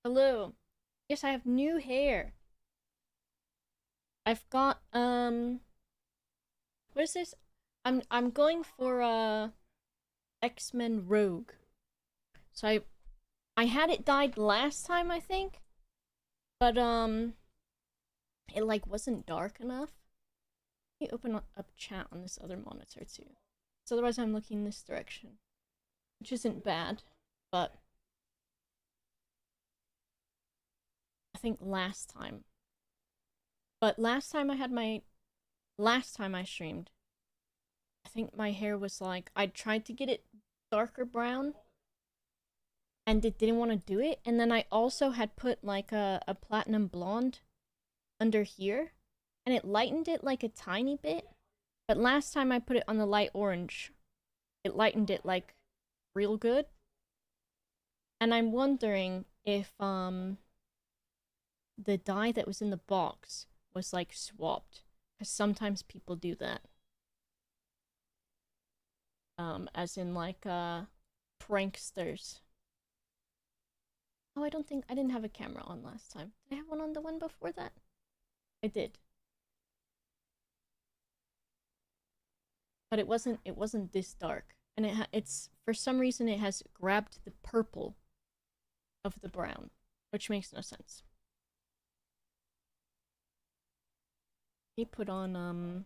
Hello. Yes, I have new hair. I've got what is this? I'm going for X-Men Rogue. So I had it dyed last time, I think, but it like wasn't dark enough. Let me open up chat on this other monitor too. So otherwise I'm looking this direction, which isn't bad, but I think last time. But last time I streamed, I think my hair was like I tried to get it darker brown and it didn't want to do it. And then I also had put like a platinum blonde under here and it lightened it like a tiny bit. But last time I put it on the light orange, it lightened it like real good. And I'm wondering if the dye that was in the box was like swapped. Because sometimes people do that. As in like pranksters. Oh, I didn't have a camera on last time. Did I have one on the one before that? I did. But it wasn't this dark. And it's for some reason it has grabbed the purple of the brown, which makes no sense. He put on No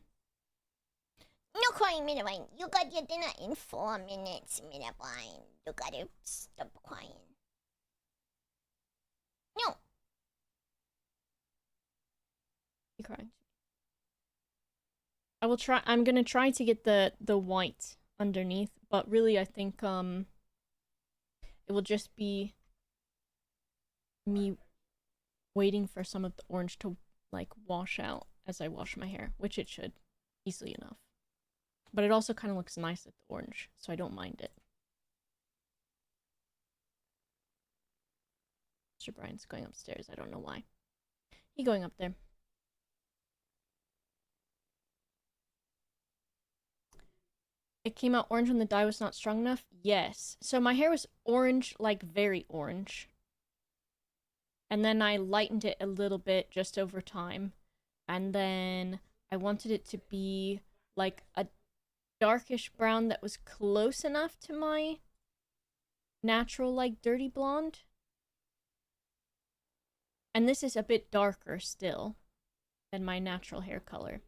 crying, Mirabai. You got your dinner in 4 minutes, Mirabai. You gotta stop crying. No. he crying. I'm gonna try to get the white underneath, but really I think it will just be me waiting for some of the orange to like wash out as I wash my hair, which it should easily enough. But it also kind of looks nice with the orange, so I don't mind it. Mr. Brian's going upstairs. I don't know why. He going up there. It came out orange when the dye was not strong enough? Yes. So my hair was orange, like very orange. And then I lightened it a little bit just over time. And then I wanted it to be like a darkish brown that was close enough to my natural, like, dirty blonde. And this is a bit darker still than my natural hair color.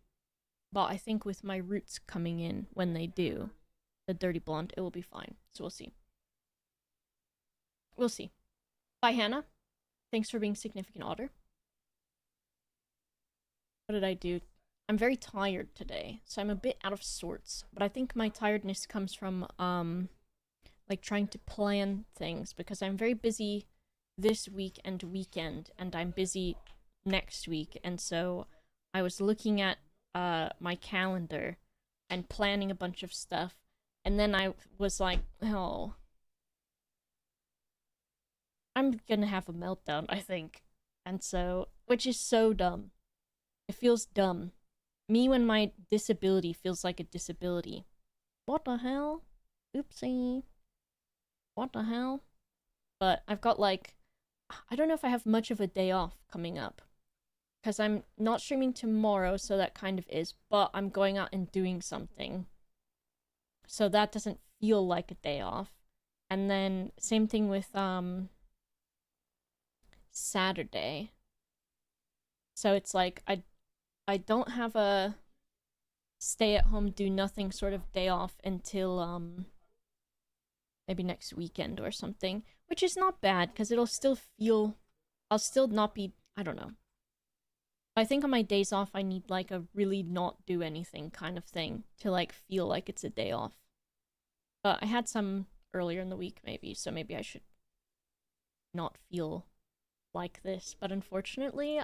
But I think with my roots coming in when they do, the dirty blonde, it will be fine. So we'll see. We'll see. Bye, Hannah. Thanks for being significant otter. What did I do? I'm very tired today, so I'm a bit out of sorts. But I think my tiredness comes from like trying to plan things because I'm very busy this week and weekend, and I'm busy next week, and so I was looking at my calendar and planning a bunch of stuff, and then I was like, oh, I'm gonna have a meltdown, I think. And so, which is so dumb. It feels dumb. Me when my disability feels like a disability. What the hell? Oopsie. What the hell? But I've got like, I don't know if I have much of a day off coming up. Because I'm not streaming tomorrow, so that kind of is, but I'm going out and doing something. So that doesn't feel like a day off. And then same thing with Saturday. So it's like I don't have a stay at home do nothing sort of day off until maybe next weekend or something, which is not bad cuz it'll still feel I'll still not be I don't know. I think on my days off I need like a really not do anything kind of thing to like feel like it's a day off. But I had some earlier in the week maybe, so maybe I should not feel like this, but unfortunately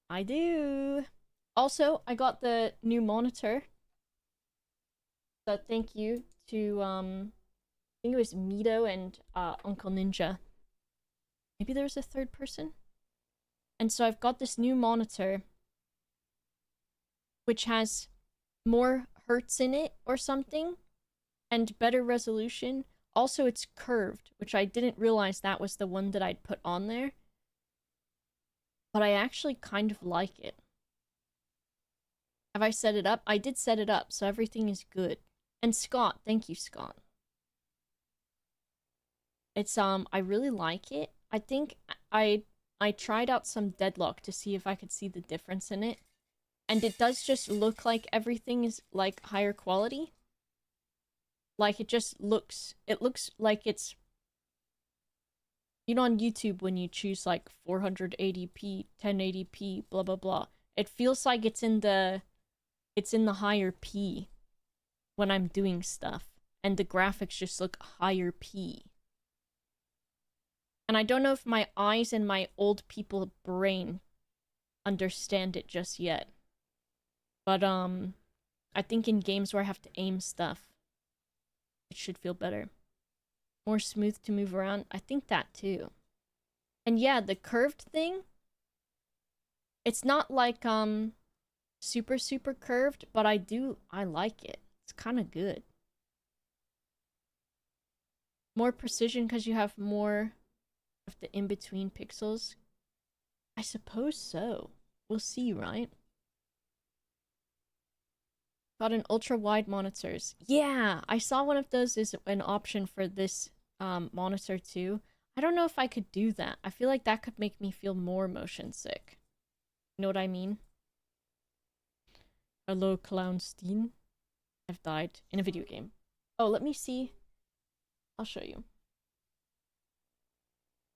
I do. Also, I got the new monitor. So thank you to I think it was Mito and Uncle Ninja. Maybe there's a third person? And so I've got this new monitor which has more hertz in it or something and better resolution. also it's curved, which I didn't realize that was the one that I'd put on there. But I actually kind of like it. Have I set it up? I did set it up, so everything is good. And Scott, thank you, Scott. It's I really like it. I think I tried out some Deadlock to see if I could see the difference in it. And it does just look like everything is like higher quality. Like it looks like it's, you know, on YouTube when you choose like 480p, 1080p, blah blah blah. It feels like it's in the higher P when I'm doing stuff, and the graphics just look higher P. And I don't know if my eyes and my old people brain understand it just yet. But I think in games where I have to aim stuff, it should feel better. More smooth to move around. I think that too. And yeah, the curved thing, it's not like super super curved, but I like it. It's kind of good. More precision because you have more of the in-between pixels. I suppose so. We'll see, right? Got an ultra-wide monitors. Yeah, I saw one of those is an option for this monitor too. I don't know if I could do that. I feel like that could make me feel more motion sick. You know what I mean? Hello, Clownstein. I've died in a video game. Oh, let me see. I'll show you.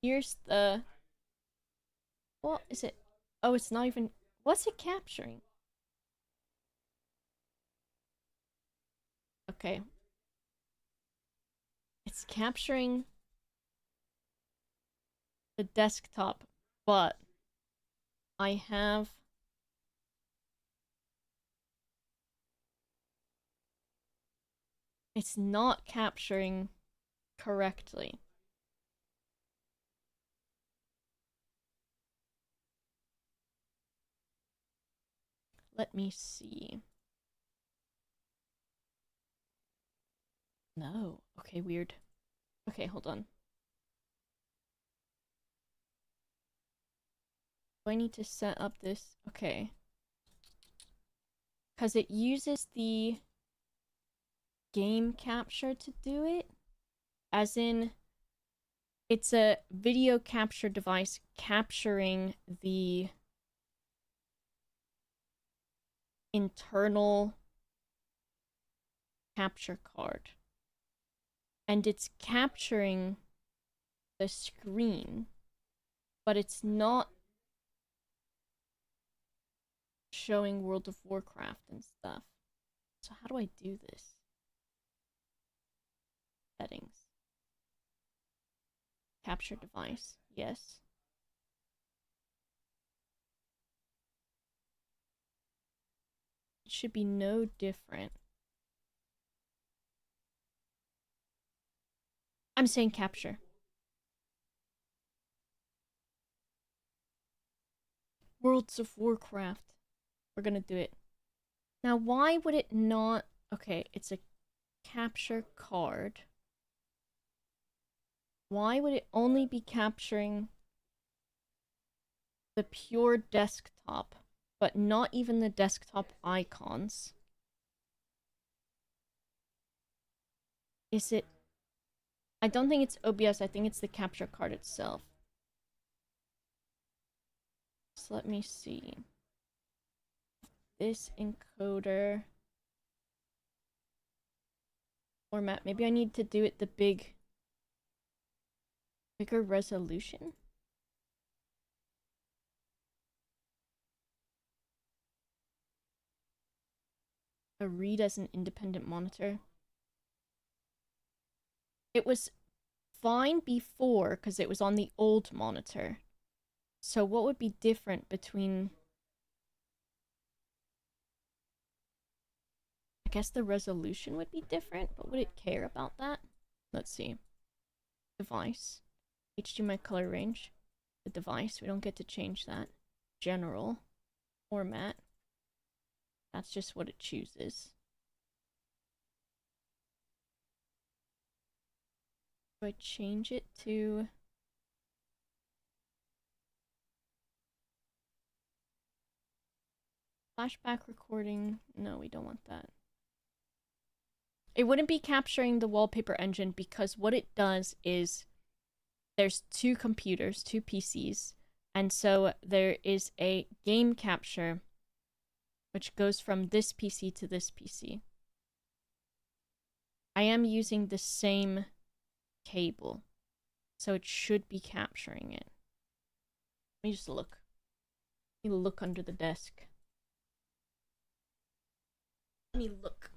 Here's the... What is it? Oh, it's not even... What's it capturing? Okay. It's capturing the desktop, but I have... It's not capturing correctly. Let me see. No. Okay, weird. Okay, hold on. Do I need to set up this? Okay. Because it uses the game capture to do it. As in, it's a video capture device capturing the internal capture card. And it's capturing the screen, but it's not showing World of Warcraft and stuff. So how do I do this? Settings. Capture device. Yes. It should be no different. I'm saying capture. Worlds of Warcraft. We're gonna do it. Now, why would it not... Okay, it's a capture card. Why would it only be capturing the pure desktop, but not even the desktop icons? Is it... I don't think it's OBS, I think it's the capture card itself. So let me see. This encoder format. Maybe I need to do it the bigger resolution. A read as an independent monitor. It was fine before because it was on the old monitor. So what would be different between... I guess the resolution would be different, but would it care about that? Let's see. Device. HDMI color range. The device, we don't get to change that. General. Format. That's just what it chooses. Do I change it to flashback recording? No, we don't want that. It wouldn't be capturing the wallpaper engine because what it does is there's two computers, two PCs, and so there is a game capture which goes from this PC to this PC. I am using the same cable, so it should be capturing it. Let me just look. Let me look under the desk. Let me look.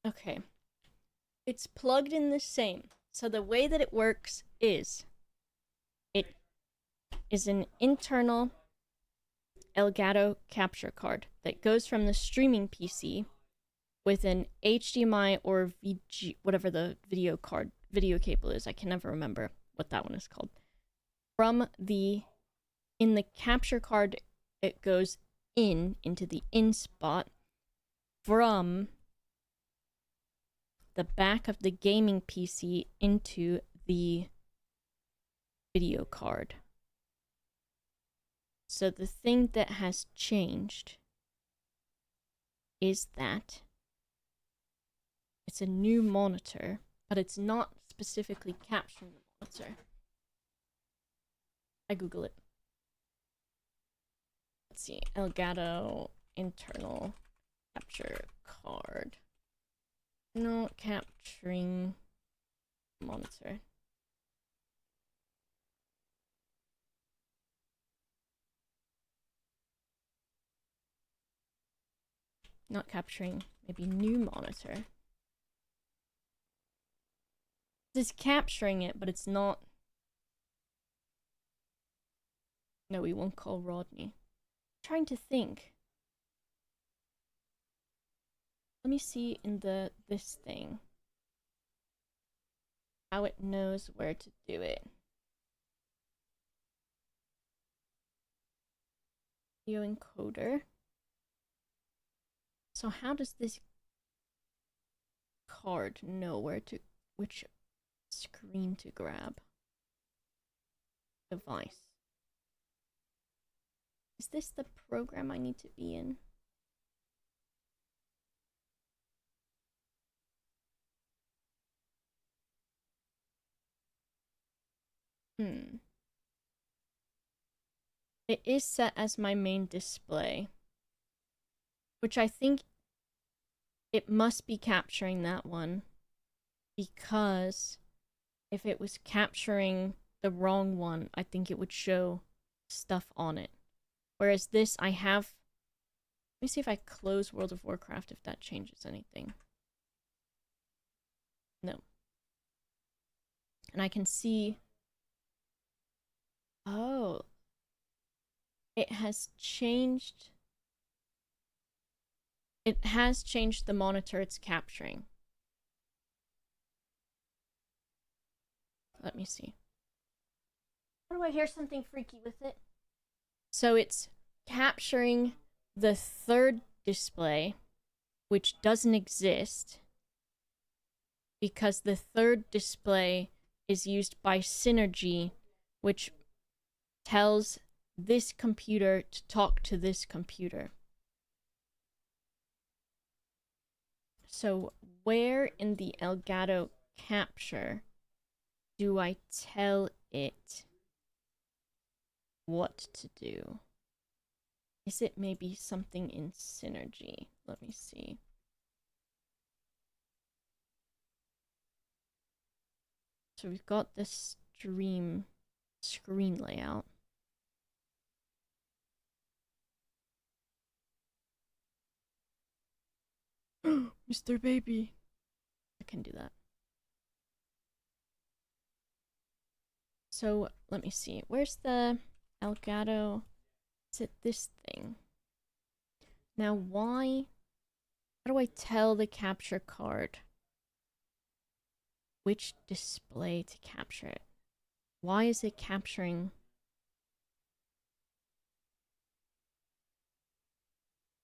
Okay. It's plugged in the same. So the way that it works is it is an internal Elgato capture card that goes from the streaming PC with an HDMI or VG, whatever the video cable is. I can never remember what that one is called. In the capture card, it goes into the in spot from the back of the gaming PC into the video card. So the thing that has changed is that it's a new monitor, but it's not specifically capturing the monitor. I Google it. Let's see. Elgato internal capture card. Not capturing monitor. Not capturing, maybe new monitor. It's capturing it, but it's not. No, we won't call Rodney. I'm trying to think. Let me see in this thing how it knows where to do it. Video encoder. So how does this card know which screen to grab? Device. Is this the program I need to be in? It is set as my main display, which I think it must be capturing that one, because if it was capturing the wrong one, I think it would show stuff on it. Whereas this, I have... Let me see if I close World of Warcraft, if that changes anything. No. And I can see... Oh. It has changed... It has changed the monitor it's capturing. Let me see. How do I hear something freaky with it? So it's capturing the third display, which doesn't exist because the third display is used by Synergy, which tells this computer to talk to this computer. So where in the Elgato capture do I tell it what to do? Is it maybe something in Synergy? Let me see. So we've got this stream screen layout. Mr. Baby. I can do that. So let me see. Where's the Elgato? Is it this thing? Now, why? How do I tell the capture card which display to capture it? Why is it capturing?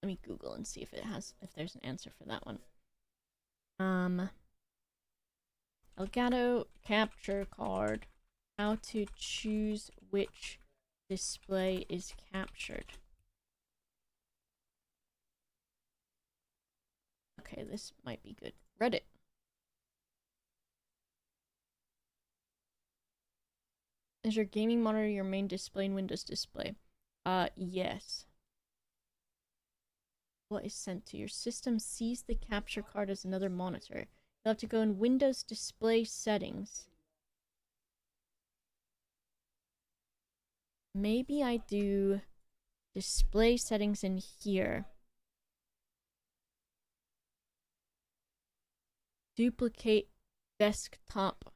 Let me Google and see if there's an answer for that one. Elgato capture card. How to choose which display is captured. Okay, this might be good. Reddit. Is your gaming monitor your main display in Windows display? Yes. What is sent to your system sees the capture card as another monitor. You'll have to go in Windows display settings. Maybe I do display settings in here. Duplicate desktop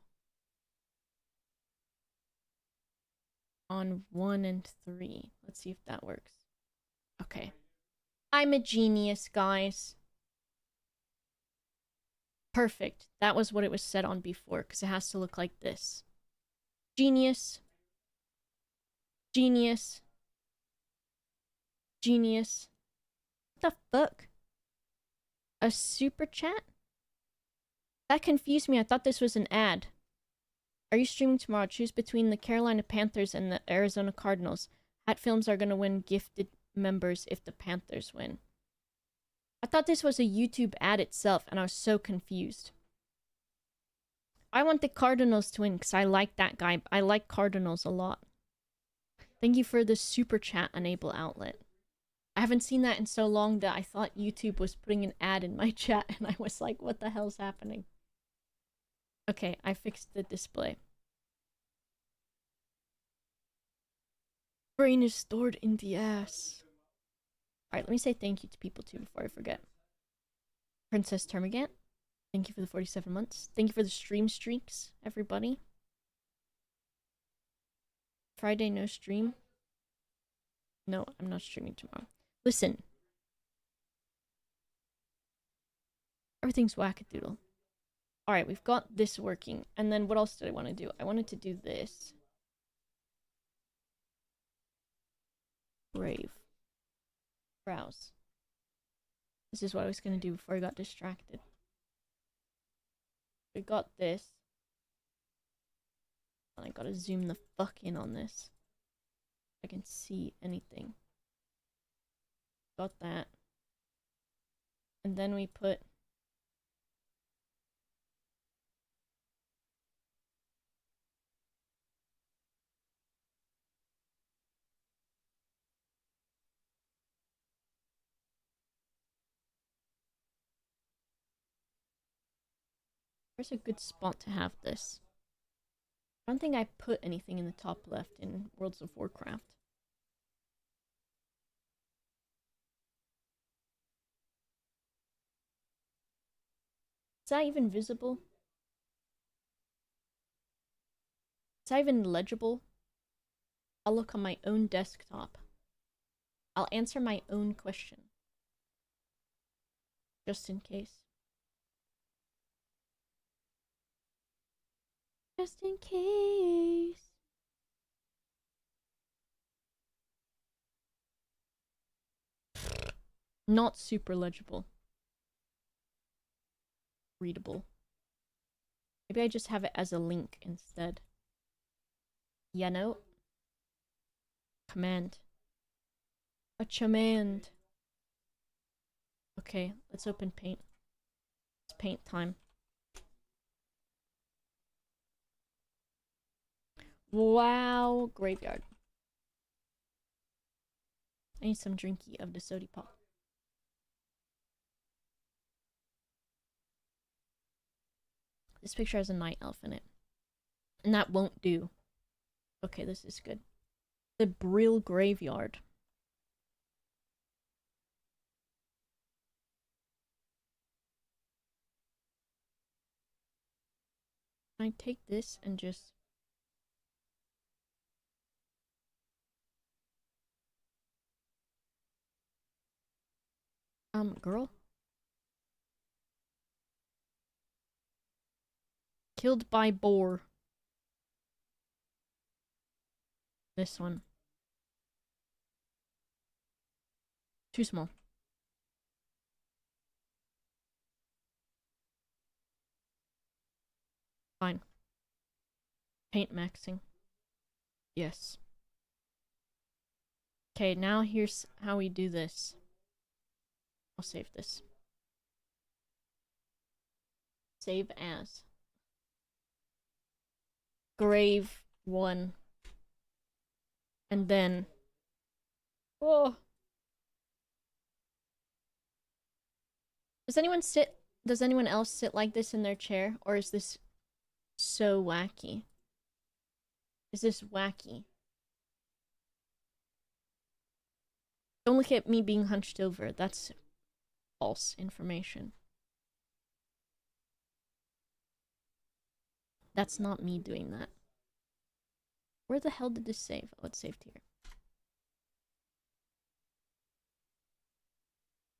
on 1 and 3. Let's see if that works. Okay. I'm a genius, guys. Perfect. That was what it was set on before, because it has to look like this. Genius. Genius. Genius. What the fuck? A super chat? That confused me. I thought this was an ad. Are you streaming tomorrow? Choose between the Carolina Panthers and the Arizona Cardinals. Hat Films are going to win gifted members if the Panthers win. I thought this was a YouTube ad itself, and I was so confused. I want the Cardinals to win because I like that guy. I like Cardinals a lot. Thank you for the super chat enable outlet. I haven't seen that in so long that I thought YouTube was putting an ad in my chat, and I was like, what the hell's happening? Okay, I fixed the display. Brain is stored in the ass. Alright, let me say thank you to people too before I forget. Princess Termagant, thank you for the 47 months. Thank you for the stream streaks, everybody. Friday, no stream. No, I'm not streaming tomorrow. Listen. Everything's wackadoodle. Alright, we've got this working. And then what else did I want to do? I wanted to do this. Brave. Browse. This is what I was going to do before I got distracted. We got this. And I gotta zoom the fuck in on this. I can see anything. Got that. And then we put where's a good spot to have this? I don't think I put anything in the top left in Worlds of Warcraft. Is that even visible? Is that even legible? I'll look on my own desktop. I'll answer my own question. Just in case. Just in case. Not super legible. Readable. Maybe I just have it as a link instead. Yeah, no. Command. A command. Okay, let's open paint. It's paint time. Wow, graveyard. I need some drinky of the sody pop. This picture has a night elf in it. And that won't do. Okay, this is good. The Brill Graveyard. Can I take this and just... girl? Killed by boar. This one. Too small. Fine. Paint maxing. Yes. Okay, now here's how we do this. I'll save this. Save as. Grave 1. And then... Oh! Does anyone else sit like this in their chair? Or is this so wacky? Is this wacky? Don't look at me being hunched over. That's false information. That's not me doing that. Where the hell did this save? Oh, it's saved here.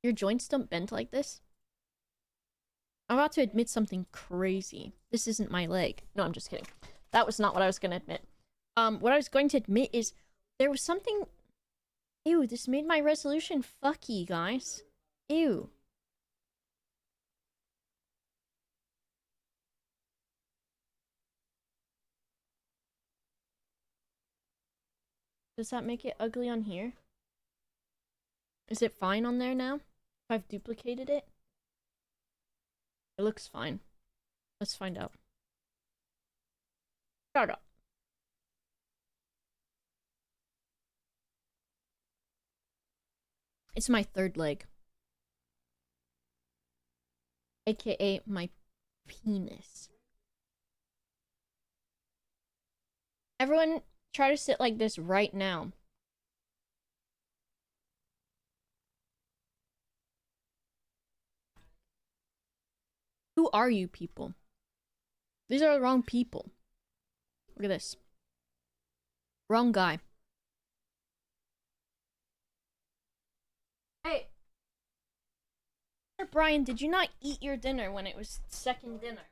Your joints don't bend like this? I'm about to admit something crazy. This isn't my leg. No, I'm just kidding. That was not what I was going to admit. What I was going to admit is there was something... Ew, this made my resolution fucky, guys. Ew. Does that make it ugly on here? Is it fine on there now? If I've duplicated it? It looks fine. Let's find out. Shut up. It's my third leg. AKA my penis. Everyone try to sit like this right now. Who are you people? These are the wrong people. Look at this. Wrong guy. Hey. Brian, did you not eat your dinner when it was second dinner?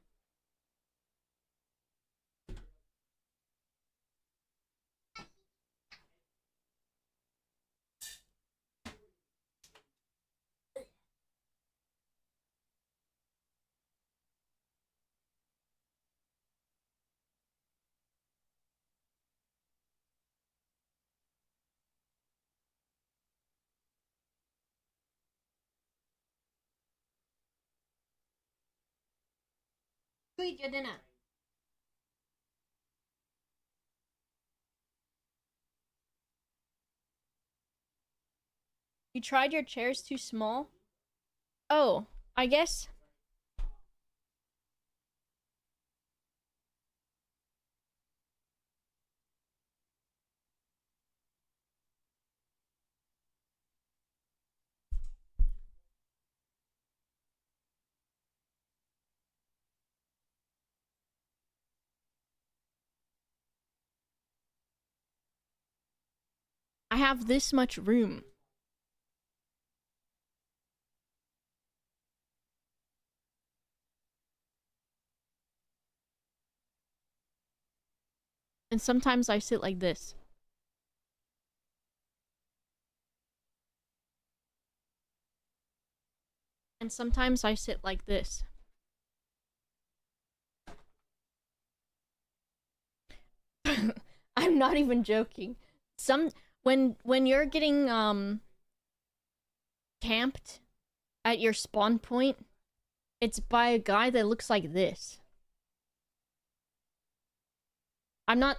You eat your dinner. You tried your chairs too small? Oh, I guess. I have this much room. And sometimes I sit like this. And sometimes I sit like this. I'm not even joking. When you're getting camped at your spawn point, it's by a guy that looks like this. I'm not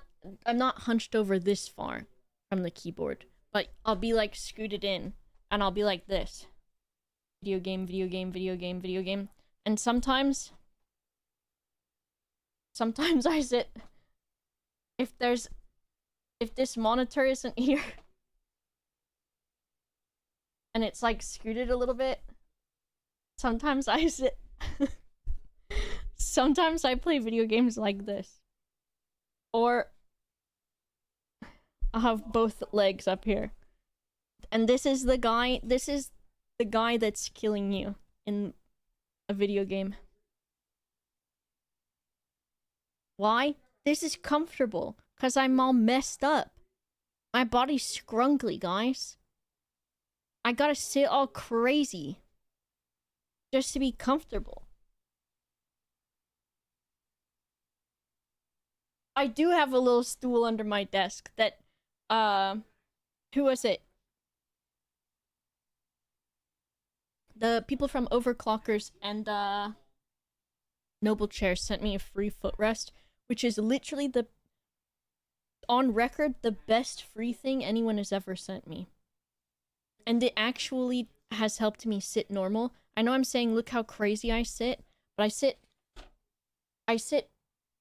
hunched over this far from the keyboard, but I'll be like scooted in and I'll be like this. Video game, video game, video game, video game. And sometimes I sit if this monitor isn't here and it's like scooted a little bit, sometimes I sit sometimes I play video games like this. Or I'll have both legs up here. And this is the guy that's killing you in a video game. Why? This is comfortable, because I'm all messed up. My body's scrunkly, guys. I gotta sit all crazy just to be comfortable. I do have a little stool under my desk that, who was it? The people from Overclockers and, Noble Chair sent me a free footrest, which is literally on record, the best free thing anyone has ever sent me. And it actually has helped me sit normal. I know I'm saying, look how crazy I sit, but I sit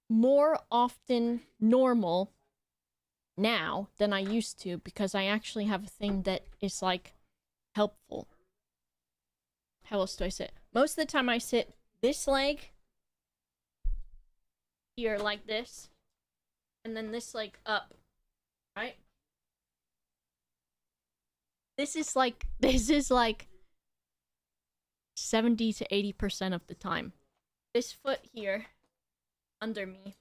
more often normal now than I used to, because I actually have a thing that is, like, helpful. How else do I sit? Most of the time I sit this leg here like this, and then this leg up, right? This is like 70 to 80% of the time. This foot here under me.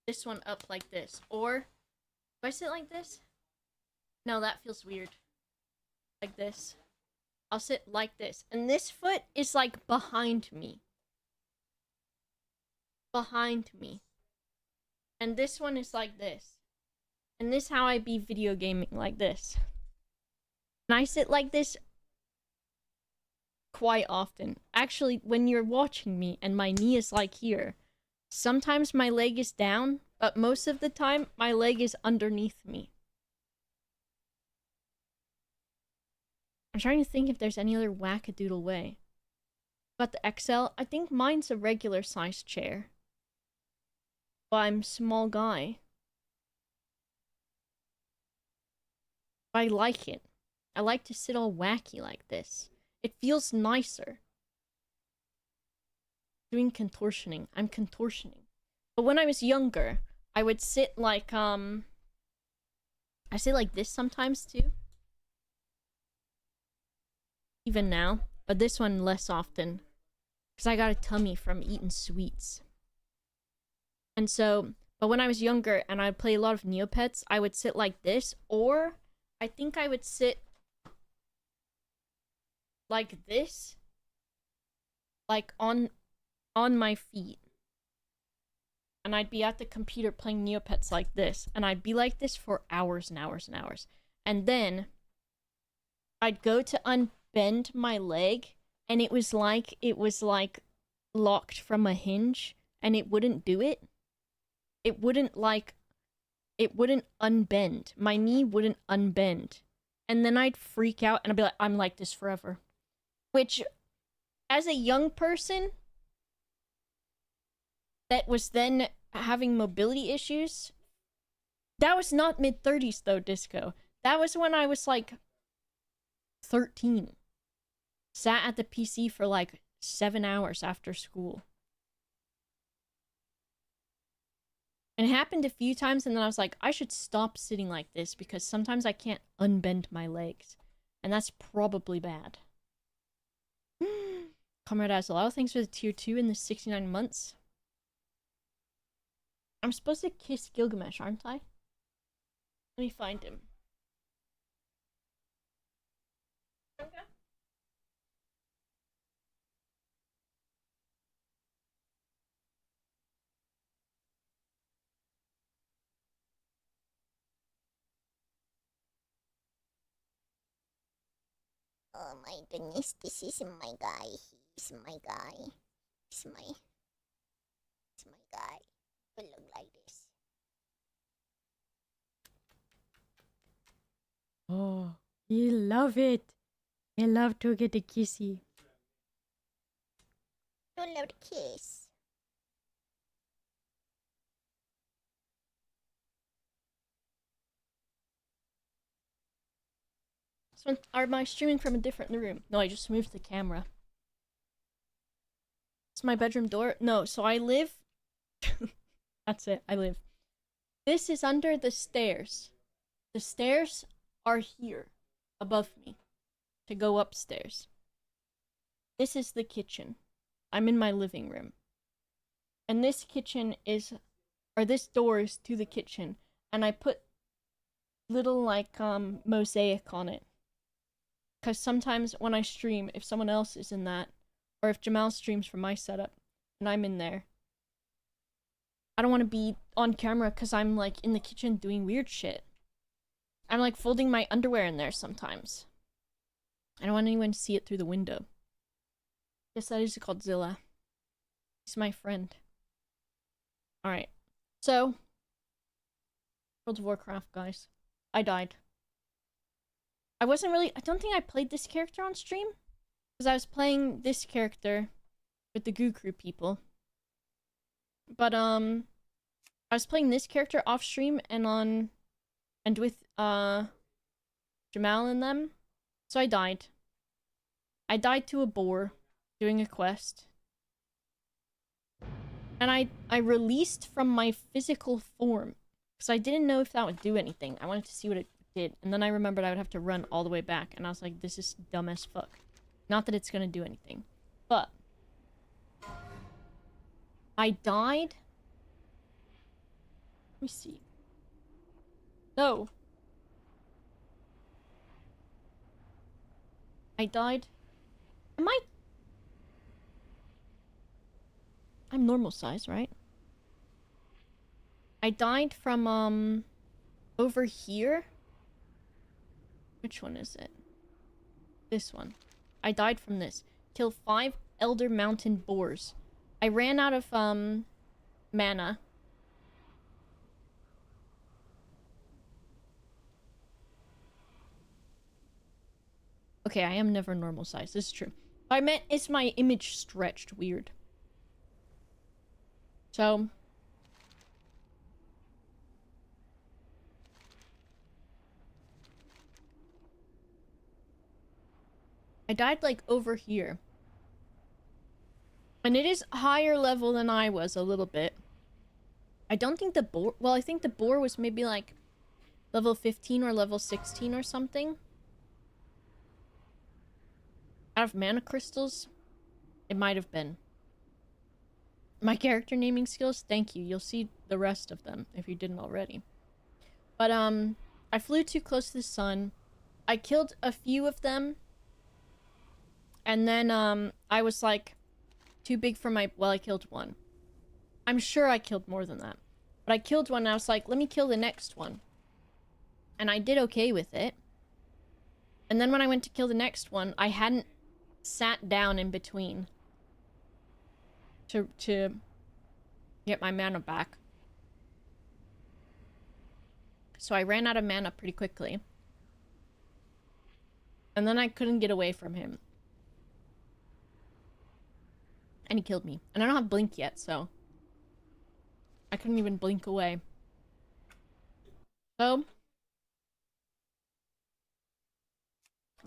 This one up like this. Or do I sit like this? No, that feels weird. Like this. I'll sit like this. And this foot is like behind me. Behind me. And this one is like this. And this is how I be video gaming, like this. And I sit like this quite often. Actually, when you're watching me and my knee is like here, sometimes my leg is down, but most of the time my leg is underneath me. I'm trying to think if there's any other wackadoodle way. Got the XL. I think mine's a regular size chair. But I'm a small guy. But I like it. I like to sit all wacky like this. It feels nicer. Doing contortioning. I'm contortioning. But when I was younger, I would sit like, I sit like this sometimes too. Even now. But this one less often. Because I got a tummy from eating sweets. And so, but when I was younger and I'd play a lot of Neopets, I would sit like this. Or, I think I would sit like this. Like on my feet. And I'd be at the computer playing Neopets like this. And I'd be like this for hours and hours and hours. And then I'd go to unbend my leg, and it was like locked from a hinge, and it wouldn't do it. It wouldn't unbend. My knee wouldn't unbend. And then I'd freak out and I'd be like, I'm like this forever. Which, as a young person that was then having mobility issues, that was not mid-30s though, Disco. That was when I was like 13. Sat at the PC for like 7 hours after school. And it happened a few times, and then I was like, I should stop sitting like this because sometimes I can't unbend my legs. And that's probably bad. Comrade Azalao, thanks for the tier 2 in the 69 months. I'm supposed to kiss Gilgamesh, aren't I? Let me find him. Oh my goodness, this is my guy. He's my guy. He's my guy. Will look like this. Oh, you love it. You love to get a kissy. You love the kiss. So, am I streaming from a different room? No, I just moved the camera. It's my bedroom door. No, so I live. That's it. I live. This is under the stairs. The stairs are here, above me, to go upstairs. This is the kitchen. I'm in my living room. And this kitchen is, or this door is to the kitchen. And I put little, like, mosaic on it. Because sometimes when I stream, if someone else is in that, or if Jamal streams from my setup, and I'm in there, I don't want to be on camera because I'm, like, in the kitchen doing weird shit. I'm, like, folding my underwear in there sometimes. I don't want anyone to see it through the window. Yes, that is called Zilla. He's my friend. Alright. So, World of Warcraft, guys. I died. I don't think I played this character on stream. Because I was playing this character with the Goo Crew people. But, I was playing this character off stream and with, Jamal and them. So I died. I died to a boar doing a quest. And I released from my physical form. Because I didn't know if that would do anything. I wanted to see what it did. And then I remembered I would have to run all the way back. And I was like, this is dumb as fuck. Not that it's gonna do anything. But I died. Let me see. No. I died. I'm normal size, right? I died from, over here. Which one is it? This one. I died from this. Killed 5 Elder Mountain Boars. I ran out of, mana. Okay, I am never normal size. This is true. I meant, is my image stretched weird? So... I died, like, over here. And it is higher level than I was, a little bit. I don't think the boar... Well, I think the boar was maybe, like, level 15 or level 16 or something. Out of mana crystals? It might have been. My character naming skills? Thank you. You'll see the rest of them, if you didn't already. But, I flew too close to the sun. I killed a few of them. And then, I was, like, too big for my... Well, I killed one. I'm sure I killed more than that. But I killed one and I was like, let me kill the next one. And I did okay with it. And then when I went to kill the next one, I hadn't sat down in between. To get my mana back. So I ran out of mana pretty quickly. And then I couldn't get away from him. And he killed me. And I don't have blink yet, so... I couldn't even blink away. So...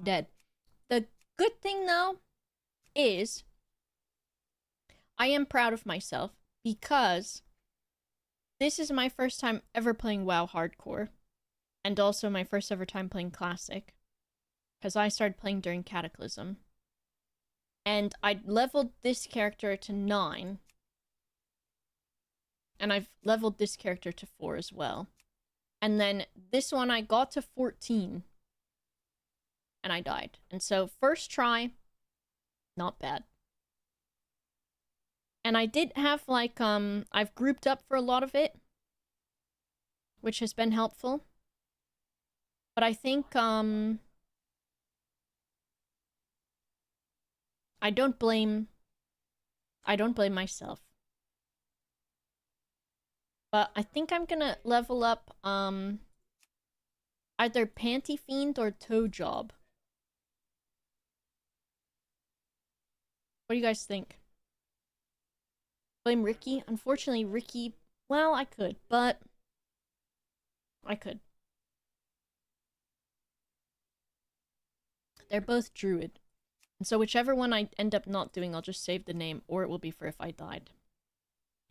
Dead. The good thing, though, is... I am proud of myself, because... This is my first time ever playing WoW Hardcore. And also my first ever time playing Classic. Because I started playing during Cataclysm. And I leveled this character to 9. And I've leveled this character to 4 as well. And then this one I got to 14. And I died. And so first try, not bad. And I did have like, I've grouped up for a lot of it, which has been helpful. But I think, I don't blame myself. But I think I'm gonna level up, either Panty Fiend or Toe Job. What do you guys think? Blame Ricky? Unfortunately, Ricky... Well, I could, but... I could. They're both Druid. And so whichever one I end up not doing, I'll just save the name, or it will be for if I died.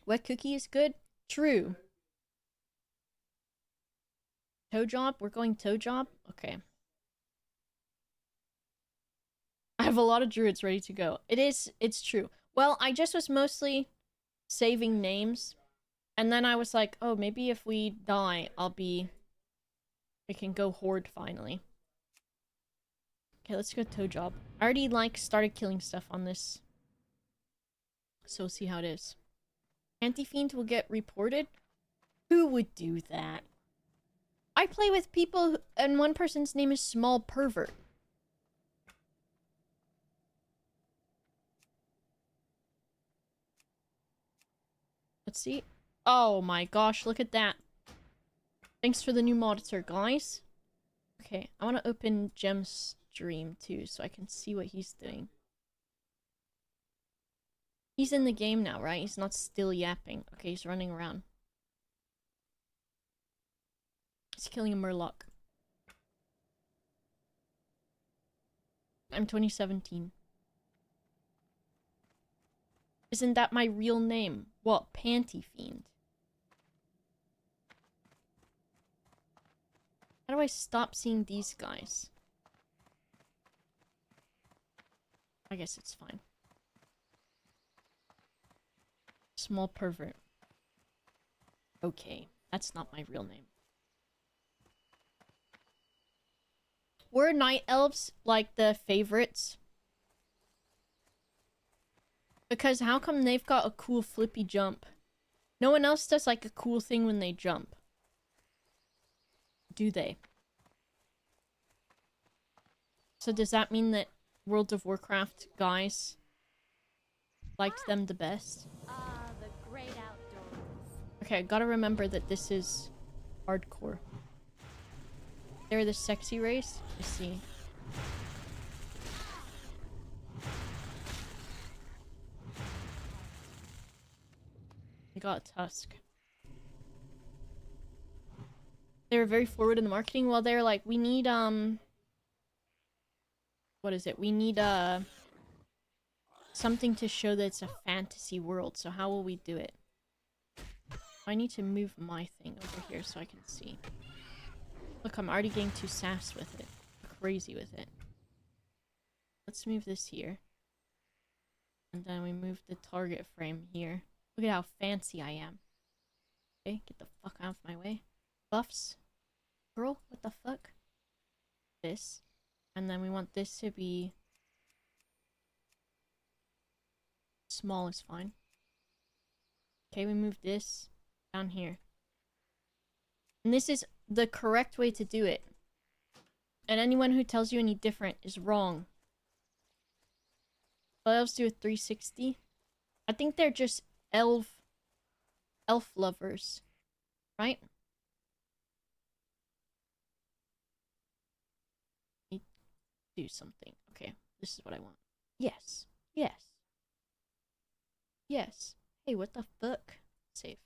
Wet Cookie is good? True. Toe Job? We're going Toe Job? Okay. I have a lot of druids ready to go. It's true. Well, I just was mostly saving names. And then I was like, oh, maybe if we die, we can go Horde finally. Okay, let's go Toe Job. I already, started killing stuff on this. So we'll see how it is. Anti-Fiend will get reported? Who would do that? I play with people, and one person's name is Small Pervert. Let's see. Oh my gosh, look at that. Thanks for the new monitor, guys. Okay, I want to open Gem's stream too, so I can see what he's doing. He's in the game now, right? He's not still yapping. Okay, he's running around. He's killing a Murloc. I'm 2017. Isn't that my real name? What? Panty Fiend. How do I stop seeing these guys? I guess it's fine. Small Pervert. Okay, that's not my real name. Were Night Elves like the favorites? Because how come they've got a cool flippy jump? No one else does like a cool thing when they jump. Do they? So does that mean that World of Warcraft guys liked them the best? The great outdoors. Okay, I gotta remember that this is hardcore. They're the sexy race? I see. I got a tusk. They were very forward in the marketing. Well, they're like, we need, what is it? We need, something to show that it's a fantasy world. So how will we do it? I need to move my thing over here so I can see. Look, I'm already getting too sass with it. Crazy with it. Let's move this here. And then we move the target frame here. Look at how fancy I am. Okay, get the fuck out of my way. Buffs. Girl, what the fuck? This. And then we want this to be... small is fine. Okay, we move this down here. And this is the correct way to do it. And anyone who tells you any different is wrong. What else do a 360? I think they're just elf lovers, right? Need to do something. Okay, this is what I want. Yes. Yes. Yes. Hey, what the fuck? Save.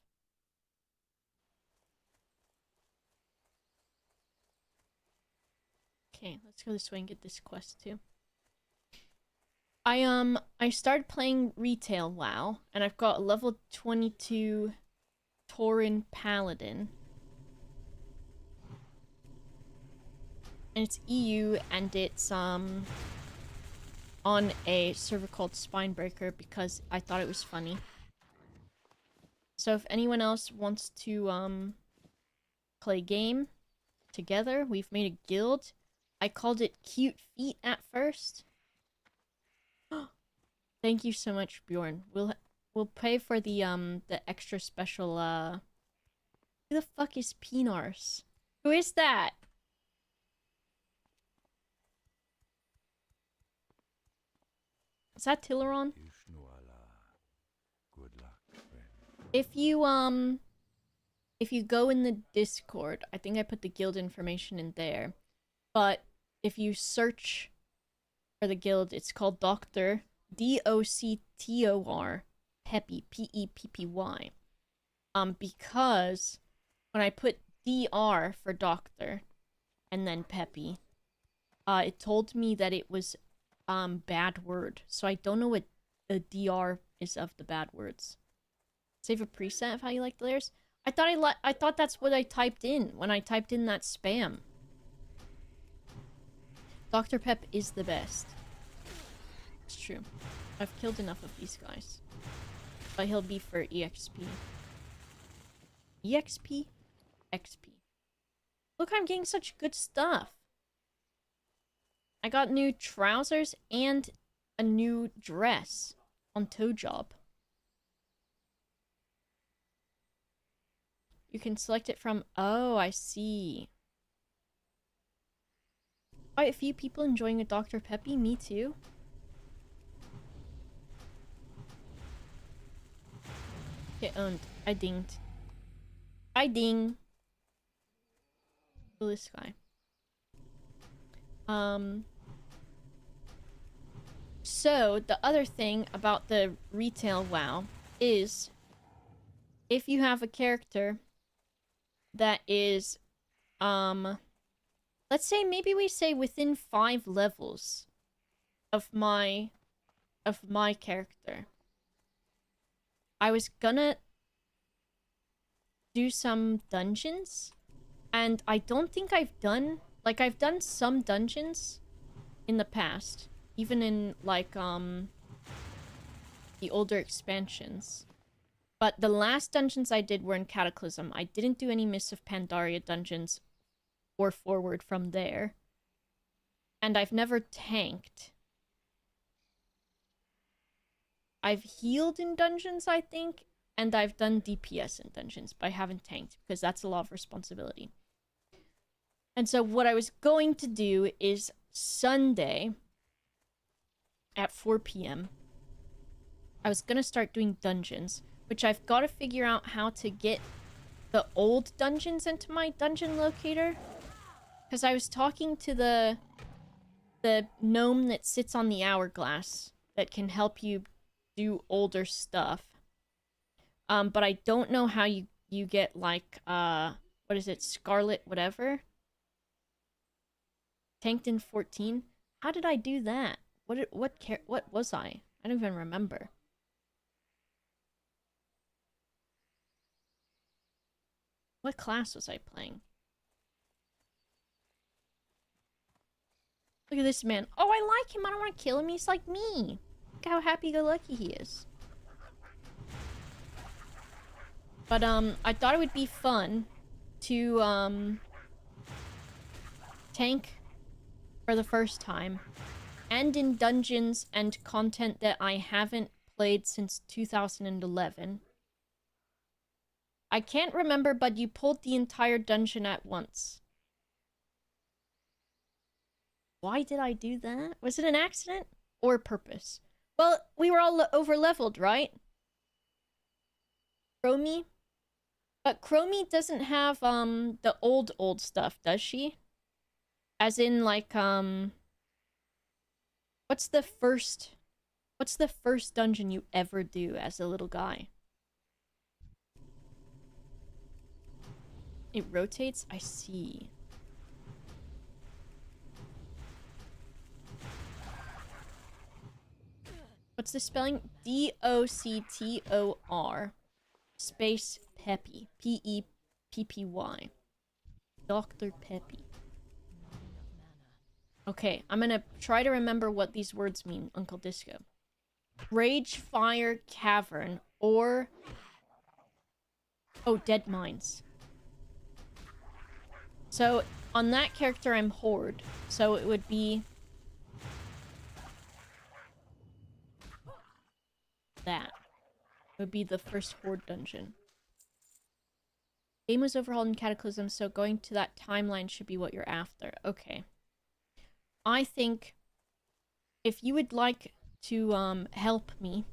Okay, let's go this way and get this quest too. I started playing retail WoW, and I've got a level 22 Tauren Paladin. And it's EU, and it's on a server called Spinebreaker because I thought it was funny. So if anyone else wants to play game together, we've made a guild. I called it Cute Feet at first. Thank you so much, Bjorn. We'll pay for the extra special who the fuck is Pinars? Who is that? Is that Tileron? Good luck, friend. If you go in the Discord, I think I put the guild information in there. But if you search for the guild, it's called Doctor Doctor Peppy Peppy. Because when I put DR for Doctor and then Peppy, it told me that it was bad word. So I don't know what the DR is of the bad words. Save a preset of how you like the layers. I thought that's what I typed in when I typed in that spam. Dr. Pep is the best. It's true. I've killed enough of these guys. But he'll be for EXP. EXP? XP. Look, I'm getting such good stuff. I got new trousers and a new dress on Toe Job. You can select it from... Oh, I see. Quite a few people enjoying a Dr. Peppy. Me too. Get owned. I dinged. I ding. Kill this guy. So, the other thing about the retail WoW is if you have a character that is, let's say maybe we say within 5 levels of my character, I was gonna do some dungeons, and I don't think I've done, like, I've done some dungeons in the past, even in, like, the older expansions. But the last dungeons I did were in Cataclysm. I didn't do any Mists of Pandaria dungeons or forward from there. And I've never tanked. I've healed in dungeons, I think, and I've done DPS in dungeons, but I haven't tanked because that's a lot of responsibility. And so what I was going to do is Sunday at 4 p.m. I was gonna start doing dungeons, which I've got to figure out how to get the old dungeons into my dungeon locator. Because I was talking to the gnome that sits on the hourglass that can help you do older stuff. But I don't know how you get, like, what is it, Scarlet whatever? Tanked in 14? How did I do that? What was I? I don't even remember. What class was I playing? Look at this man. Oh, I like him. I don't want to kill him. He's like me. Look how happy-go-lucky he is. But, I thought it would be fun to, tank for the first time. And in dungeons and content that I haven't played since 2011. I can't remember, but you pulled the entire dungeon at once. Why did I do that? Was it an accident? Or purpose? Well, we were all over-leveled, right? Chromie? But Chromie doesn't have, the old stuff, does she? As in, like, what's the first dungeon you ever do as a little guy? It rotates? I see. What's the spelling? Doctor space Peppy. Peppy. Dr. Peppy. Okay, I'm gonna try to remember what these words mean, Uncle Disco. Rage Fire Cavern, or Oh, dead mines. So, on that character, I'm Horde. So it would be... that. It would be the first Horde dungeon. Game was overhauled in Cataclysm, so going to that timeline should be what you're after. Okay. I think if you would like to help me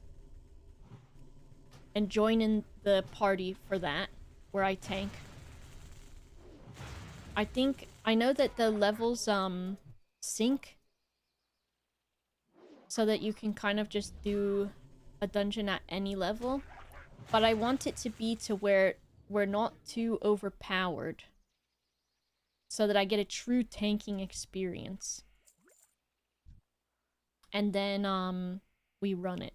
and join in the party for that, where I tank, I know that the levels sync so that you can kind of just do a dungeon at any level, but I want it to be to where we're not too overpowered so that I get a true tanking experience. And then we run it.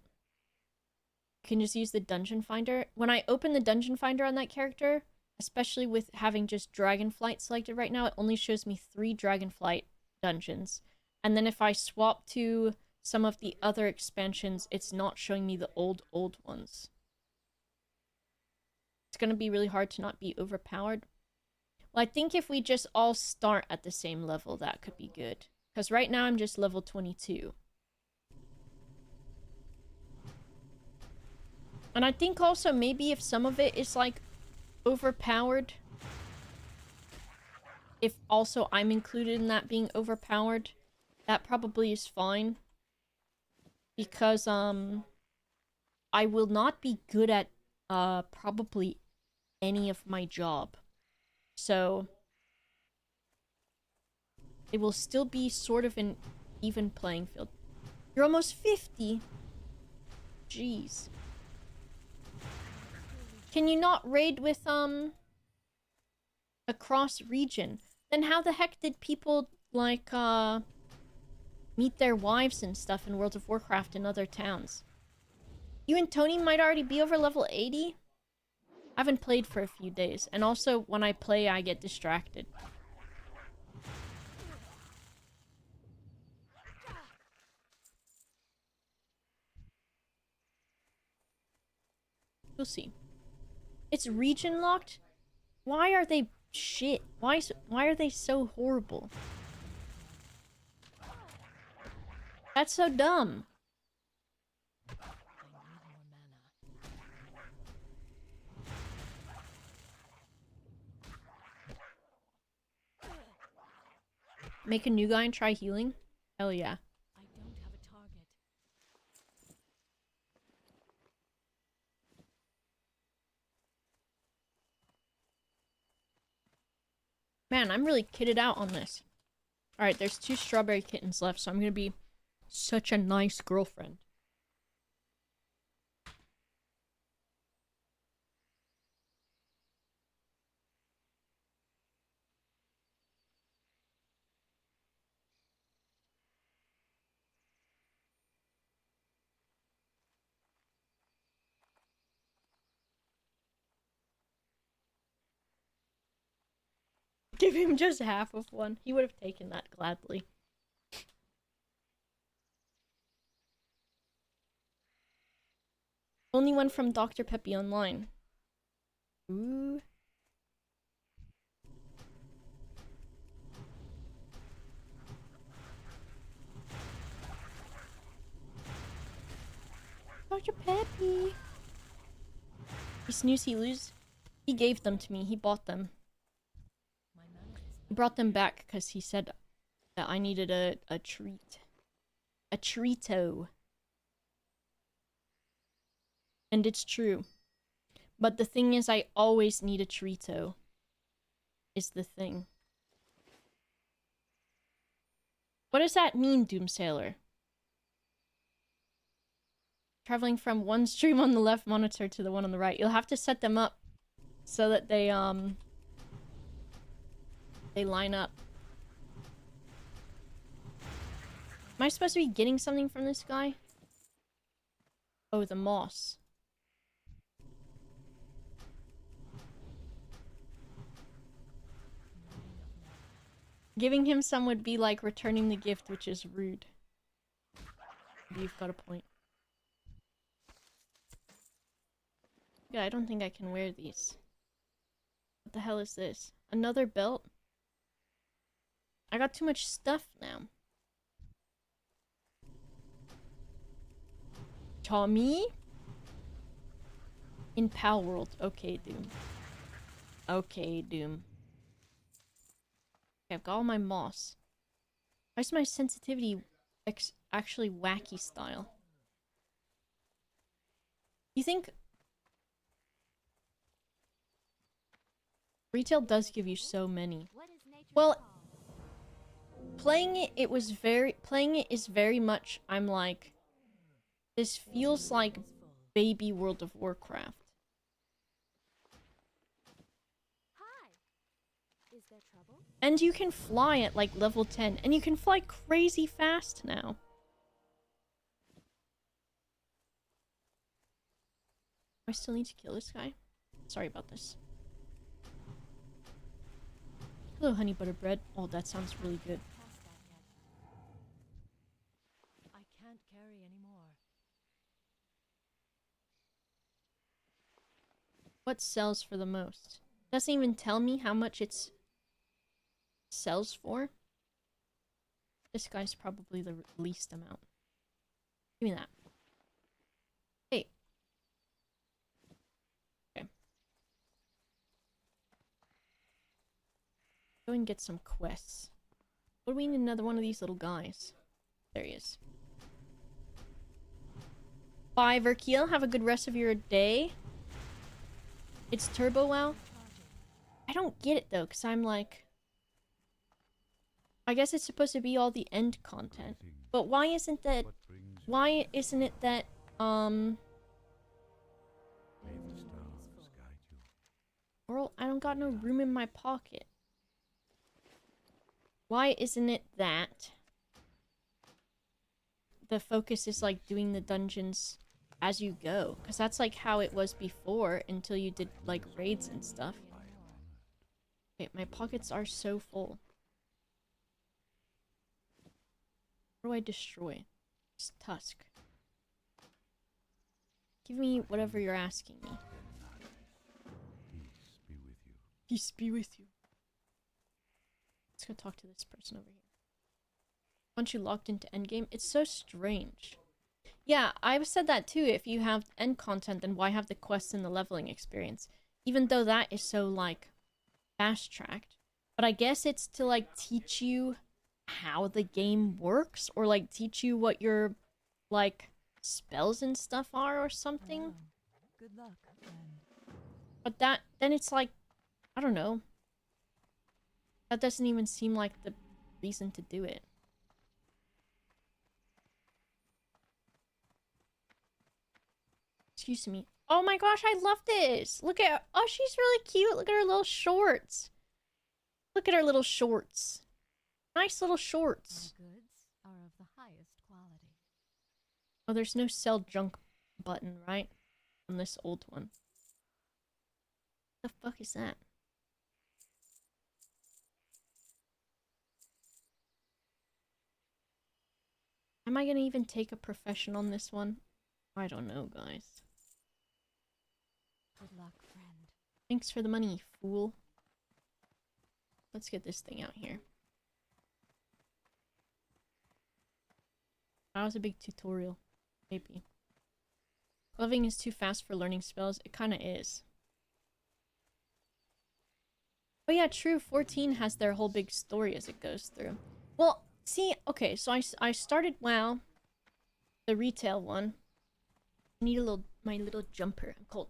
You can just use the dungeon finder. When I open the dungeon finder on that character, especially with having just Dragonflight selected right now, it only shows me 3 Dragonflight dungeons. And then if I swap to some of the other expansions, it's not showing me the old ones. It's gonna be really hard to not be overpowered. Well, I think if we just all start at the same level, that could be good. Because right now I'm just level 22. And I think also maybe if some of it is like overpowered, if also I'm included in that being overpowered, that probably is fine. Because I will not be good at probably any of my job. So it will still be sort of an even playing field. You're almost 50. Jeez. Can you not raid with across region? Then how the heck did people like meet their wives and stuff in World of Warcraft in other towns? You and Tony might already be over level 80. I haven't played for a few days, and also when I play I get distracted. We'll see. It's region locked? Why are they shit? Why are they so horrible? That's so dumb. Make a new guy and try healing? Hell yeah. I don't have a target. Man, I'm really kitted out on this. Alright, there's 2 strawberry kittens left, so I'm gonna be such a nice girlfriend. Give him just half of one. He would have taken that gladly. Only one from Dr. Peppy Online. Ooh. Dr. Peppy. He snooze, he lose. He gave them to me. He bought them. He brought them back because he said that I needed a treat. A treato. And it's true. But the thing is, I always need a treato. Is the thing. What does that mean, Doomsailor? Traveling from one stream on the left monitor to the one on the right. You'll have to set them up so that they line up. Am I supposed to be getting something from this guy? Oh, the moss. Giving him some would be like returning the gift, which is rude. You've got a point. Yeah, I don't think I can wear these. the hell is this? Another belt? I got too much stuff now. Tommy? In Pal World. Okay, Doom. Okay, Doom. Okay, I've got all my moss. Why is my sensitivity actually wacky style? You think retail does give you so many? Well, playing it is very much, I'm like, this feels like baby World of Warcraft. Is there trouble? And you can fly at like level 10, and you can fly crazy fast now. I still need to kill this guy. Sorry about this. Hello, honey butter bread. Oh, that sounds really good. Past that yet. I can't carry anymore. What sells for the most? Doesn't even tell me how much it's sells for. This guy's probably the least amount. Give me that. Hey. Okay. Go and get some quests. What do we need another one of these little guys? There he is. Bye, Verkiel. Have a good rest of your day. It's Turbo WoW. I don't get it though, because I'm like, I guess it's supposed to be all the end content. But why isn't that, why isn't it that, Girl, I don't got no room in my pocket. Why isn't it that the focus is like doing the dungeons as you go? Because that's like how it was before until you did like raids and stuff. Wait, my pockets are so full. What do I destroy? It's Tusk. Give me whatever you're asking me. Peace be with you. Let's go talk to this person over here. Once you logged into endgame, it's so strange. Yeah, I've said that too. If you have end content, then why have the quests and the leveling experience? Even though that is so, like, fast-tracked. But I guess it's to, like, teach you how the game works, or, like, teach you what your, like, spells and stuff are or something. Well, good luck, friend. But that, then it's like, I don't know. That doesn't even seem like the reason to do it. Excuse me. Oh my gosh, I love this! Look at her. Oh, she's really cute. Look at her little shorts. Look at her little shorts. Nice little shorts. My goods are of the highest quality. Oh, there's no sell junk button, right? On this old one. The fuck is that? Am I gonna even take a profession on this one? I don't know, guys. Good luck, friend. Thanks for the money, fool. Let's get this thing out here. That was a big tutorial. Maybe. Leveling is too fast for learning spells. It kinda is. Oh yeah, true. 14 has their whole big story as it goes through. Well, see, okay, so I started WoW. The retail one. I need my little jumper. I'm cold.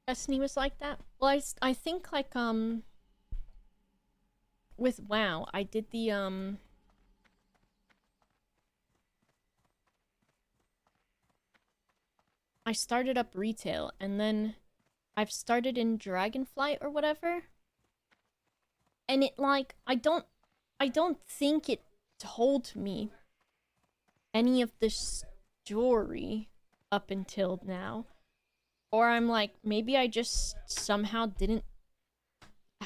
Destiny was like that. Well, I think like with WoW, I did the I started up retail, and then I've started in Dragonflight or whatever. And it like I don't think it told me any of the story up until now. Or I'm like, maybe I just somehow didn't...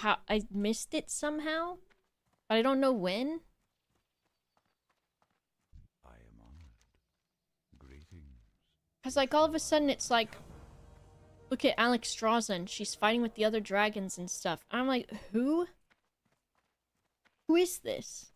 I missed it somehow? But I don't know when. I am honored. Greetings. Because, like, all of a sudden it's like... Look at Alex Strazza, she's fighting with the other dragons and stuff. I'm like, who? Who is this?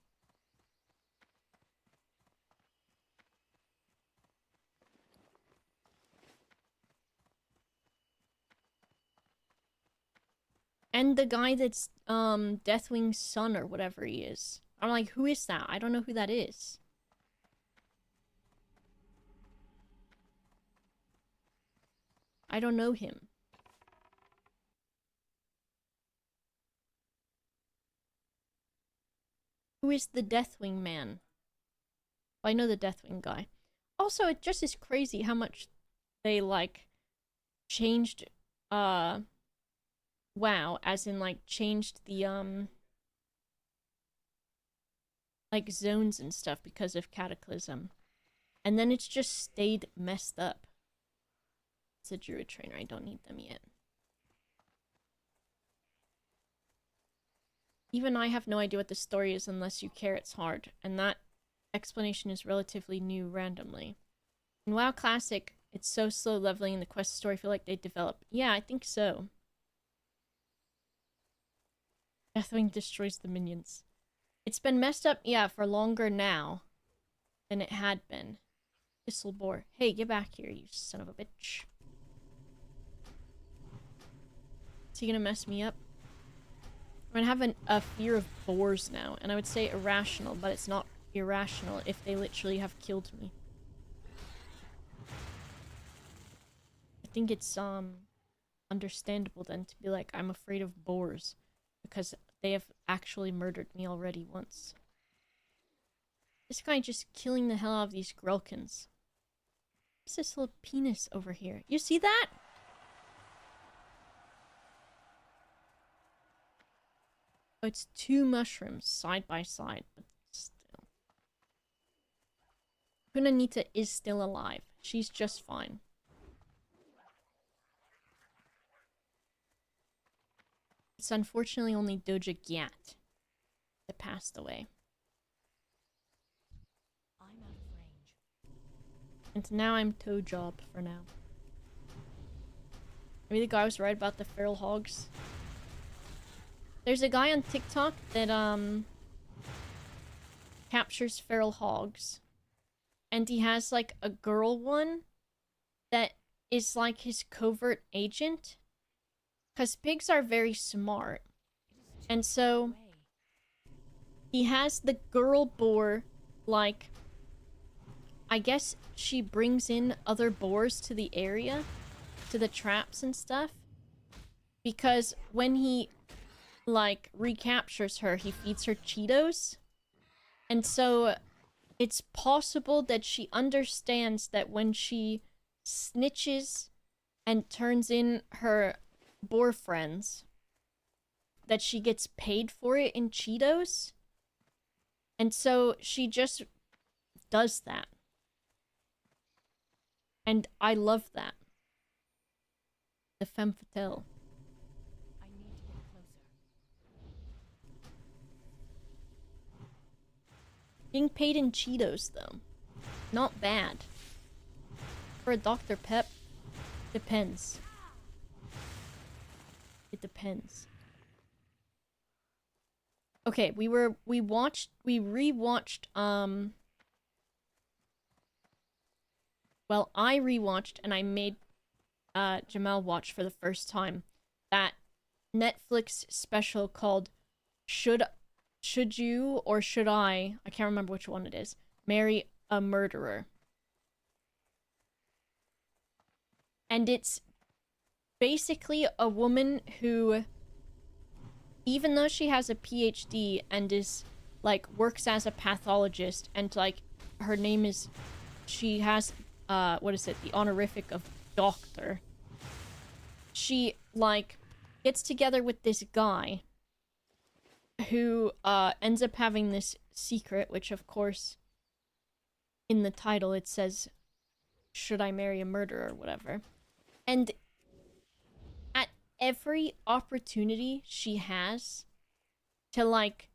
And the guy that's, Deathwing's son or whatever he is. I'm like, who is that? I don't know who that is. I don't know him. Who is the Deathwing man? Well, I know the Deathwing guy. Also, it just is crazy how much they, like, changed, WoW, as in, like, changed the, like, zones and stuff because of Cataclysm. And then it's just stayed messed up. It's a druid trainer, I don't need them yet. Even I have no idea what the story is unless you care it's hard, and that explanation is relatively new randomly. In WoW Classic, it's so slow leveling in the quest story, I feel like they develop. Yeah, I think so. Deathwing destroys the minions. It's been messed up, yeah, for longer now than it had been. Thistleborn. Hey, get back here, you son of a bitch. Is he gonna mess me up? I'm gonna have a fear of boars now, and I would say irrational, but it's not irrational if they literally have killed me. I think it's, understandable then to be like, I'm afraid of boars, because they have actually murdered me already once. This guy just killing the hell out of these Grelkins. What's this little penis over here? You see that? Oh, it's two mushrooms side by side, but still. Kunanita is still alive. She's just fine. It's unfortunately only Doja Gyat that passed away. I'm out of range. And now I'm toe job for now. Maybe the guy was right about the feral hogs. There's a guy on TikTok that captures feral hogs. And he has like a girl one that is like his covert agent. Because pigs are very smart. And so he has the girl boar, like, I guess she brings in other boars to the area, to the traps and stuff. Because when he, like, recaptures her, he feeds her Cheetos. And so it's possible that she understands that when she snitches and turns in her boar friends, that she gets paid for it in Cheetos. And so she just does that. And I love that. The femme fatale. I need to get closer. Being paid in Cheetos, though. Not bad. For a Dr. Pep, depends. It depends. Okay, we rewatched, well, I rewatched and I made, Jamal watch for the first time that Netflix special called Should You or Should I can't remember which one it is, Marry a Murderer. And it's basically a woman who, even though she has a PhD and is, like, works as a pathologist, and, like, her name is, she has, what is it, the honorific of doctor, she, like, gets together with this guy who, ends up having this secret, which, of course, in the title it says, "Should I marry a murderer?" or whatever. And at every opportunity she has to, like,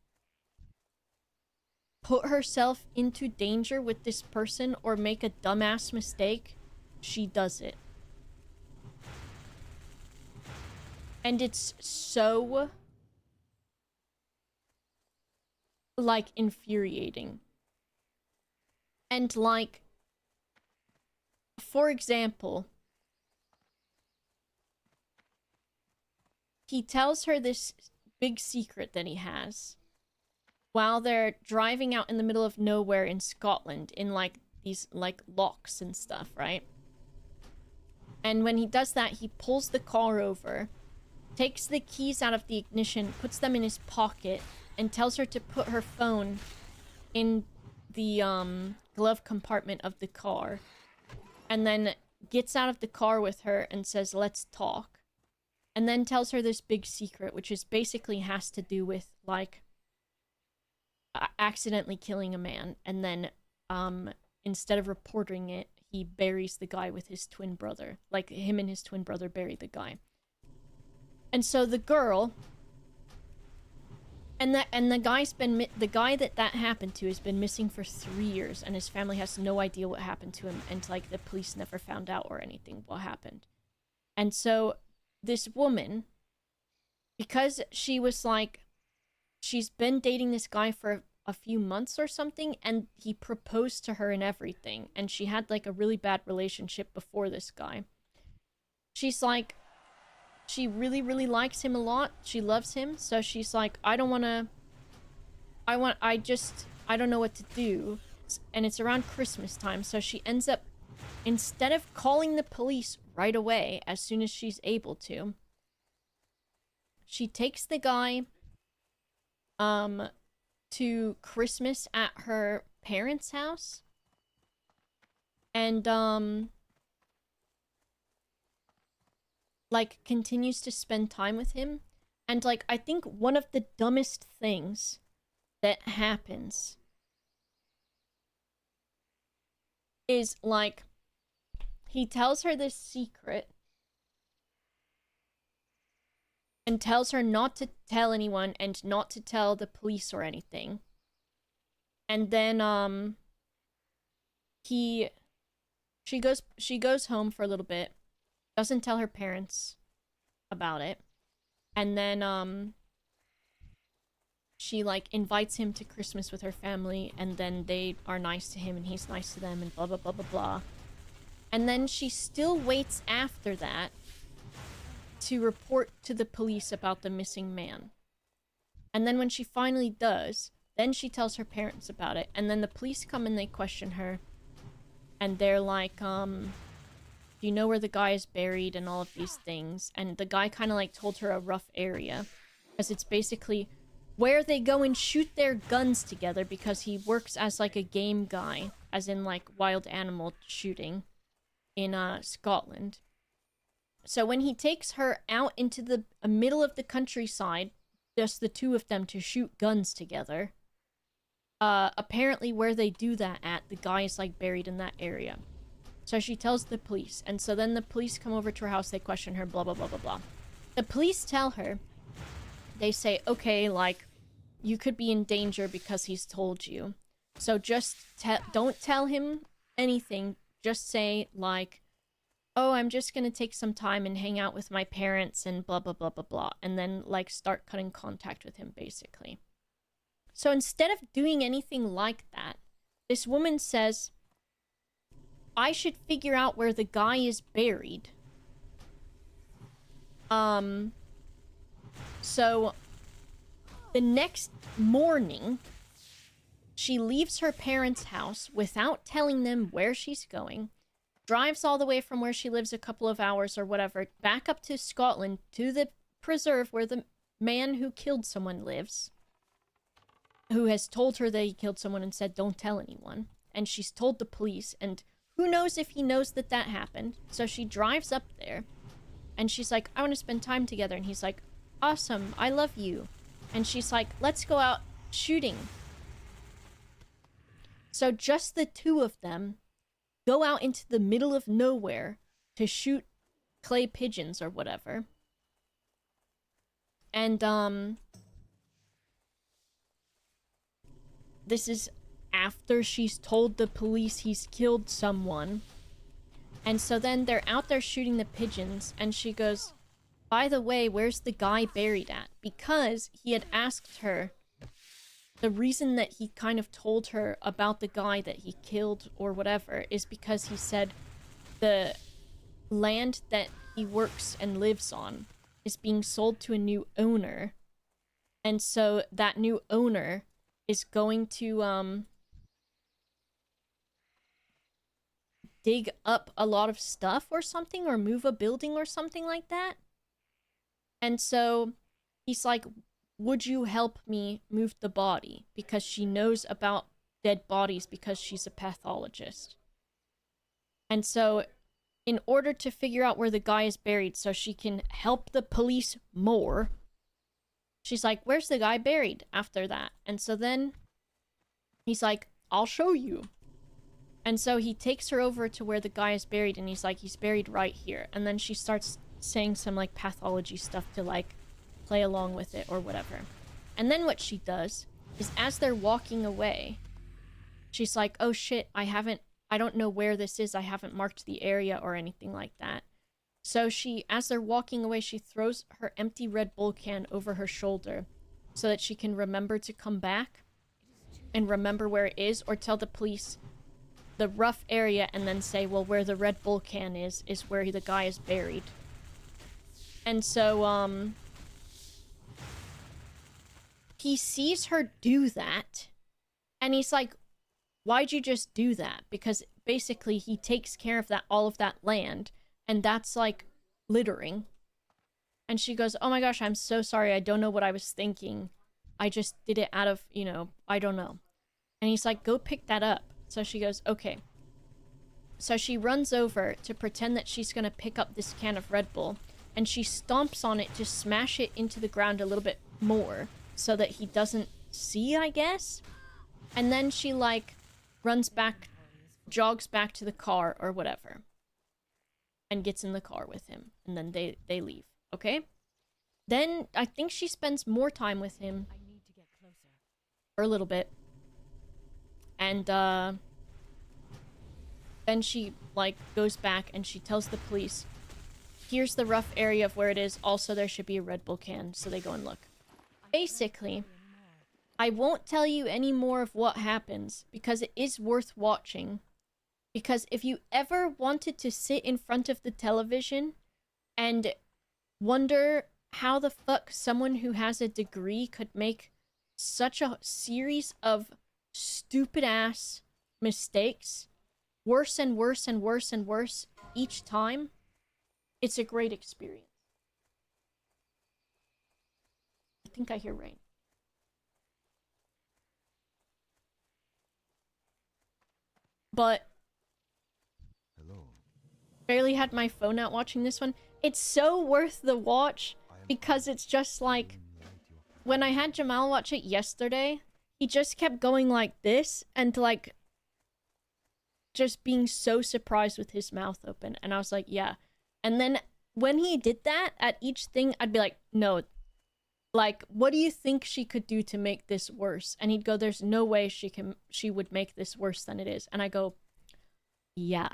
put herself into danger with this person or make a dumbass mistake, she does it. And it's so, like, infuriating. And, like, for example, he tells her this big secret that he has while they're driving out in the middle of nowhere in Scotland in, like, these, like, locks and stuff, right? And when he does that, he pulls the car over, takes the keys out of the ignition, puts them in his pocket, and tells her to put her phone in the glove compartment of the car, and then gets out of the car with her and says, "Let's talk," and then tells her this big secret, which is basically has to do with, like, accidentally killing a man, and then instead of reporting it, he buries the guy with his twin brother. Like, him and his twin brother bury the guy. And so the girl, and the guy's been the guy that happened to has been missing for 3 years, and his family has no idea what happened to him, and, like, the police never found out or anything what happened. And so this woman, because she was like, she's been dating this guy for a few months or something, and he proposed to her and everything, and she had, like, a really bad relationship before this guy. She's like, she really, really likes him a lot. She loves him. So she's like, I don't know what to do. And it's around Christmas time. So she ends up, instead of calling the police right away, as soon as she's able to, she takes the guy, to Christmas at her parents' house. And, like, continues to spend time with him. And, like, I think one of the dumbest things that happens is, like, he tells her this secret and tells her not to tell anyone and not to tell the police or anything. And then, she goes home for a little bit, doesn't tell her parents about it, and then she, like, invites him to Christmas with her family, and then they are nice to him and he's nice to them, and blah blah blah blah blah. And then she still waits after that to report to the police about the missing man. And then when she finally does, then she tells her parents about it, and then the police come and they question her, and they're like, do you know where the guy is buried and all of these things? And the guy kind of, like, told her a rough area, because it's basically where they go and shoot their guns together, because he works as, like, a game guy, as in, like, wild animal shooting in Scotland. So when he takes her out into the middle of the countryside, just the two of them, to shoot guns together, apparently where they do that at, the guy is, like, buried in that area. So she tells the police, and so then the police come over to her house, they question her, blah, blah, blah, blah, blah. The police tell her, they say, okay, like, you could be in danger because he's told you. So just don't tell him anything. Just say, like, oh, I'm just gonna take some time and hang out with my parents and blah, blah, blah, blah, blah. And then, like, start cutting contact with him, basically. So instead of doing anything like that, this woman says, I should figure out where the guy is buried. So the next morning, she leaves her parents' house without telling them where she's going, drives all the way from where she lives a couple of hours or whatever, back up to Scotland, to the preserve where the man who killed someone lives, who has told her that he killed someone and said, don't tell anyone. And she's told the police, and who knows if he knows that happened. So she drives up there, and she's like, I want to spend time together. And he's like, awesome, I love you. And she's like, let's go out shooting. So just the two of them go out into the middle of nowhere to shoot clay pigeons or whatever. And this is after she's told the police he's killed someone. And so then they're out there shooting the pigeons, and she goes, by the way, where's the guy buried at? Because he had asked her, the reason that he kind of told her about the guy that he killed or whatever is because he said the land that he works and lives on is being sold to a new owner. And so that new owner is going to dig up a lot of stuff or something, or move a building or something like that. And so he's like, would you help me move the body? Because she knows about dead bodies because she's a pathologist. And so in order to figure out where the guy is buried so she can help the police more, she's like, where's the guy buried after that? And so then he's like, I'll show you. And so he takes her over to where the guy is buried, and he's like, he's buried right here. And then she starts saying some like pathology stuff to like play along with it or whatever. And then what she does is, as they're walking away, she's like, oh shit, I don't know where this is. I haven't marked the area or anything like that. So she, as they're walking away, she throws her empty Red Bull can over her shoulder so that she can remember to come back and remember where it is, or tell the police the rough area and then say, well, where the Red Bull can is where the guy is buried. And so, he sees her do that, and he's like, why'd you just do that? Because basically he takes care of that, all of that land, and that's like littering. And she goes, oh my gosh, I'm so sorry. I don't know what I was thinking. I just did it out of, I don't know. And he's like, go pick that up. So she goes, okay. So she runs over to pretend that she's gonna pick up this can of Red Bull, and she stomps on it to smash it into the ground a little bit more so that he doesn't see, I guess. And then she like runs back, jogs back to the car or whatever, and gets in the car with him, and then they leave. Okay? Then I think she spends more time with him I need to get closer. for a little bit. And then she like goes back and she tells the police, here's the rough area of where it is. Also, there should be a Red Bull can. So they go and look. Basically, I won't tell you any more of what happens because it is worth watching. Because if you ever wanted to sit in front of the television and wonder how the fuck someone who has a degree could make such a series of stupid ass mistakes, worse and worse and worse and worse each time, it's a great experience. I think I hear rain. But Hello. barely had my phone out watching this one. It's so worth the watch because it's just like, when I had Jamal watch it yesterday, he just kept going like this and like just being so surprised with his mouth open. And I was like, yeah. And then when he did that at each thing, I'd be like, no, like, what do you think she could do to make this worse? And he'd go, there's no way she would make this worse than it is. And I go, yeah,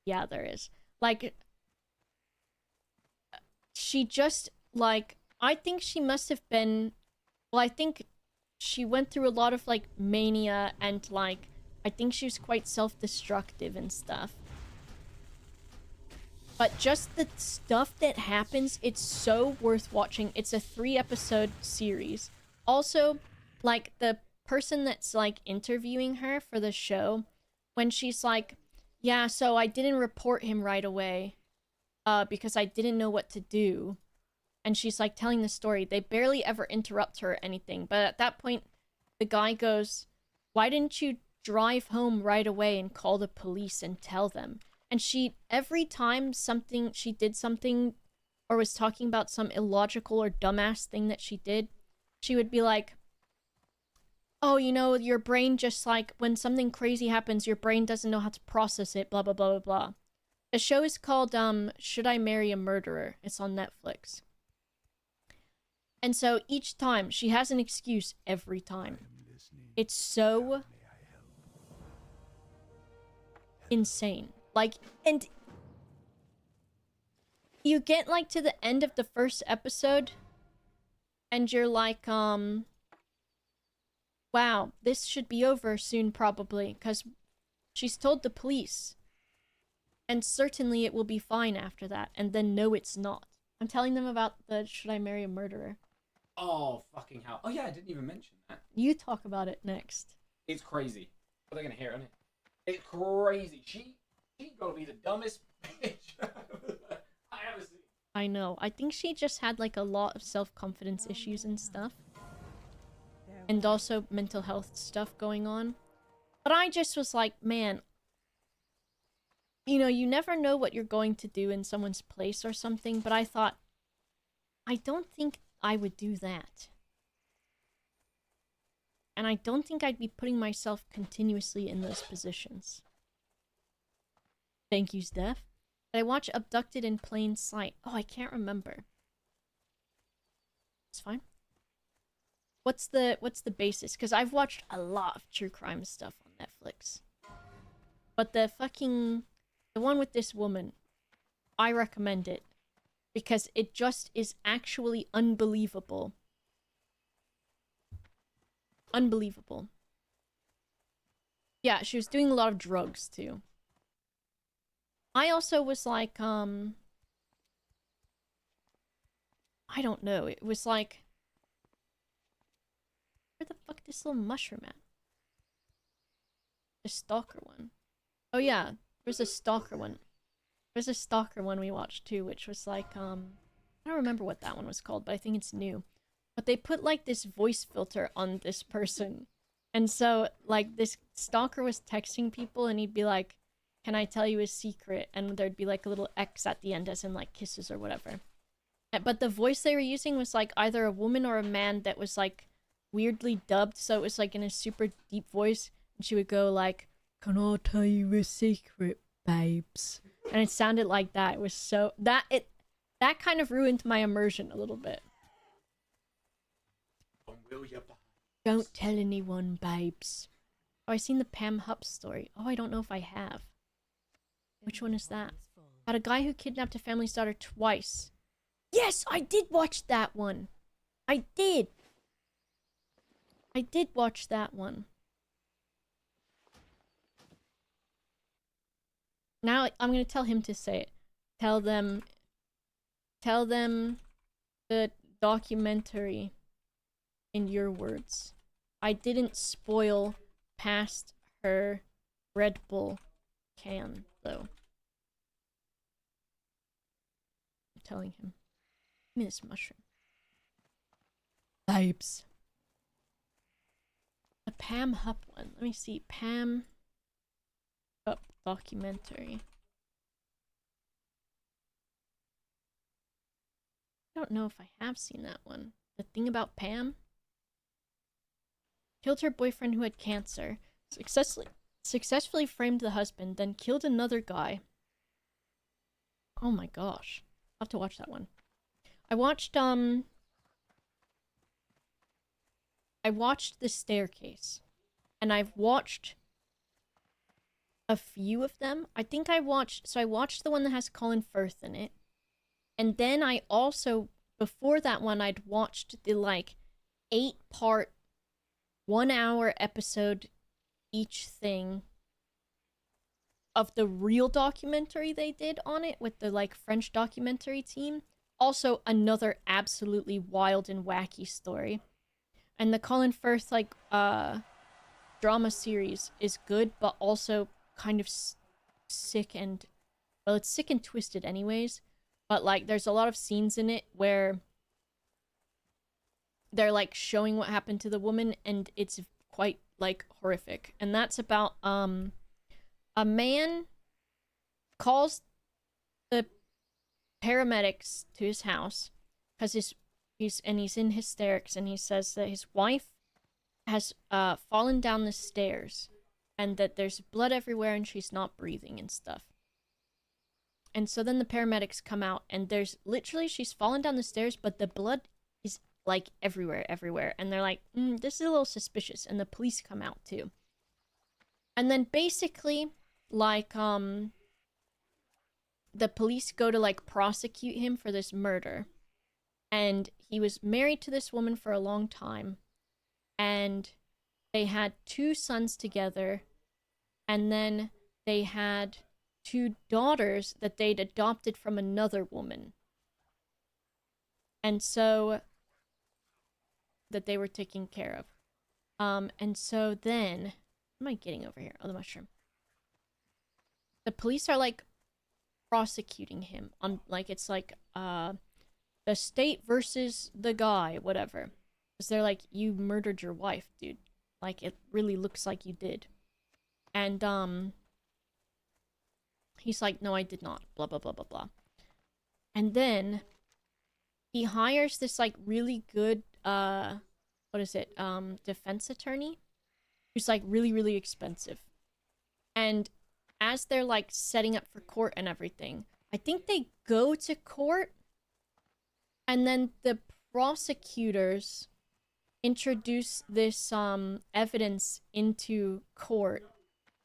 there is. Like, she just, like, I think she must have been, well, I think she went through a lot of, like, mania, and, like, I think she was quite self-destructive and stuff. But just the stuff that happens, it's so worth watching. It's a 3-episode series. Also, like, the person that's, like, interviewing her for the show, when she's like, yeah, so I didn't report him right away, because I didn't know what to do. And she's, like, telling the story. They barely ever interrupt her or anything. But at that point, the guy goes, why didn't you drive home right away and call the police and tell them? And she, every time she did something or was talking about some illogical or dumbass thing that she did, she would be like, oh, you know, your brain just like when something crazy happens, your brain doesn't know how to process it, blah blah blah blah blah. The show is called Should I Marry a Murderer? It's on Netflix. And so each time she has an excuse every time. It's so insane. Like, and you get like to the end of the first episode and you're like, wow, this should be over soon probably, because she's told the police. And certainly it will be fine after that. And then no, it's not. I'm telling them about the Should I Marry a Murderer? Oh, fucking hell. Oh, yeah, I didn't even mention that. You talk about it next. It's crazy. But they're gonna hear it, isn't it? It's crazy. She gotta be the dumbest bitch I ever seen. I know. I think she just had like a lot of self-confidence issues and stuff. And also mental health stuff going on. But I just was like, man, you know, you never know what you're going to do in someone's place or something, but I thought, I don't think I would do that. And I don't think I'd be putting myself continuously in those positions. Thank you, Steph. Did I watch Abducted in Plain Sight? Oh, I can't remember. It's fine. What's the basis? Because I've watched a lot of true crime stuff on Netflix. But the one with this woman, I recommend it. Because it just is actually unbelievable. Unbelievable. Yeah, she was doing a lot of drugs too. I also was like, I don't know. It was like, where the fuck this little mushroom at? The stalker one. Oh yeah, there's a stalker one. There's a stalker one we watched too, which was like, I don't remember what that one was called, but I think it's new. But they put like this voice filter on this person. And so like this stalker was texting people and he'd be like, can I tell you a secret? And there'd be like a little X at the end as in like kisses or whatever. But the voice they were using was like either a woman or a man that was like weirdly dubbed. So it was like in a super deep voice. And she would go like, can I tell you a secret, babes? And it sounded like that. It was so... That kind of ruined my immersion a little bit. Don't tell anyone, babes. Oh, I seen the Pam Hupp story. Oh, I don't know if I have. Which one is that? About a guy who kidnapped a family's daughter twice. Yes, I did watch that one. I did. I did watch that one. Now I'm gonna tell him to say it. Tell them the documentary in your words. I didn't spoil past her Red Bull can, though. I'm telling him. Give me this mushroom. Vibes. The Pam Hupp one. Let me see. Pam Hupp documentary. I don't know if I have seen that one. The thing about Pam? Killed her boyfriend who had cancer. Successfully framed the husband, then killed another guy. Oh my gosh. I'll have to watch that one. I watched The Staircase. And I've watched a few of them. I watched the one that has Colin Firth in it. And then I also, before that one, I'd watched the like 8-part 1-hour episode each thing of the real documentary they did on it with the like French documentary team. Also another absolutely wild and wacky story. And the Colin Firth like drama series is good, but also kind of sick and, well, it's sick and twisted anyways. But like there's a lot of scenes in it where they're like showing what happened to the woman and it's quite like horrific. And that's about a man calls the paramedics to his house because he's in hysterics, and he says that his wife has fallen down the stairs, and that there's blood everywhere and she's not breathing and stuff. And so then the paramedics come out, and there's literally, she's fallen down the stairs, but the blood is like everywhere. And they're like, this is a little suspicious. And the police come out too. And then basically, like, the police go to like prosecute him for this murder. And he was married to this woman for a long time. And they had 2 sons together. And then they had 2 daughters that they'd adopted from another woman. And so that they were taking care of. And so then, what am I getting over here? Oh, the mushroom. The police are like prosecuting him on, like, it's like the state versus the guy, whatever. Because they're like, you murdered your wife, dude. Like, it really looks like you did. And he's like, no, I did not. Blah, blah, blah, blah, blah. And then he hires this, like, really good, defense attorney, who's, like, really, really expensive. And as they're, like, setting up for court and everything, I think they go to court, and then the prosecutors introduce this, evidence into court,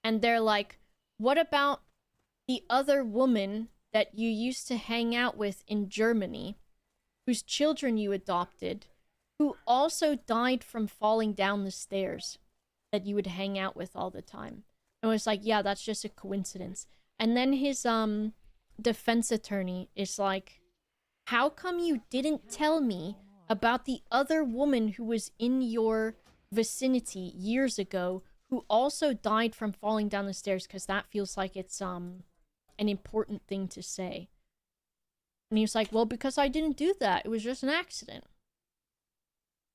and they're like, what about the other woman that you used to hang out with in Germany, whose children you adopted, who also died from falling down the stairs, that you would hang out with all the time? And it was like, yeah, that's just a coincidence. And then his defense attorney is like, how come you didn't tell me about the other woman who was in your vicinity years ago, who also died from falling down the stairs? Because that feels like it's an important thing to say. And he was like, well, because I didn't do that. It was just an accident.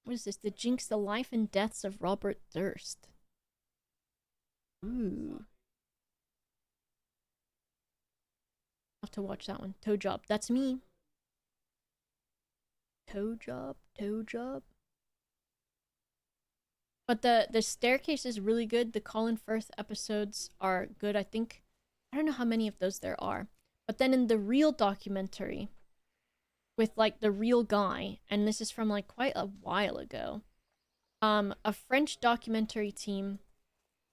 What is this? The Jinx, the Life and Deaths of Robert Durst. Ooh. I'll have to watch that one. Toe Job. That's me. Toe Job. Toe Job. But the staircase is really good. The Colin Firth episodes are good. I don't know how many of those there are. But then in the real documentary, with like the real guy, and this is from like quite a while ago, a French documentary team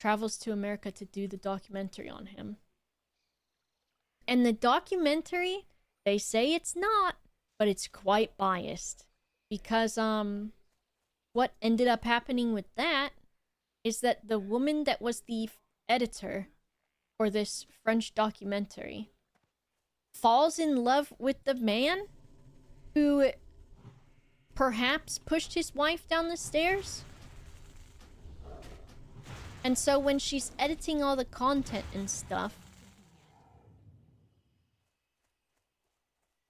travels to America to do the documentary on him. And the documentary, they say it's not, but it's quite biased. Because what ended up happening with that is that the woman that was the editor for this French documentary falls in love with the man who perhaps pushed his wife down the stairs. And so when she's editing all the content and stuff,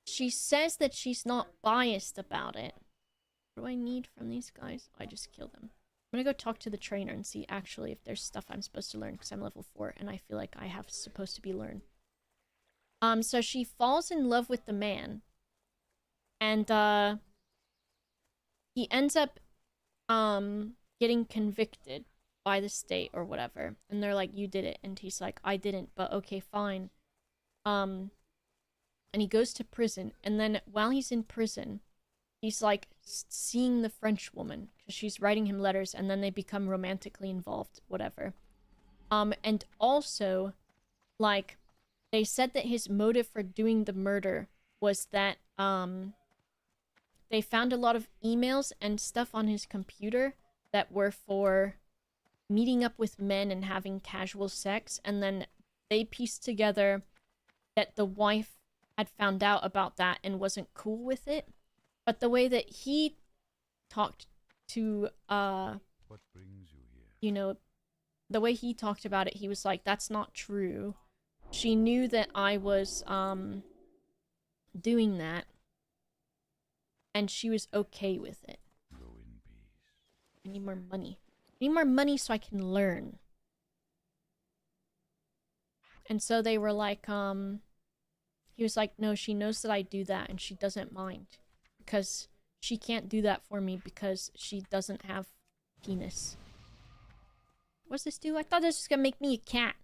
she says that she's not biased about it. What do I need from these guys? I just killed them. I'm gonna go talk to the trainer and see actually if there's stuff I'm supposed to learn, because I'm level 4 and I feel like I have supposed to be learned. So she falls in love with the man, and he ends up getting convicted by the state or whatever, and they're like, you did it, and he's like, I didn't, but okay, fine. And he goes to prison, and then while he's in prison, he's like seeing the French woman because she's writing him letters, and then they become romantically involved, whatever. And also, like, they said that his motive for doing the murder was that they found a lot of emails and stuff on his computer that were for meeting up with men and having casual sex, and then they pieced together that the wife had found out about that and wasn't cool with it. But the way that he talked to, What brings you here? you know, the way he talked about it, he was like, that's not true. She knew that I was, doing that, and she was okay with it. Go in peace. I need more money. I need more money so I can learn. And so they were like, he was like, no, she knows that I do that, and she doesn't mind. Because she can't do that for me because she doesn't have penis. What's this do? I thought this was gonna make me a cat.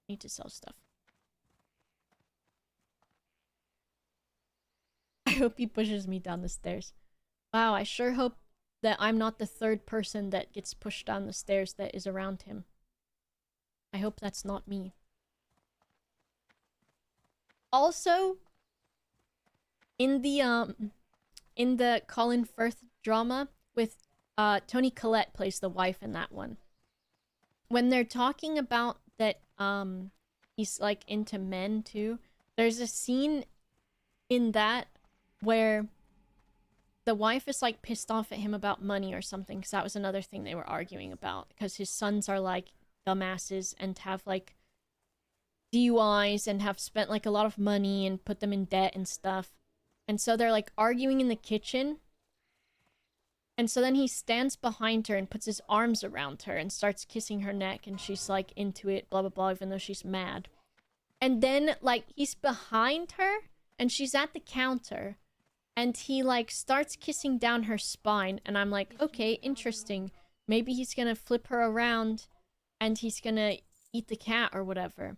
Need to sell stuff. I hope he pushes me down the stairs. Wow, I sure hope that I'm not the third person that gets pushed down the stairs that is around him. I hope that's not me. Also, in the Colin Firth drama with Toni Collette plays the wife in that one. When they're talking about that he's like into men too, there's a scene in that where the wife is like pissed off at him about money or something, because that was another thing they were arguing about, because his sons are like dumbasses and have like DUIs and have spent like a lot of money and put them in debt and stuff. And so they're like arguing in the kitchen. And so then he stands behind her and puts his arms around her and starts kissing her neck, and she's like into it, blah blah blah, even though she's mad. And then like he's behind her and she's at the counter and he like starts kissing down her spine, and I'm like, okay, interesting. Maybe he's gonna flip her around and he's gonna eat the cat or whatever.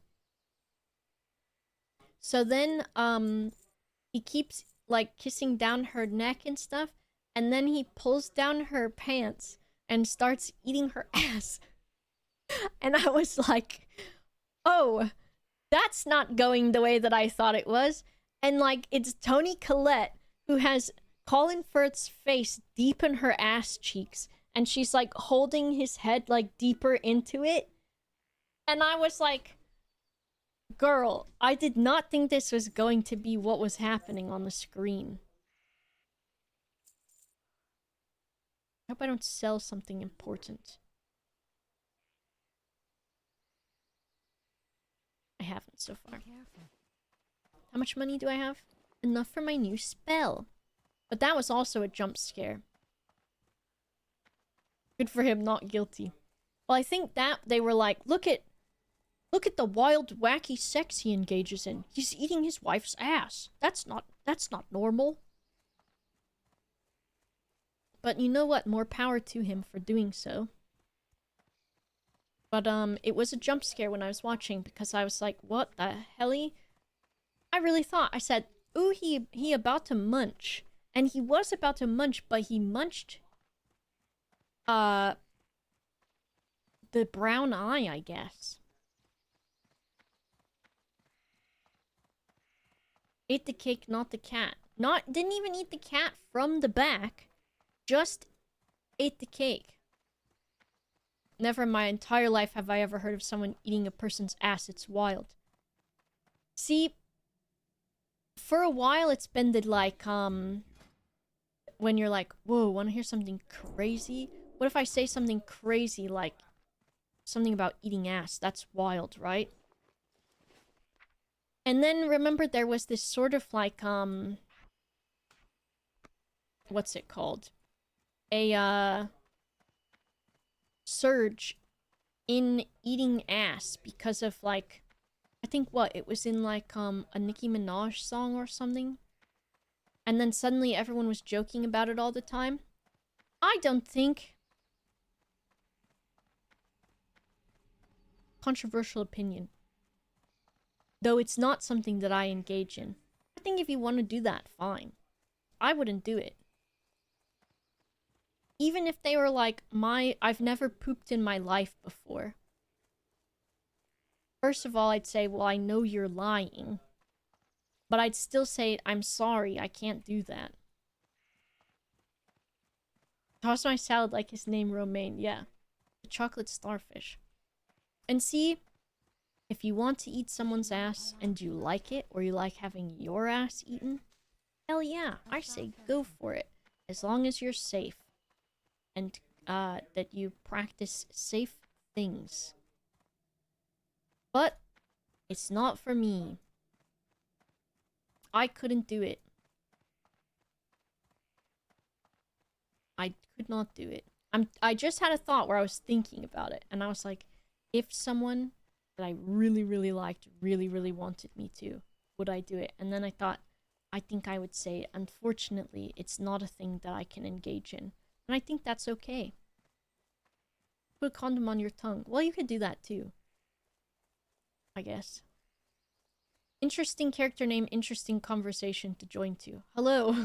So then he keeps like kissing down her neck and stuff, and then he pulls down her pants and starts eating her ass. And I was like, oh, that's not going the way that I thought it was. And like, it's Toni Collette who has Colin Firth's face deep in her ass cheeks, and she's like holding his head like deeper into it. And I was like, girl, I did not think this was going to be what was happening on the screen. I hope I don't sell something important. I haven't so far. How much money do I have? Enough for my new spell. But that was also a jump scare. Good for him, not guilty. Well, I think that they were like, look at the wild, wacky sex he engages in. He's eating his wife's ass. That's not normal. But you know what? More power to him for doing so. But it was a jump scare when I was watching, because I was like, what the helly? I really thought, I said, ooh, he about to munch. And he was about to munch, but he munched the brown eye, I guess. Ate the cake, not the cat. Didn't even eat the cat from the back. Just ate the cake. Never in my entire life have I ever heard of someone eating a person's ass. It's wild. See, for a while it's been the like, when you're like, whoa, wanna hear something crazy? What if I say something crazy like something about eating ass? That's wild, right? And then remember there was this sort of like, what's it called? A, surge in eating ass because of like, I think what, it was in like, a Nicki Minaj song or something? And then suddenly everyone was joking about it all the time? I don't think. Controversial opinion. Though it's not something that I engage in. I think if you want to do that, fine. I wouldn't do it. Even if they were like, I've never pooped in my life before. First of all, I'd say, well, I know you're lying. But I'd still say, I'm sorry, I can't do that. Toss my salad like his name Romaine, yeah. The chocolate starfish. And see, if you want to eat someone's ass and you like it, or you like having your ass eaten, hell yeah, I say go for it. As long as you're safe. And that you practice safe things. But it's not for me. I couldn't do it. I could not do it. I just had a thought where I was thinking about it, and I was like, if someone that I really, really liked really, really wanted me to, would I do it? And then I thought, I think I would say, unfortunately, it's not a thing that I can engage in. And I think that's okay. Put a condom on your tongue. Well, you could do that too. I guess. Interesting character name, interesting conversation to join to. Hello.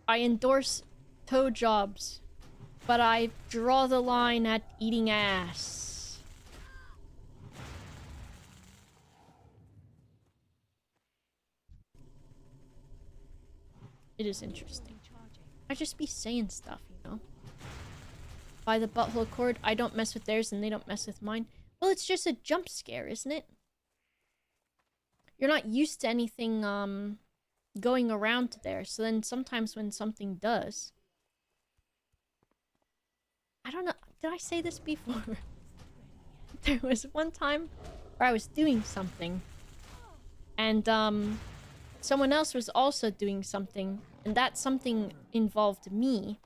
I endorse toe jobs, but I draw the line at eating ass. It is interesting. I just be saying stuff, you know? By the butthole cord, I don't mess with theirs and they don't mess with mine. Well, it's just a jump scare, isn't it? You're not used to anything, going around to there. So then sometimes when something does... I don't know. Did I say this before? There was one time where I was doing something. And, someone else was also doing something. And that something involved me.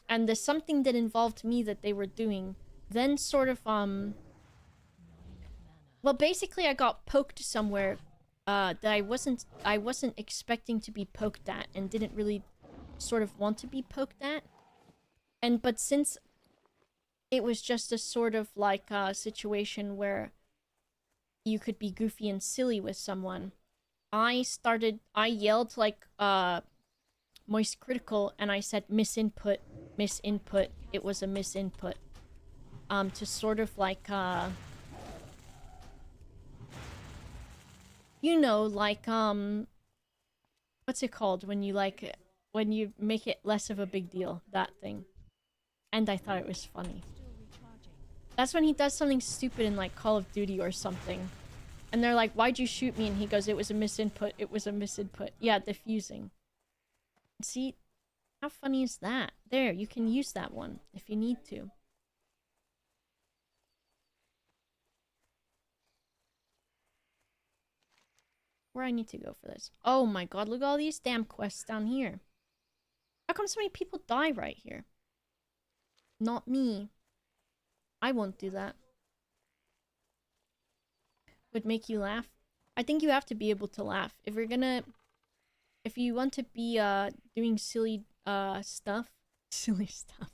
And the something that involved me that they were doing then sort of, well, basically I got poked somewhere that I wasn't expecting to be poked at and didn't really sort of want to be poked at. But since it was just a sort of like a situation where you could be goofy and silly with someone, I yelled like Moist Critical and I said misinput, misinput, it was a misinput. To sort of like you know, like, what's it called when you, like, when you make it less of a big deal? That thing. And I thought it was funny. That's when he does something stupid in, like, Call of Duty or something. And they're like, why'd you shoot me? And he goes, it was a misinput, it was a misinput. Yeah, diffusing. See? How funny is that? There, you can use that one if you need to. Where I need to go for this. Oh my god, look at all these damn quests down here. How come so many people die right here? Not me. I won't do that. Would make you laugh? I think you have to be able to laugh. If you're gonna... If you want to be, doing silly, stuff... Silly stuff.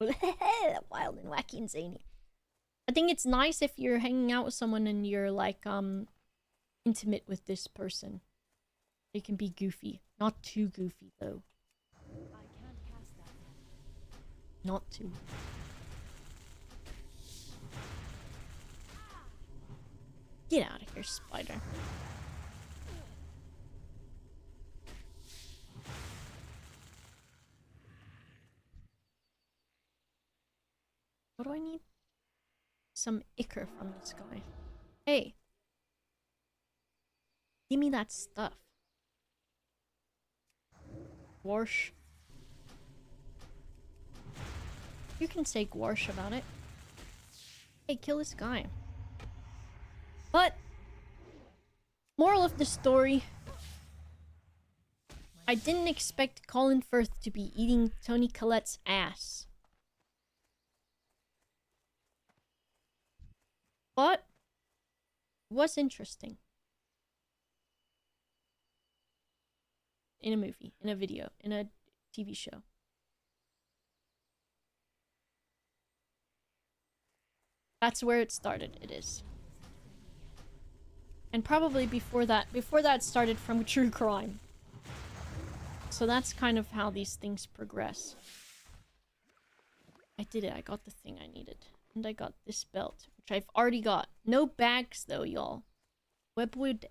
Wild and wacky and zany. I think it's nice if you're hanging out with someone and you're, like, intimate with this person. They can be goofy. Not too goofy, though. I can't cast that yet. Not too. Get out of here, spider. What do I need? Some ichor from this guy. Hey. Give me that stuff. Gwarsh. You can say gwarsh about it. Hey, kill this guy. But, moral of the story, I didn't expect Colin Firth to be eating Toni Collette's ass. But, it was interesting. In a movie, in a video, in a TV show. That's where it started, it is. And probably before that started from true crime. So that's kind of how these things progress. I did it, I got the thing I needed. And I got this belt, which I've already got. No bags though, y'all. Webwood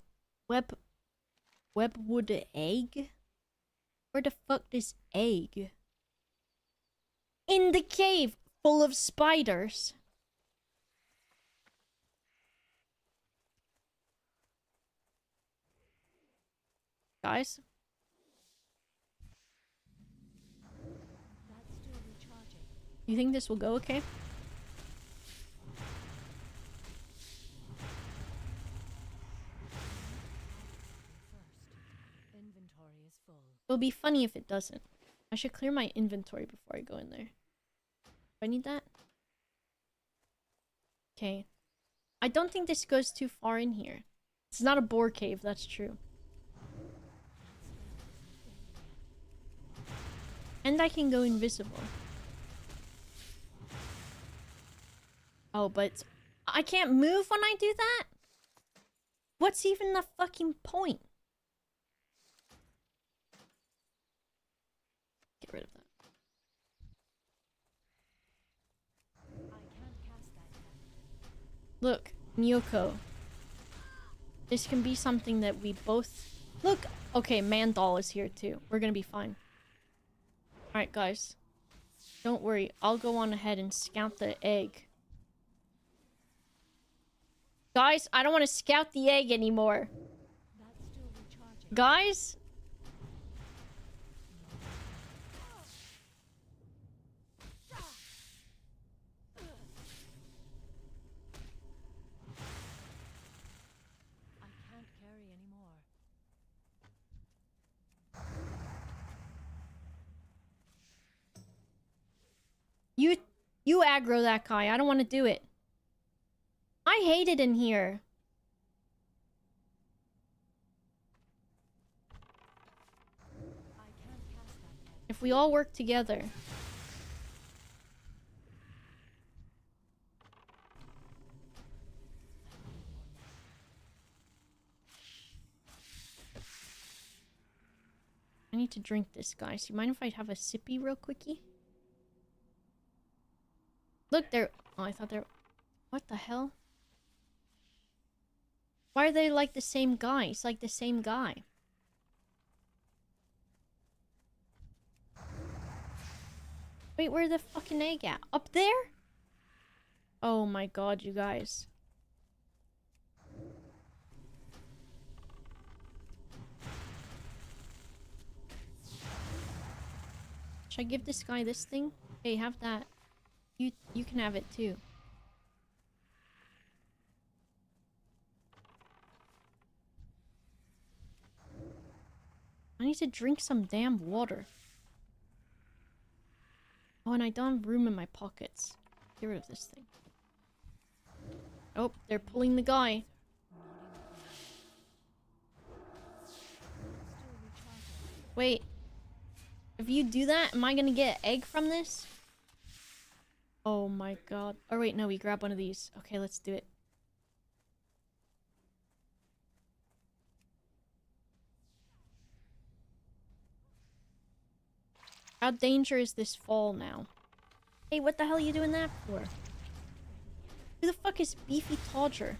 egg? Where the fuck is egg? In the cave, full of spiders. Guys? That's still recharging. You think this will go okay? First, inventory is full. It'll be funny if it doesn't. I should clear my inventory before I go in there. Do I need that? Okay. I don't think this goes too far in here. It's not a boar cave, that's true. And I can go invisible. Oh, but I can't move when I do that? What's even the fucking point? Get rid of that. I can't cast that yet. Look, Miyoko. This can be something that we both... Look! Okay, Mandal is here too. We're gonna be fine. Alright, guys. Don't worry. I'll go on ahead and scout the egg. Guys, I don't want to scout the egg anymore. That's still recharging. Guys? I can't carry anymore. You aggro that guy. I don't want to do it. I hate it in here. I can't cast that yet. If we all work together. I need to drink this, guys. You mind if I have a sippy real quickie? Look, they're... Oh, I thought they're... What the hell? Why are they like the same guy? It's like the same guy. Wait, where's the fucking egg at? Up there? Oh my god, you guys. Should I give this guy this thing? Hey, have that. You can have it too. I need to drink some damn water. Oh, and I don't have room in my pockets. Get rid of this thing. Oh, they're pulling the guy. Wait. If you do that, am I gonna get an egg from this? Oh my god. Oh wait, no, we grab one of these. Okay, let's do it. How dangerous is this fall now? Hey, what the hell are you doing that for? Who the fuck is Beefy Todger?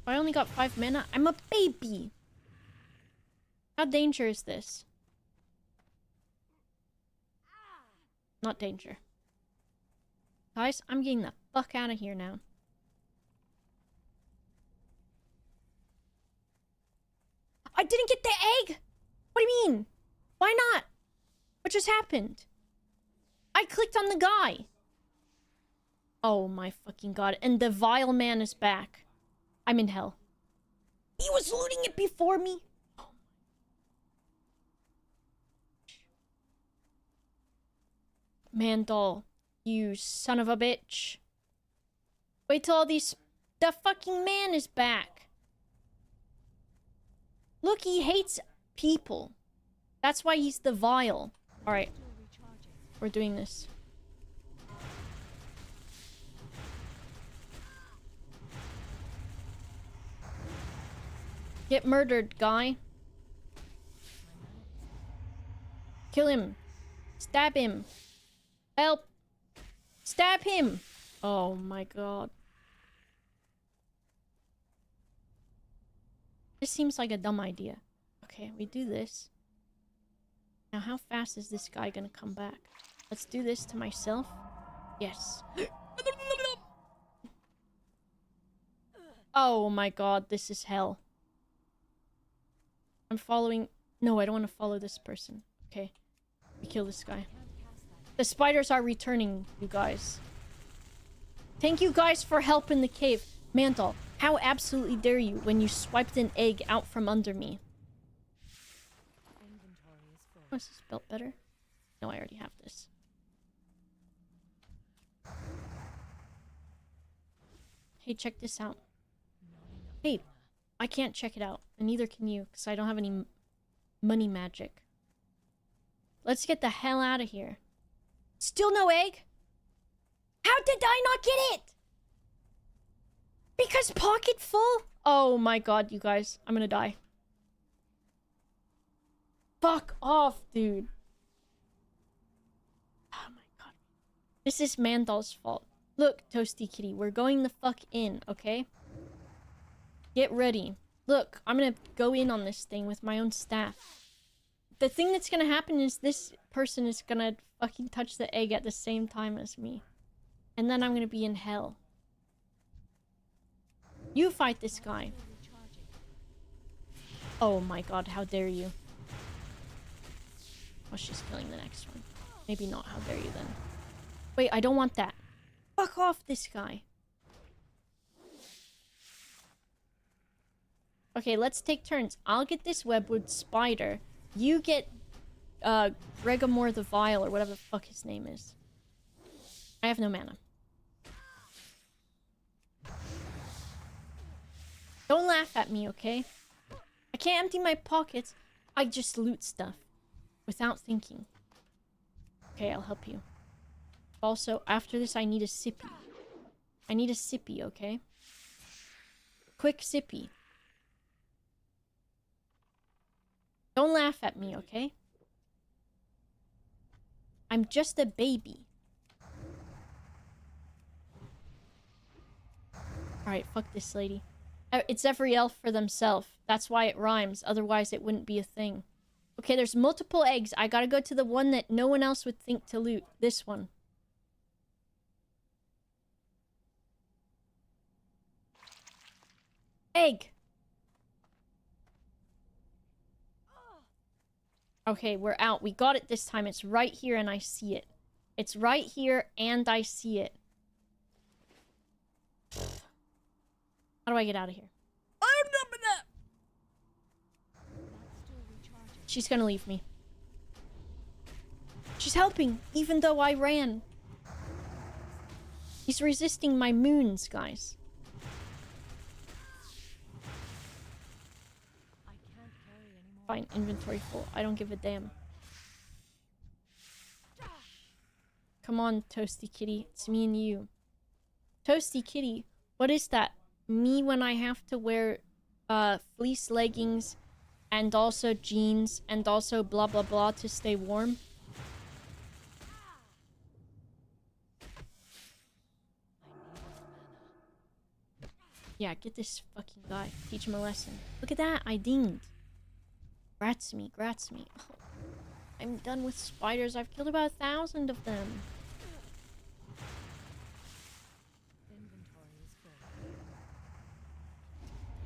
I only got 5 mana. I'm a baby! How dangerous is this? Not danger. Guys, I'm getting the fuck out of here now. I didn't get the egg! What do you mean? Why not? What just happened? I clicked on the guy. Oh my fucking god. And the vile man is back. I'm in hell. He was looting it before me. Mandal, you son of a bitch. Wait till all these... The fucking man is back. Look, he hates people. That's why he's the vile. Alright. We're doing this. Get murdered, guy. Kill him. Stab him. Help. Stab him. Oh my god. This seems like a dumb idea. Okay, we do this. Now, how fast is this guy gonna come back? Let's do this to myself. Yes. Oh my god, this is hell. I'm following... No, I don't want to follow this person. Okay. We kill this guy. The spiders are returning, you guys. Thank you guys for help in the cave. Mandal, how absolutely dare you when you swiped an egg out from under me? Oh, is this belt better? No, I already have this. Hey, check this out. Hey, I can't check it out, and neither can you, because I don't have any money magic. Let's get the hell out of here. Still no egg? How did I not get it? Because pocket full? Oh my god, you guys. I'm gonna die. Fuck off, dude. Oh my god. This is Mandal's fault. Look, Toasty Kitty, we're going the fuck in, okay? Get ready. Look, I'm gonna go in on this thing with my own staff. The thing that's gonna happen is this person is gonna fucking touch the egg at the same time as me. And then I'm gonna be in hell. You fight this guy. Oh my god, how dare you. Oh, she's killing the next one. Maybe not, how dare you then. Wait, I don't want that. Fuck off this guy. Okay, let's take turns. I'll get this webwood spider. You get, Gregomore the Vile, or whatever the fuck his name is. I have no mana. Don't laugh at me, okay? I can't empty my pockets. I just loot stuff. Without thinking. Okay, I'll help you. Also, after this, I need a sippy. I need a sippy, okay? Quick sippy. Don't laugh at me, okay? I'm just a baby. Alright, fuck this lady. It's every elf for themselves. That's why it rhymes. Otherwise, it wouldn't be a thing. Okay, there's multiple eggs. I gotta go to the one that no one else would think to loot. This one. Egg! Okay, we're out. We got it this time. It's right here and I see it. It's right here and I see it. How do I get out of here? She's gonna leave me. She's helping, even though I ran. He's resisting my moons, guys. I can't carry anymore. Fine, inventory full. I don't give a damn. Come on, Toasty Kitty. It's me and you. Toasty Kitty, what is that? Me when I have to wear fleece leggings and also jeans and also blah blah blah to stay warm? Yeah, get this fucking guy. Teach him a lesson. Look at that, I dinged. Grats me, grats me. Oh, I'm done with spiders. I've killed about 1,000 of them. Inventory is full.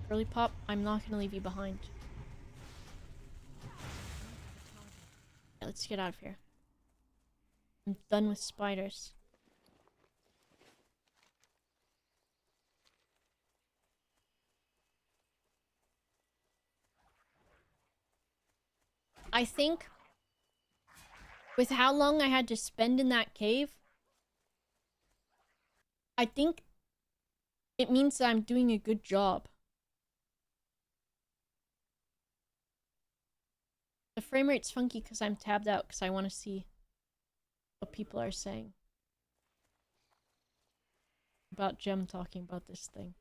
Girly Pop, I'm not gonna leave you behind. Yeah, let's get out of here. I'm done with spiders. I think with how long I had to spend in that cave, I think it means that I'm doing a good job. The frame rate's funky because I'm tabbed out because I want to see what people are saying about Jem talking about this thing.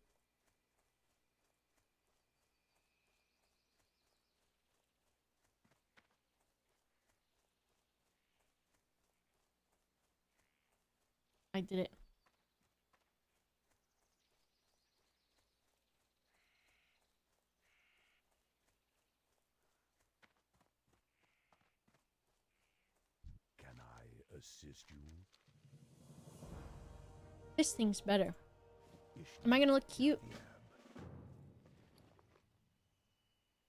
I did it. Can I assist you? This thing's better. Am I gonna look cute?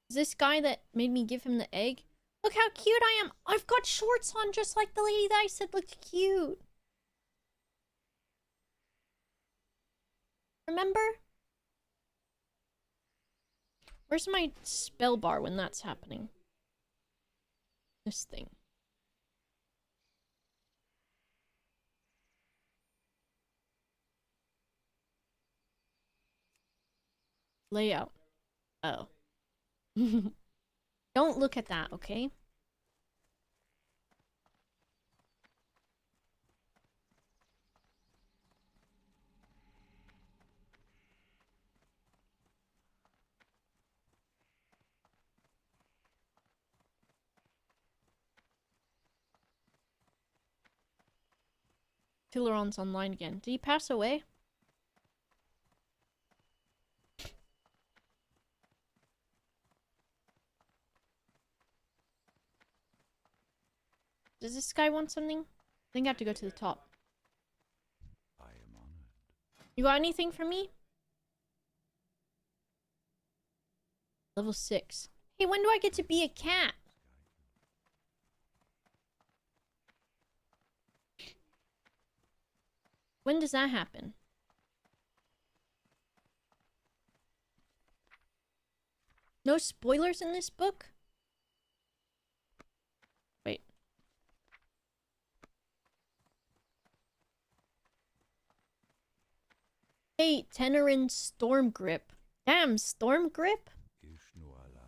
Is this guy that made me give him the egg? Look how cute I am! I've got shorts on just like the lady that I said looked cute! Remember? Where's my spell bar when that's happening? This thing. Layout. Oh. Don't look at that, okay? Tileron's online again. Did he pass away? Does this guy want something? I think I have to go to the top. I am honored. You got anything for me? Level 6. Hey, when do I get to be a cat? When does that happen? No spoilers in this book? Wait. Hey, Tenerin Storm Grip. Damn, Storm Grip? Ishnuala.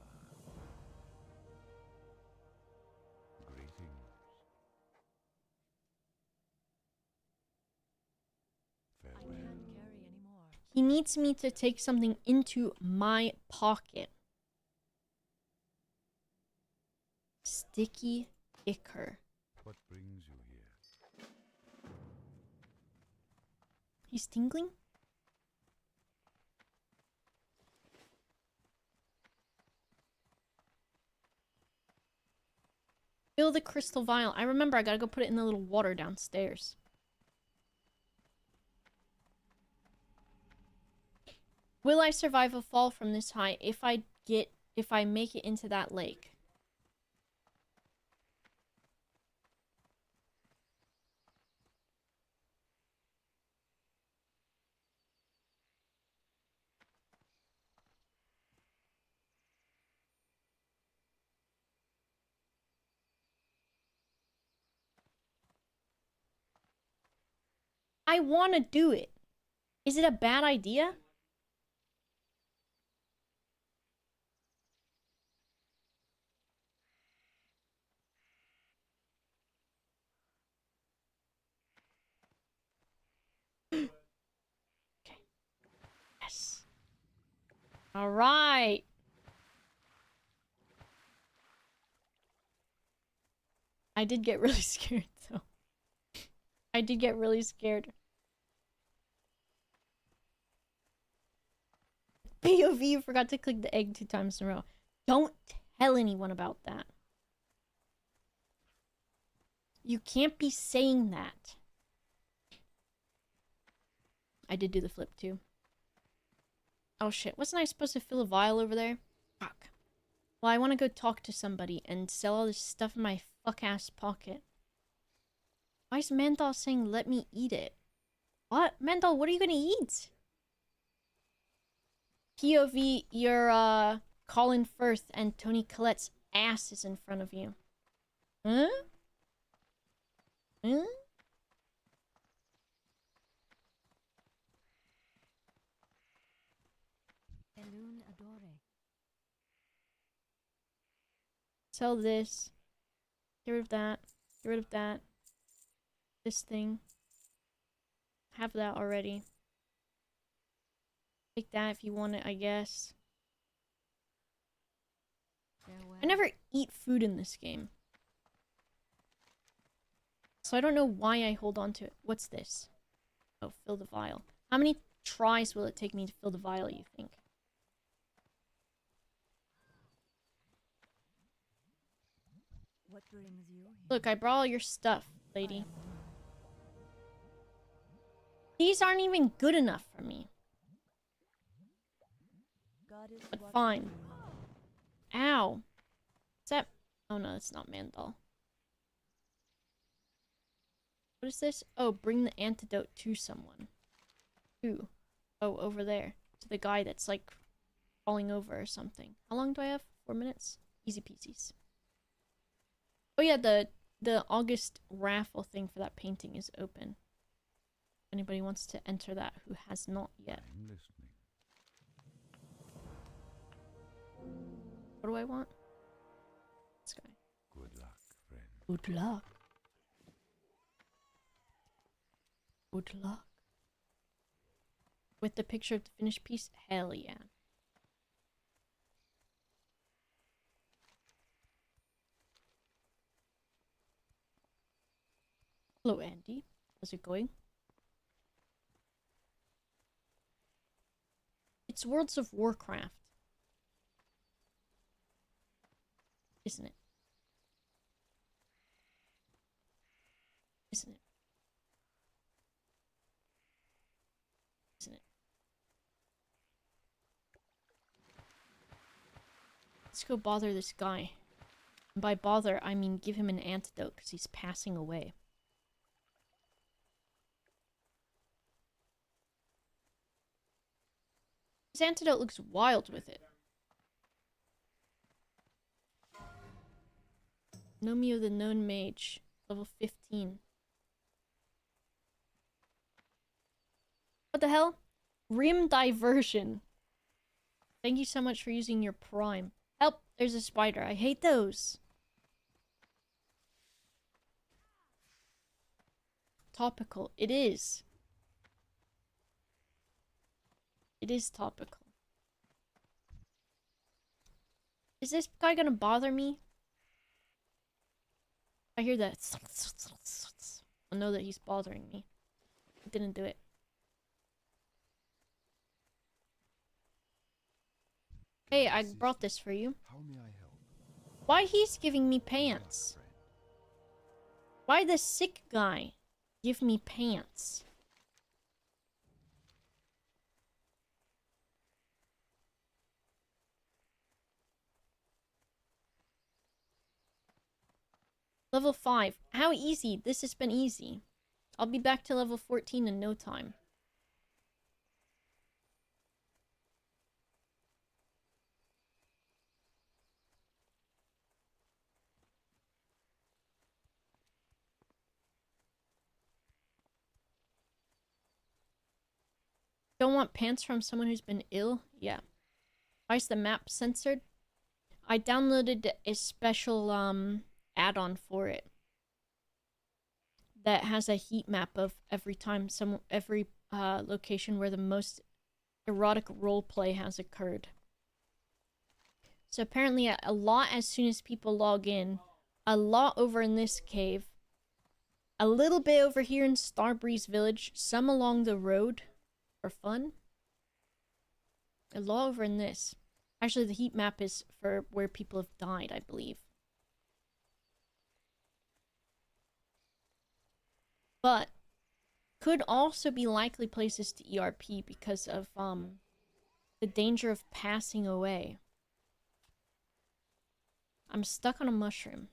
Greetings. I Farewell. can't carry anymore. He needs me to take something into my pocket. Sticky ichor. What brings you here? He's tingling? Fill the crystal vial. I remember I gotta go put it in the little water downstairs. Will I survive a fall from this height if I make it into that lake? I want to do it. Is it a bad idea? Okay. Yes. All right. I did get really scared, though. I did get really scared. POV, you forgot to click the egg 2 times in a row. Don't tell anyone about that. You can't be saying that. I did do the flip, too. Oh, shit. Wasn't I supposed to fill a vial over there? Fuck. Well, I want to go talk to somebody and sell all this stuff in my fuck-ass pocket. Why is Mandal saying, let me eat it? What? Mandal, what are you gonna eat? POV, you're, Colin Firth and Tony Collette's ass is in front of you. Huh? Huh? Elune adore. Sell this. Get rid of that. Get rid of that. This thing. Have that already. Take that if you want it, I guess. Farewell. I never eat food in this game. So I don't know why I hold on to it. What's this? Oh, fill the vial. How many tries will it take me to fill the vial, you think? What brings you here? Look, I brought all your stuff, lady. These aren't even good enough for me. God is But watching fine. you. Ow. Is that... Oh no, that's not Mandal. What is this? Oh, bring the antidote to someone. Who? Oh, over there. To the guy that's like falling over or something. How long do I have? 4 minutes? Easy peasies. Oh yeah, the August raffle thing for that painting is open. Anybody wants to enter that who has not yet. I'm listening. What do I want? This guy. Good luck, friend. Good luck. Good luck. With the picture of the finished piece? Hell yeah. Hello, Andy. How's it going? It's Worlds of Warcraft. Isn't it? Isn't it? Isn't it? Let's go bother this guy. And by bother, I mean give him an antidote because he's passing away. His antidote looks wild with it. Nomeo the Known Mage, level 15. What the hell? Rim Diversion. Thank you so much for using your Prime. Help! There's a spider. I hate those. Topical. It is. It is topical. Is this guy gonna bother me? I hear that. I know that he's bothering me. I didn't do it. Hey, I brought this for you. How may I help? Why he's giving me pants? Why the sick guy give me pants? Level 5. How easy? This has been easy. I'll be back to level 14 in no time. Don't want pants from someone who's been ill? Yeah. Why is the map censored? I downloaded a special add-on for it that has a heat map of every location where the most erotic roleplay has occurred. So apparently a lot as soon as people log in, a lot over in this cave, a little bit over here in Starbreeze Village, some along the road for fun, a lot over in this. Actually, the heat map is for where people have died, I believe. But could also be likely places to ERP because of the danger of passing away. I'm stuck on a mushroom.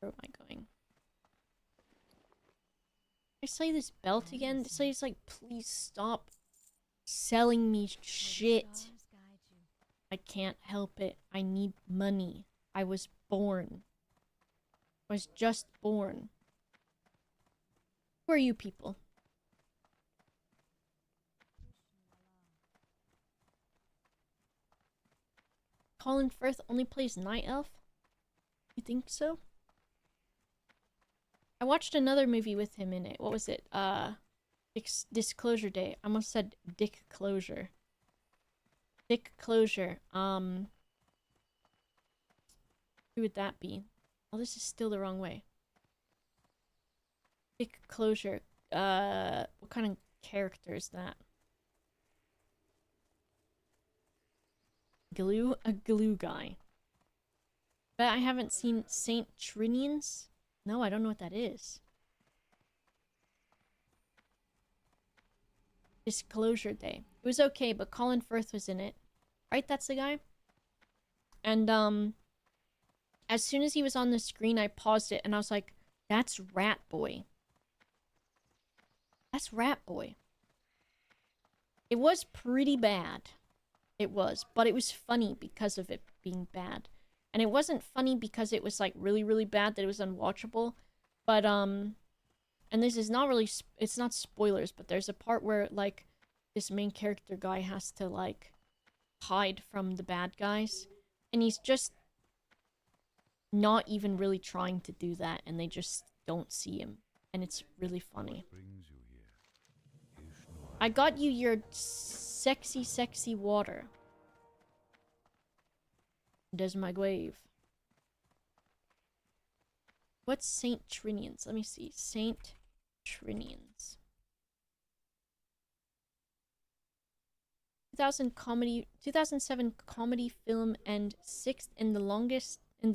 Where am I going? I say this belt again? This lady's like, please stop selling me shit. I can't help it. I need money. I was born. I was just born. Who are you people? Colin Firth only plays Night Elf? You think so? I watched another movie with him in it. What was it? Disclosure Day. I almost said Dick Closure. Dick Closure. Who would that be? Oh, this is still the wrong way. Dick Closure. What kind of character is that? Glue? A glue guy. But I haven't seen Saint Trinians. No, I don't know what that is. Disclosure Day. It was okay, but Colin Firth was in it. Right? That's the guy? And, as soon as he was on the screen, I paused it and I was like, that's Rat Boy. That's Rat Boy. It was pretty bad. It was, but it was funny because of it being bad. And it wasn't funny because it was like really, really bad that it was unwatchable. But and this is not really it's not spoilers, but there's a part where like this main character guy has to like hide from the bad guys, and he's just not even really trying to do that, and they just don't see him, and it's really funny. Brings you here? I got you your sexy, sexy water. There's my grave. What's Saint Trinian's? Let me see. Saint Trinian's. 2007 comedy film and sixth in the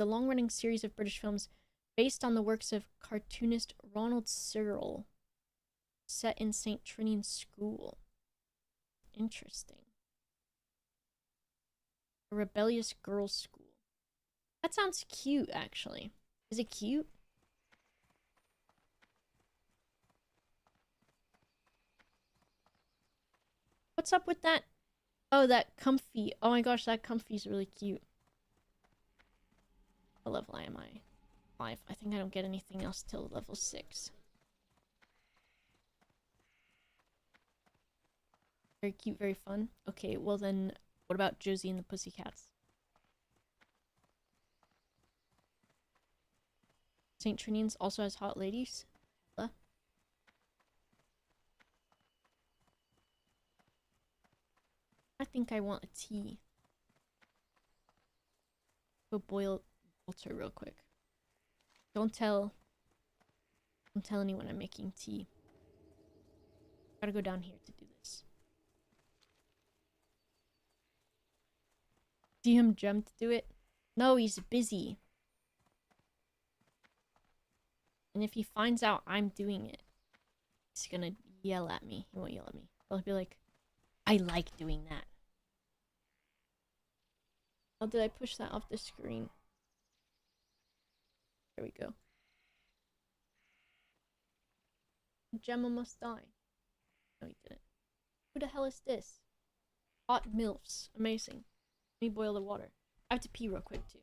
long-running series of British films based on the works of cartoonist Ronald Searle, set in St. Trinian's School. Interesting. A rebellious girls' school. That sounds cute, actually. Is it cute? What's up with that? Oh, that comfy. Oh my gosh, that comfy's really cute. What level am I? 5. I think I don't get anything else till level 6. Very cute, very fun. Okay, well then, what about Josie and the Pussycats? St. Trinian's also has hot ladies? Hella. I think I want a tea. Go boil water real quick. Don't tell anyone I'm making tea. Gotta go down here to do this. DM Gem to do it? No, he's busy. And if he finds out I'm doing it, he's gonna yell at me. He won't yell at me. He'll be like, I like doing that. How did I push that off the screen? There we go. Gemma must die. No, he didn't. Who the hell is this? Hot MILFs. Amazing. Let me boil the water. I have to pee real quick, too.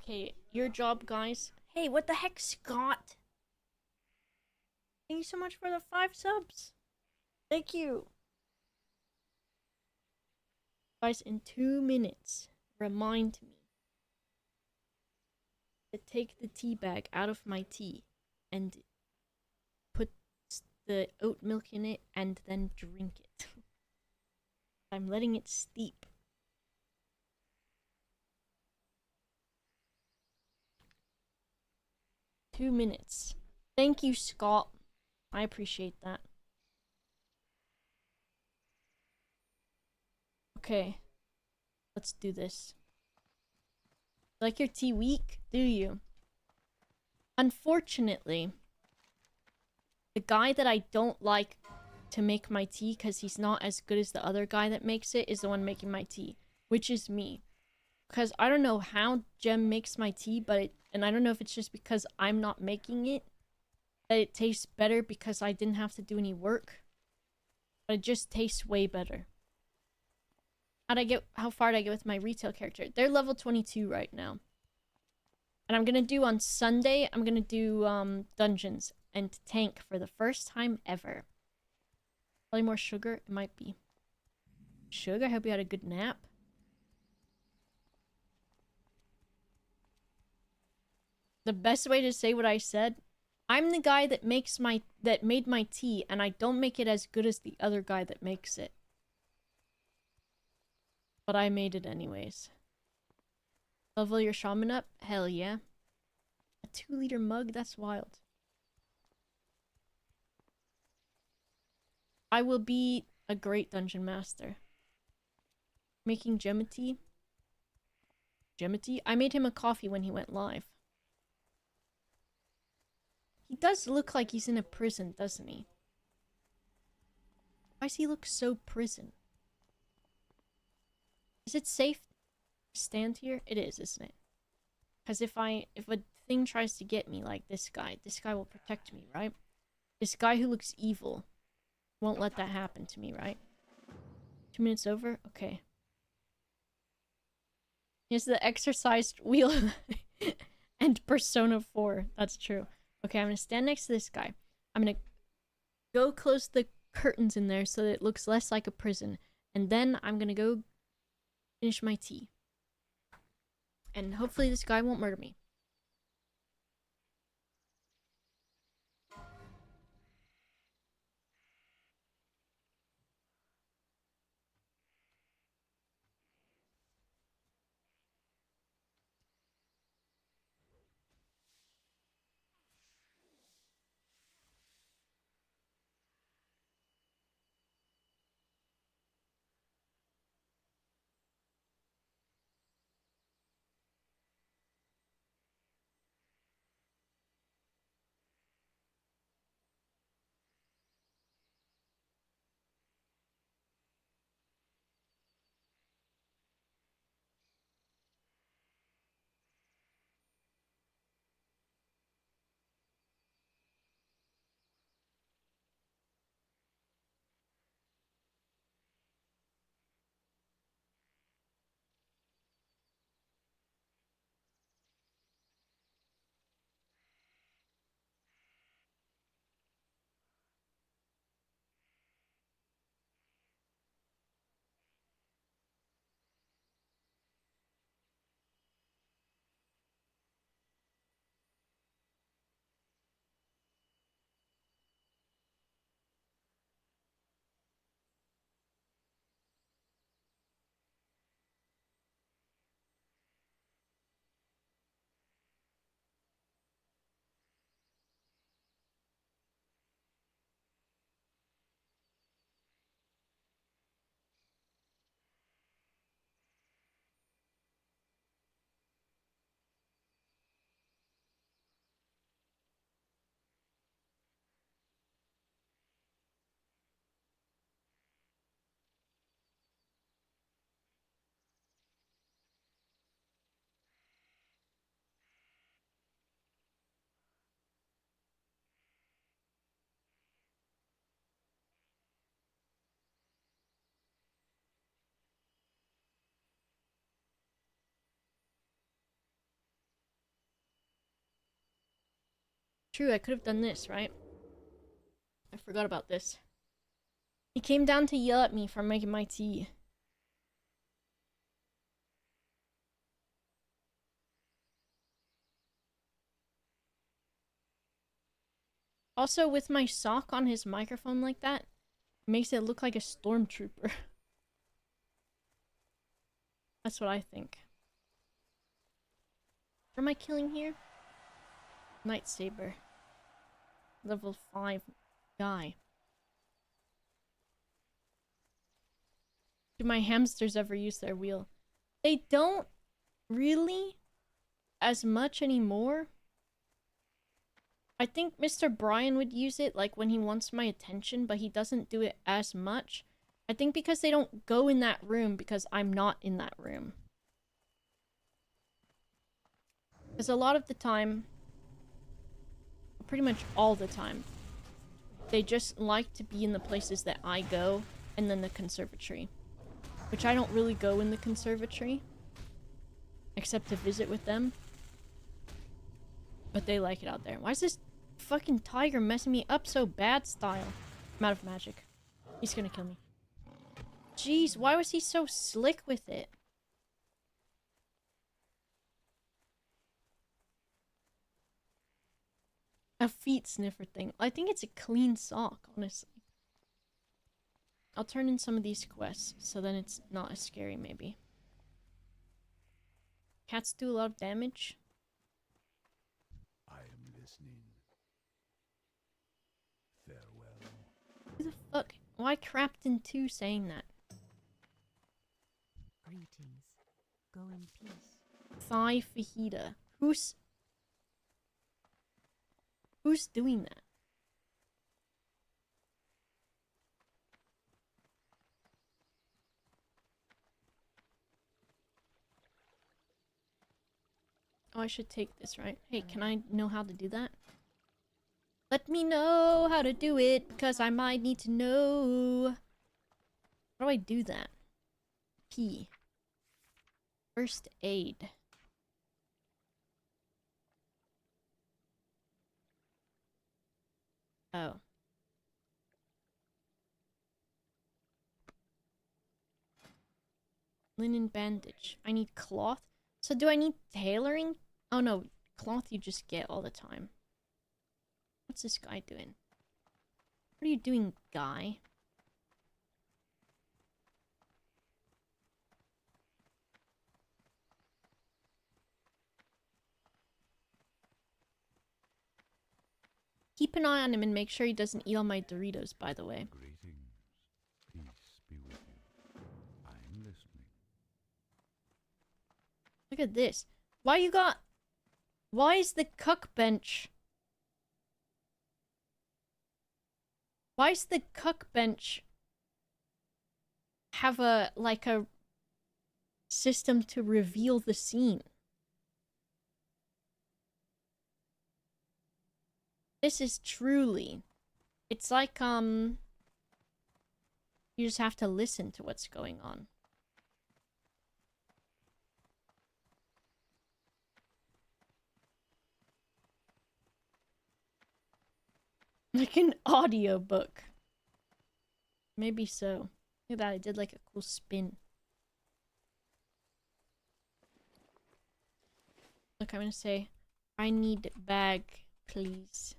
Okay, your job, guys. Hey, what the heck, Scott? Thank you so much for the 5 subs. Thank you. Guys, in 2 minutes, remind me to take the tea bag out of my tea and put the oat milk in it and then drink it. I'm letting it steep. Two minutes. Thank you, Scott. I appreciate that. Okay. Let's do this. Like your tea weak, do you? Unfortunately, the guy that I don't like to make my tea because he's not as good as the other guy that makes it is the one making my tea, which is me. Because I don't know how Jem makes my tea, and I don't know if it's just because I'm not making it, that it tastes better because I didn't have to do any work. But it just tastes way better. How far did I get with my retail character? They're level 22 right now. And I'm gonna do on Sunday, I'm gonna do dungeons and tank for the first time ever. Probably more sugar? It might be. Sugar, I hope you had a good nap. The best way to say what I said, I'm the guy that made my tea, and I don't make it as good as the other guy that makes it. But I made it anyways. Level your shaman up? Hell yeah. A 2-liter mug? That's wild. I will be a great dungeon master. Making Gemity? Gemity? I made him a coffee when he went live. He does look like he's in a prison, doesn't he? Why does he look so prison? Is it safe to stand here? It is, isn't it? Because if a thing tries to get me like this guy will protect me, right? This guy who looks evil won't let that happen to me, right? 2 minutes over? Okay. Here's the exercised wheel and Persona 4. That's true. Okay, I'm gonna stand next to this guy. I'm gonna go close the curtains in there so that it looks less like a prison. And then I'm gonna go finish my tea. And hopefully this guy won't murder me. True, I could have done this, right? I forgot about this. He came down to yell at me for making my tea. Also, with my sock on his microphone like that, it makes it look like a stormtrooper. That's what I think. What am I killing here? Lightsaber. Level 5 guy. Do my hamsters ever use their wheel? They don't really as much anymore. I think Mr. Brian would use it like when he wants my attention, but he doesn't do it as much. I think because they don't go in that room because I'm not in that room. Because a lot of the time, pretty much all the time, they just like to be in the places that I go, and then the conservatory. Which I don't really go in the conservatory, except to visit with them. But they like it out there. Why is this fucking tiger messing me up so bad style? I'm out of magic. He's gonna kill me. Jeez, why was he so slick with it? A feet sniffer thing. I think it's a clean sock, honestly. I'll turn in some of these quests, so then it's not as scary, maybe. Cats do a lot of damage. I am listening. Farewell. Who the fuck? Why Crafton 2 saying that? Greetings. Go in peace. Thigh fajita. Who's doing that? Oh, I should take this, right? Hey, can I know how to do that? Let me know how to do it, because I might need to know. How do I do that? P. First aid. Oh. Linen bandage. I need cloth. So do I need tailoring? Oh no, cloth you just get all the time. What's this guy doing? What are you doing, guy? Keep an eye on him and make sure he doesn't eat all my Doritos, by the way. Greetings. Peace be with you. I'm listening. Look at this. Why is the cuck bench... Why is the cuck bench have a system to reveal the scene? This is truly... It's like, you just have to listen to what's going on. Like an audiobook. Maybe so. Look at that, I did like a cool spin. Look, I'm gonna say, I need bag, please.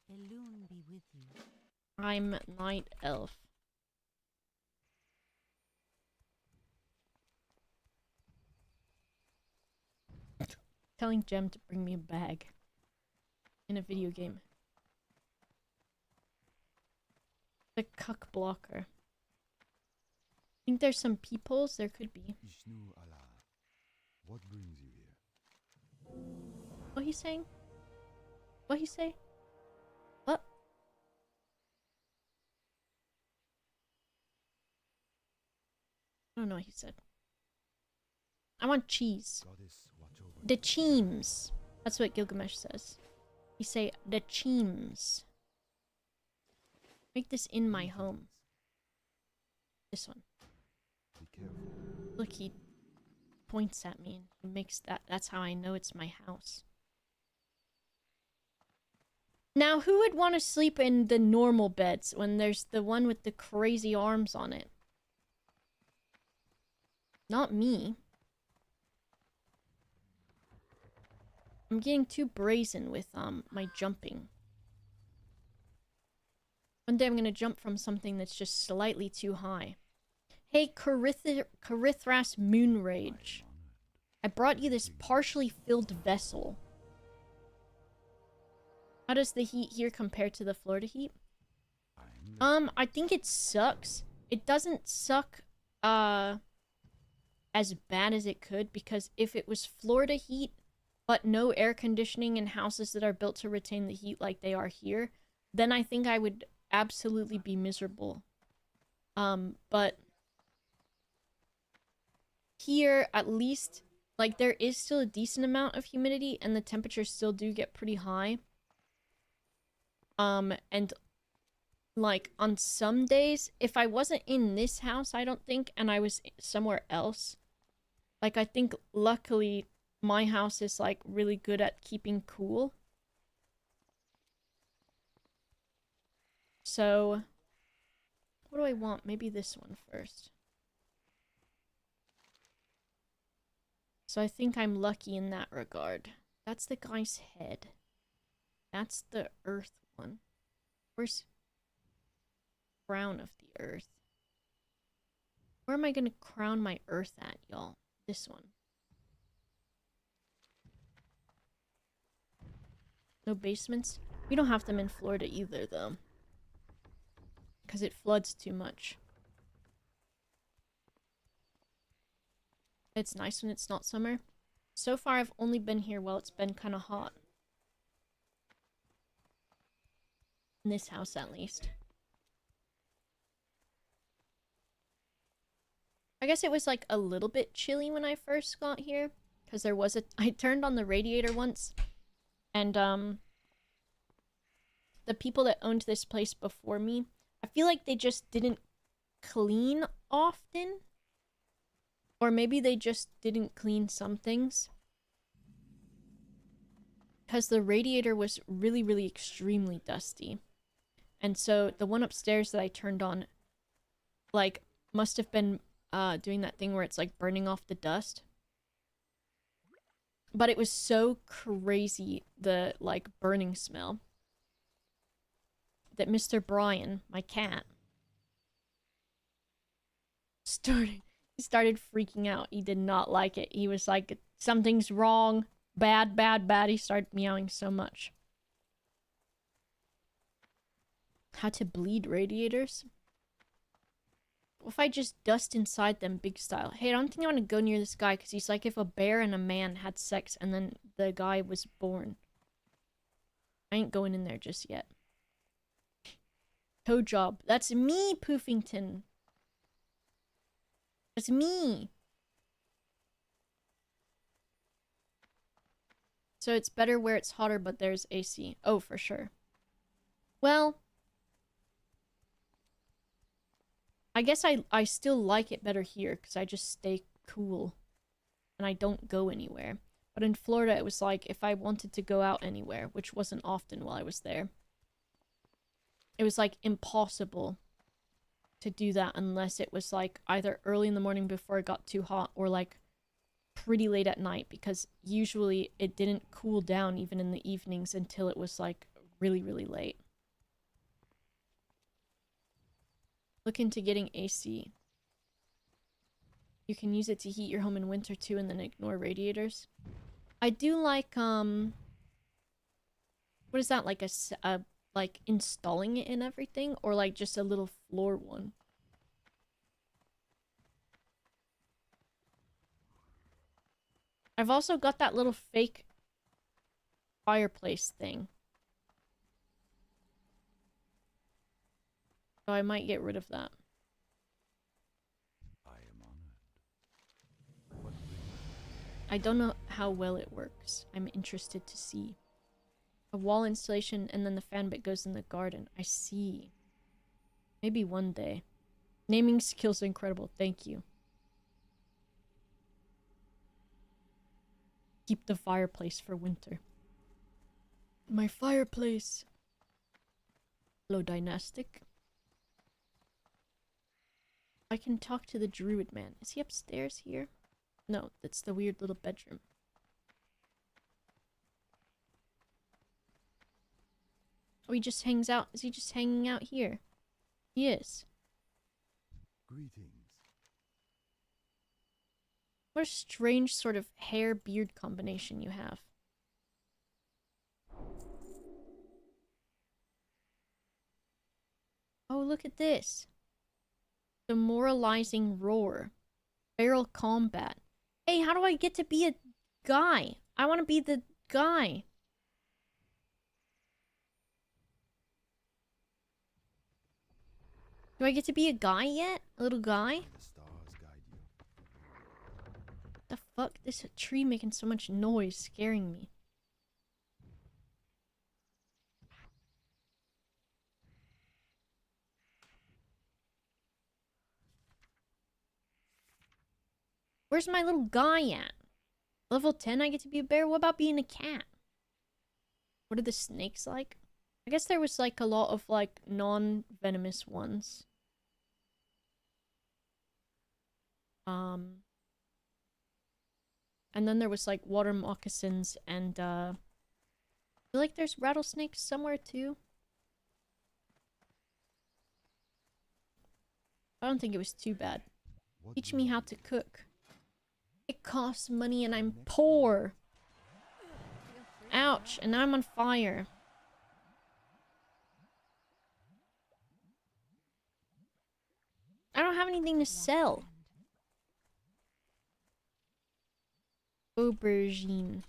Elune be with you. I'm night elf. Telling Jem to bring me a bag in a video game. The cuck blocker. I think there's some peepholes. There could be. Ishnu Allah. What brings you here? What he saying? What he say? What? I don't know what he said. I want cheese. Goddess, watch over The me. cheems. That's what Gilgamesh says. He say the cheems. Make this in my home. This one. Be careful. Look, he points at me and he makes that's how I know it's my house. Now, who would want to sleep in the normal beds when there's the one with the crazy arms on it? Not me. I'm getting too brazen with my jumping. One day I'm gonna jump from something that's just slightly too high. Hey, Carithras Moonrage. I brought you this partially filled vessel. How does the heat here compare to the Florida heat? I think it sucks. It doesn't suck, as bad as it could, because if it was Florida heat, but no air conditioning in houses that are built to retain the heat like they are here, then I think I would absolutely be miserable. But here, at least, like, there is still a decent amount of humidity, and the temperatures still do get pretty high. And, like, on some days, if I wasn't in this house, I don't think, and I was somewhere else, like, I think, luckily, my house is, like, really good at keeping cool. So, what do I want? Maybe this one first. So I think I'm lucky in that regard. That's the guy's head. That's the earth one. Where's crown of the earth? Where am I gonna crown my earth at, y'all? This one. No basements? We don't have them in Florida either, though. Because it floods too much. It's nice when it's not summer. So far, I've only been here while it's been kind of hot. In this house, at least. I guess it was, like, a little bit chilly when I first got here. Because there was I turned on the radiator once. And, the people that owned this place before me, I feel like they just didn't clean often. Or maybe they just didn't clean some things. Because the radiator was really, really extremely dusty. And so the one upstairs that I turned on, like, must have been doing that thing where it's, like, burning off the dust. But it was so crazy, the, like, burning smell, that Mr. Brian, my cat, he started freaking out. He did not like it. He was like, something's wrong. Bad, bad, bad. He started meowing so much. How to bleed radiators? What if I just dust inside them big style? Hey, I don't think I want to go near this guy because he's like if a bear and a man had sex and then the guy was born. I ain't going in there just yet. Toe job. That's me, Poofington. That's me. So it's better where it's hotter, but there's AC. Oh, for sure. Well, I guess I still like it better here because I just stay cool and I don't go anywhere. But in Florida, it was like if I wanted to go out anywhere, which wasn't often while I was there, it was like impossible to do that unless it was like either early in the morning before it got too hot or like pretty late at night, because usually it didn't cool down even in the evenings until it was like really, really late. Look into getting AC. You can use it to heat your home in winter too and then ignore radiators. I do like, what is that, like like installing it in everything, or like just a little floor one? I've also got that little fake fireplace thing. So I might get rid of that. I am honored. What I don't know how well it works. I'm interested to see. A wall installation and then the fan bit goes in the garden. I see. Maybe one day. Naming skills are incredible. Thank you. Keep the fireplace for winter. My fireplace. Hello, Dynastic. I can talk to the druid man. Is he upstairs here? No, that's the weird little bedroom. Oh, he just hangs out. Is he just hanging out here? He is. Greetings. What a strange sort of hair-beard combination you have. Oh, look at this. Demoralizing roar. Feral combat. Hey, how do I get to be a guy? I want to be the guy. Do I get to be a guy yet? A little guy? The stars guide you. The fuck? This tree making so much noise, scaring me. Where's my little guy at? Level 10 I get to be a bear? What about being a cat? What are the snakes like? I guess there was like a lot of like non-venomous ones. And then there was like water moccasins and I feel like there's rattlesnakes somewhere too. I don't think it was too bad. What Teach will me you how do? to cook. It costs money and I'm poor. Ouch, and now I'm on fire. I don't have anything to sell. Aubergine.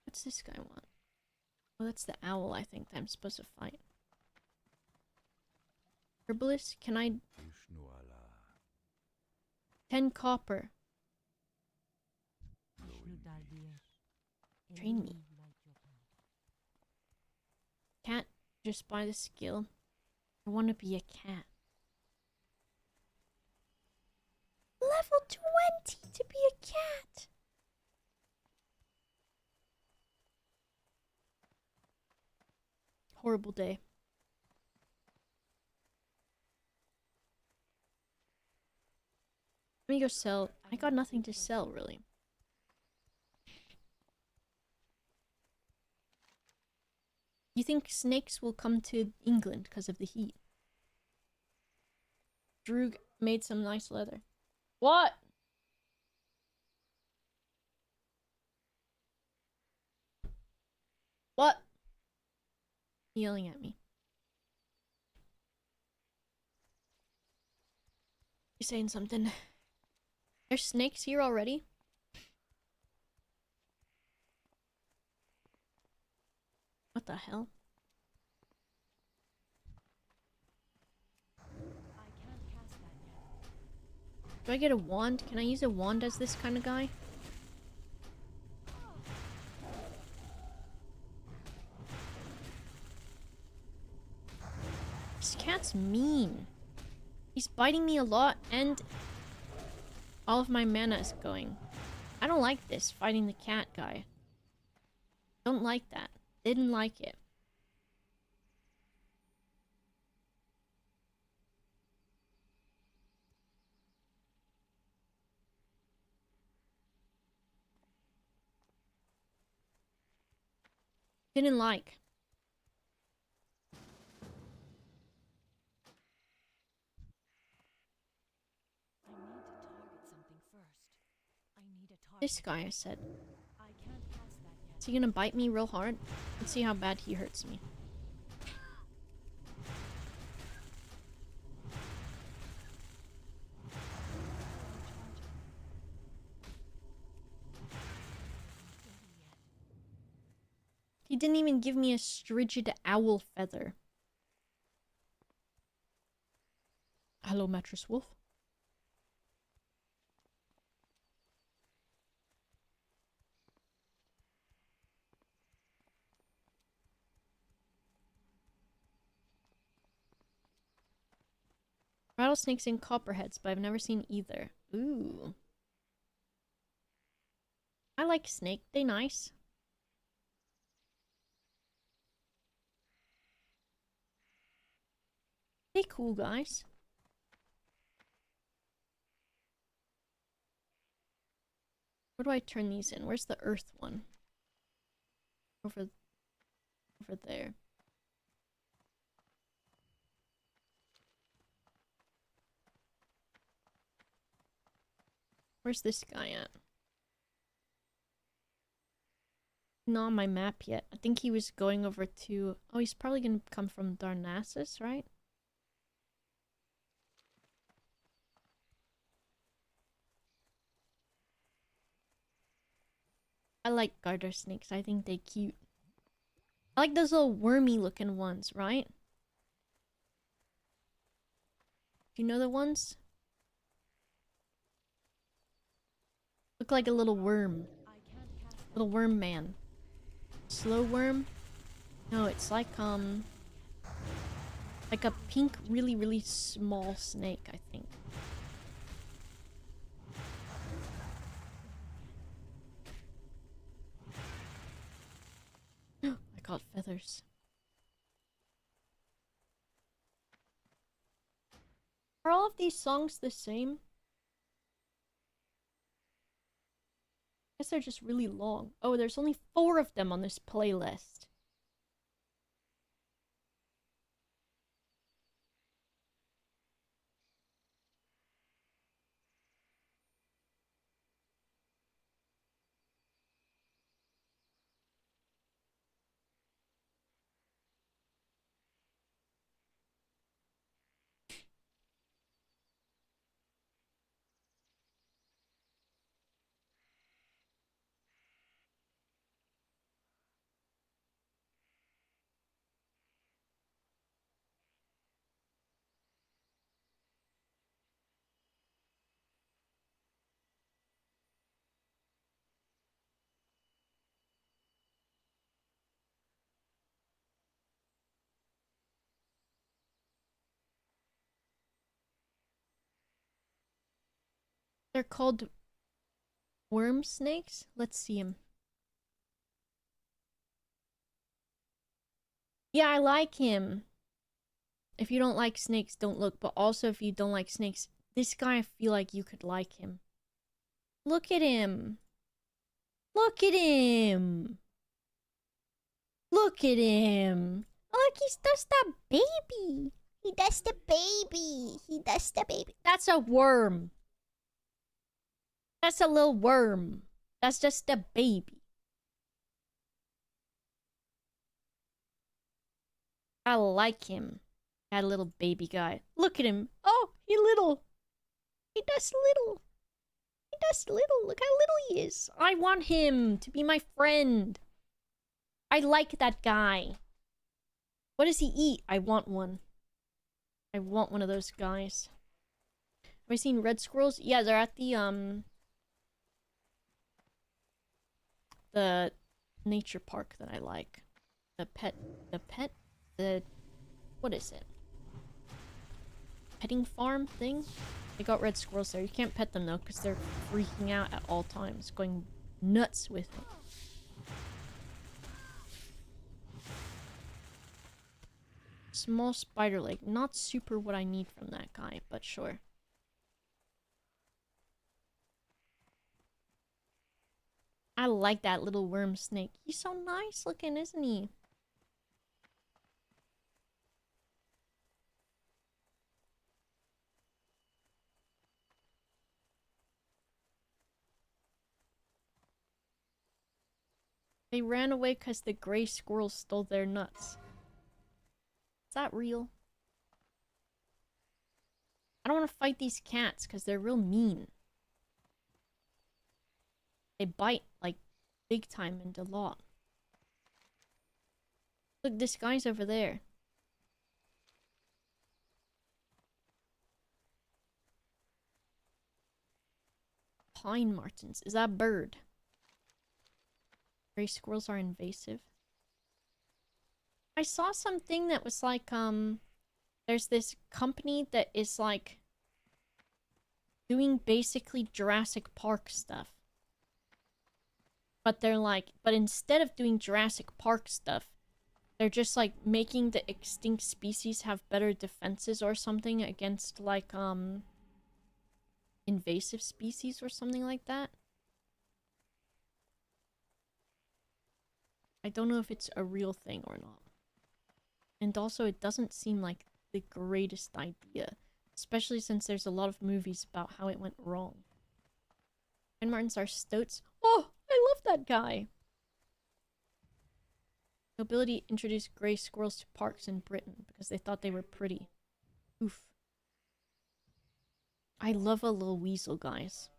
What's this guy want? Oh, that's the owl I think that I'm supposed to fight. Herbalist, can I... Vishnu Allah. 10 copper. Glowing beams. Train me. Can't just buy the skill. I want to be a cat. Level 20 to be a cat! Horrible day. Let me go sell. I got nothing to sell, really. You think snakes will come to England because of the heat? Droog made some nice leather. What? What? Yelling at me. You're saying something. There's snakes here already? What the hell? Do I get a wand? Can I use a wand as this kind of guy? This cat's mean. He's biting me a lot and all of my mana is going. I don't like this, fighting the cat guy. Don't like that. Didn't like it. Didn't like. This guy, I said. Is he gonna bite me real hard? Let's see how bad he hurts me. He didn't even give me a strigid owl feather. Hello, Mattress Wolf. Rattlesnakes and copperheads, but I've never seen either. Ooh. I like snake. They nice. They cool, guys. Where do I turn these in? Where's the earth one? Over there. Where's this guy at? Not on my map yet. I think he was going over to... Oh, he's probably gonna come from Darnassus, right? I like garter snakes. I think they cute. I like those little wormy looking ones, right? Do you know the ones? Look like a little worm. Little worm man. Slow worm? No, it's like a pink, really, really small snake, I think. I got feathers. Are all of these songs the same? I guess they're just really long. Oh, there's only 4 of them on this playlist. They're called worm snakes? Let's see them. Yeah, I like him. If you don't like snakes, don't look. But also, if you don't like snakes, this guy, I feel like you could like him. Look at him. Look at him. Look at him. Look, he's just a baby. He does the baby. He does the baby. That's a worm. That's a little worm. That's just a baby. I like him. That little baby guy. Look at him. Oh, he little. He does little. He does little. Look how little he is. I want him to be my friend. I like that guy. What does he eat? I want one. I want one of those guys. Have I seen red squirrels? Yeah, they're at the nature park that I like. What is it? Petting farm thing? They got red squirrels there. You can't pet them though, because they're freaking out at all times, going nuts with it. Small spider leg. Not super what I need from that guy, but sure. I like that little worm snake. He's so nice looking, isn't he? They ran away because the gray squirrels stole their nuts. Is that real? I don't want to fight these cats because they're real mean. They bite, like, big time and a lot. Look, this guy's over there. Pine martens. Is that a bird? Gray squirrels are invasive. I saw something that was like, there's this company that is like doing basically Jurassic Park stuff. But they're like, but instead of doing Jurassic Park stuff, they're just like making the extinct species have better defenses or something against like invasive species or something like that. I don't know if it's a real thing or not. And also it doesn't seem like the greatest idea, especially since there's a lot of movies about how it went wrong. And Martins are stoats. Oh, I love that guy. Nobility introduced gray squirrels to parks in Britain because they thought they were pretty. Oof. I love a little weasel, guys.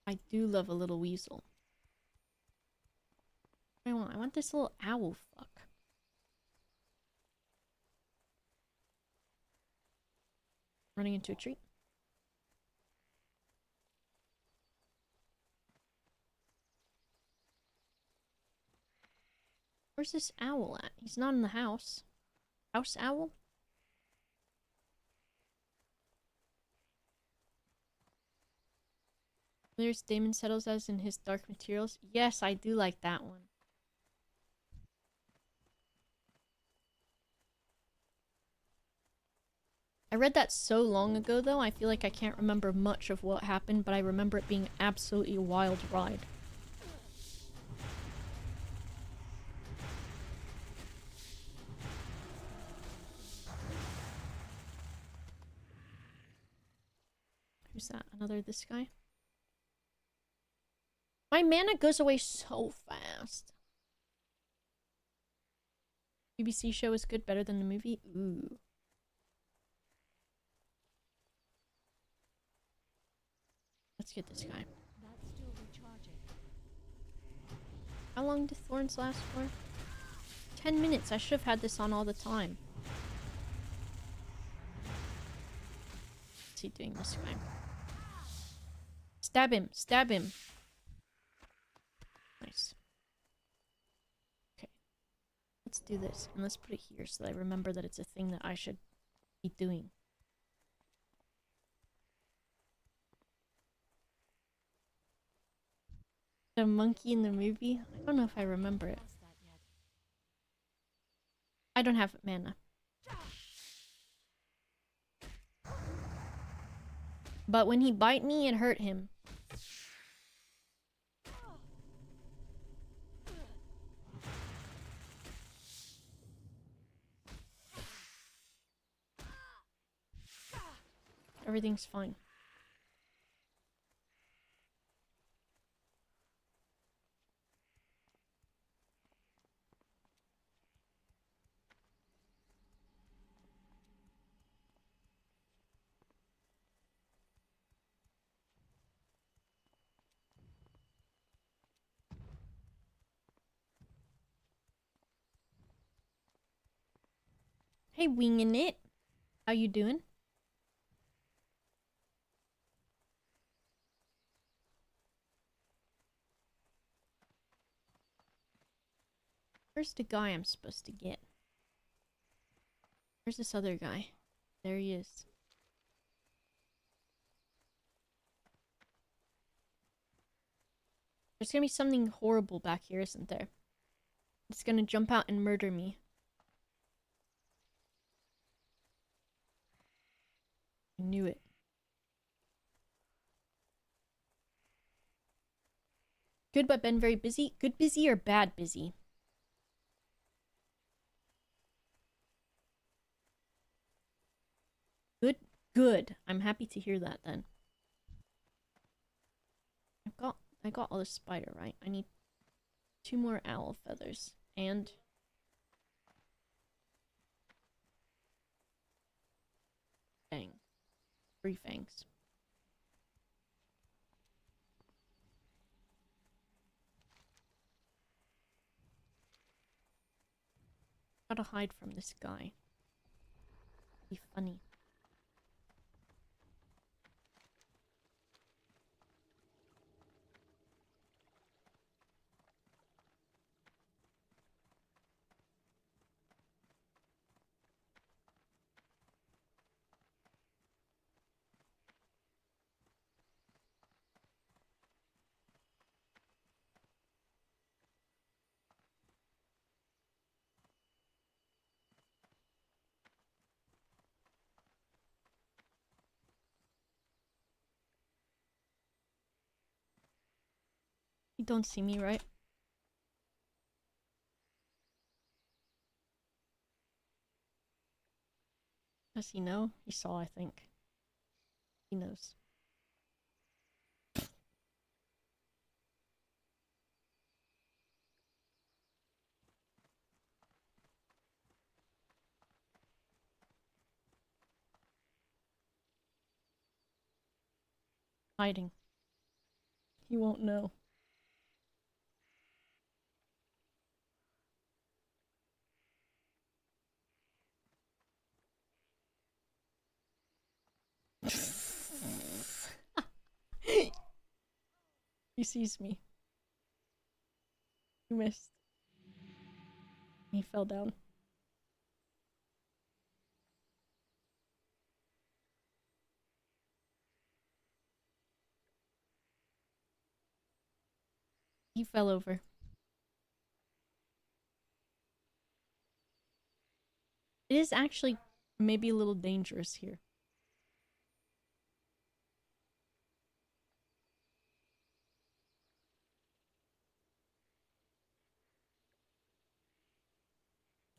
I do love a little weasel. What do I want? I want this little owl fuck. Running into a tree. Where's this owl at? He's not in the house. House owl? There's Damon settles as in his Dark Materials. Yes, I do like that one. I read that so long ago, though, I feel like I can't remember much of what happened, but I remember it being absolutely a wild ride. Who's that? Another this guy? My mana goes away so fast. BBC show is good, better than the movie? Ooh. Let's get this guy. That's still recharging. How long do thorns last for? 10 minutes. I should have had this on all the time. What's he doing, this guy? Stab him! Stab him! Nice. Okay. Let's do this. And let's put it here so that I remember that it's a thing that I should be doing. The monkey in the movie? I don't know if I remember it. Past that yet. I don't have mana. But when he bite me, it hurt him. Everything's fine. Hey, winging it. How you doing? Where's the guy I'm supposed to get? Where's this other guy? There he is. There's gonna be something horrible back here, isn't there? It's gonna jump out and murder me. I knew it. Good but been very busy? Good busy or bad busy? Good? Good. I'm happy to hear that then. I got all the spider, right? I need 2 more owl feathers. And fang. 3 fangs. Gotta hide from this guy. Be funny. You don't see me, right? Does he know? He saw, I think. He knows. Hiding. He won't know. He sees me. He missed. He fell down. He fell over. It is actually maybe a little dangerous here.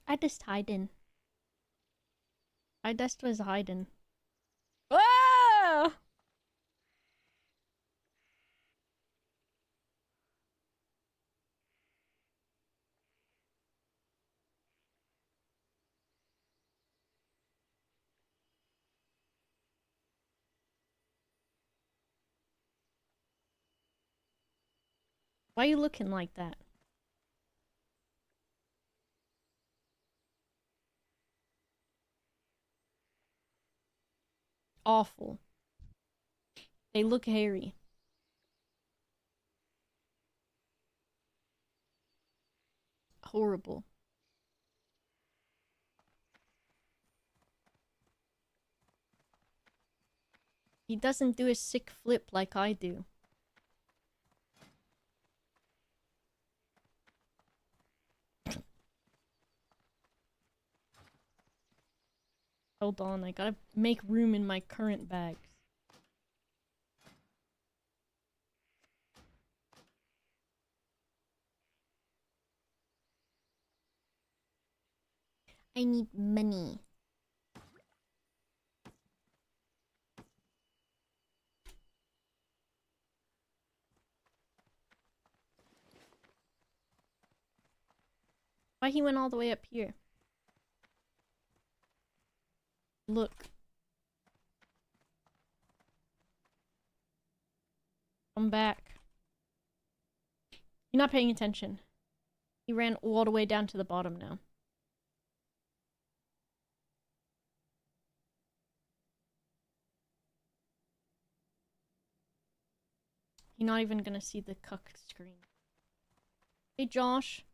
I just hiding. I just was hiding. Ah! Why are you looking like that? Awful. They look hairy. Horrible. He doesn't do a sick flip like I do. Hold on, I gotta make room in my current bags. I need money. Why he went all the way up here? Look. Come back. You're not paying attention. He ran all the way down to the bottom now. You're not even gonna see the cuck screen. Hey Josh.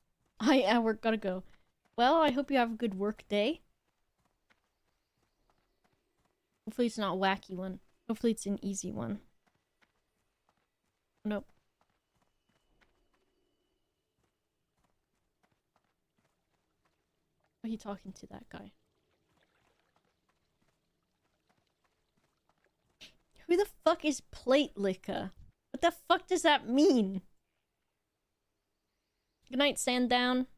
We're gotta go. Well, I hope you have a good work day. Hopefully it's not a wacky one. Hopefully it's an easy one. Nope. Why are you talking to that guy? Who the fuck is plate liquor? What the fuck does that mean? Good night, Sandown.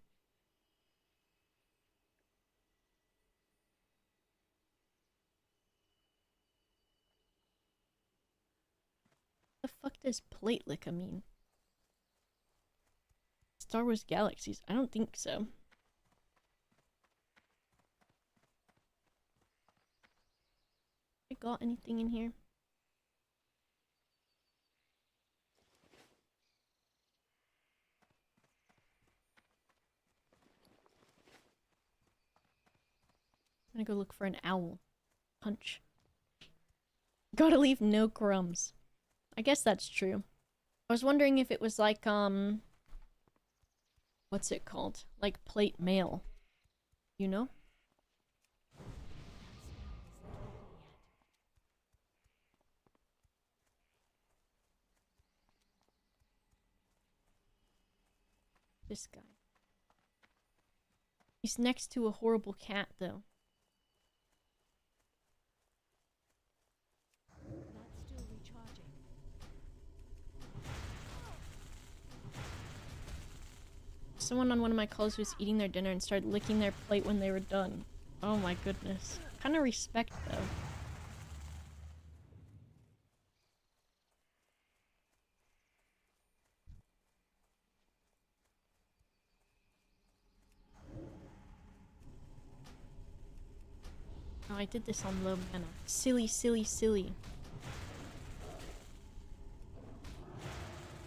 The fuck does plate liquor mean? Star Wars Galaxies? I don't think so. I got anything in here? I'm gonna go look for an owl. Punch. Gotta leave no crumbs. I guess that's true. I was wondering if it was like, what's it called? Like plate mail. You know? This guy. He's next to a horrible cat, though. That's still recharging. Someone on one of my calls was eating their dinner and started licking their plate when they were done. Oh my goodness. Kind of respect, though. Oh, I did this on low mana. Silly, silly, silly.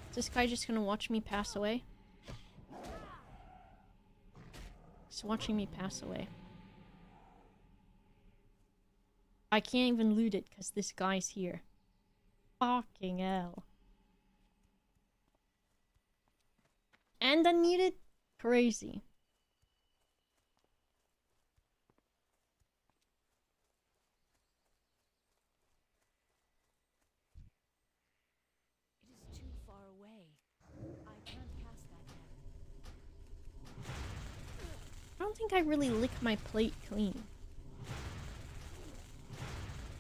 Is this guy just gonna watch me pass away? He's watching me pass away. I can't even loot it because this guy's here. Fucking hell. And unmuted? Crazy. It is too far away. I can't cast that yet. I don't think I really lick my plate clean.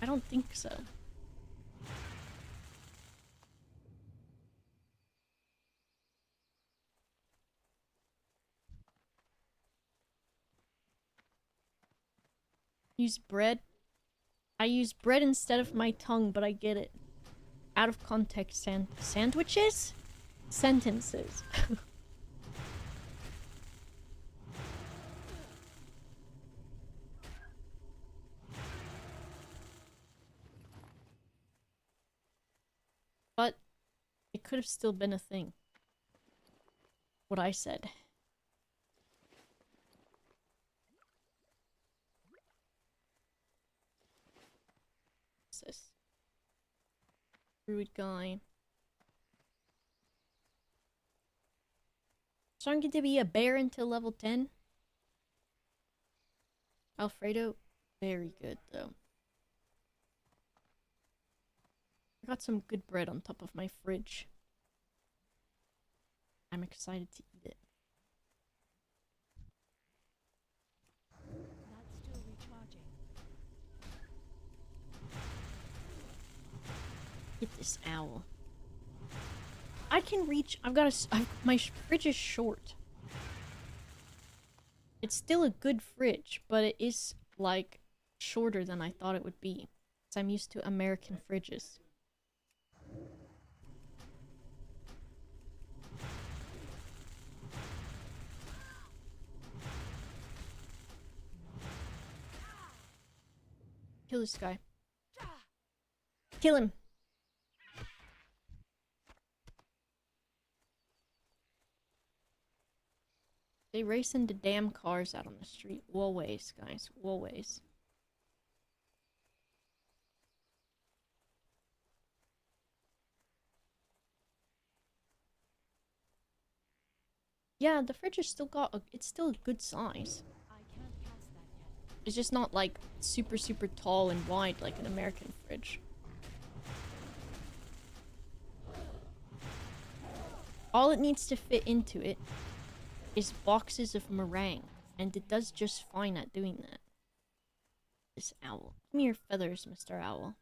I don't think so. Use bread? I use bread instead of my tongue, but I get it. Out of context sandwiches? Sentences. But it could have still been a thing. What I said. What's this? Druid guy. So I'm going to be a bear until level 10. Alfredo, very good though. I got some good bread on top of my fridge. I'm excited to eat it. That's still recharging. Get this owl. I can reach. My fridge is short. It's still a good fridge, but it is like shorter than I thought it would be. Because I'm used to American fridges. Kill this guy. Kill him. They race into damn cars out on the street. Always, guys. Always. Yeah, the fridge is still it's still a good size. I can't cast that yet. It's just not like super, super tall and wide like an American fridge. All it needs to fit into it is boxes of meringue, and it does just fine at doing that. This owl. Give me your feathers, Mr. Owl.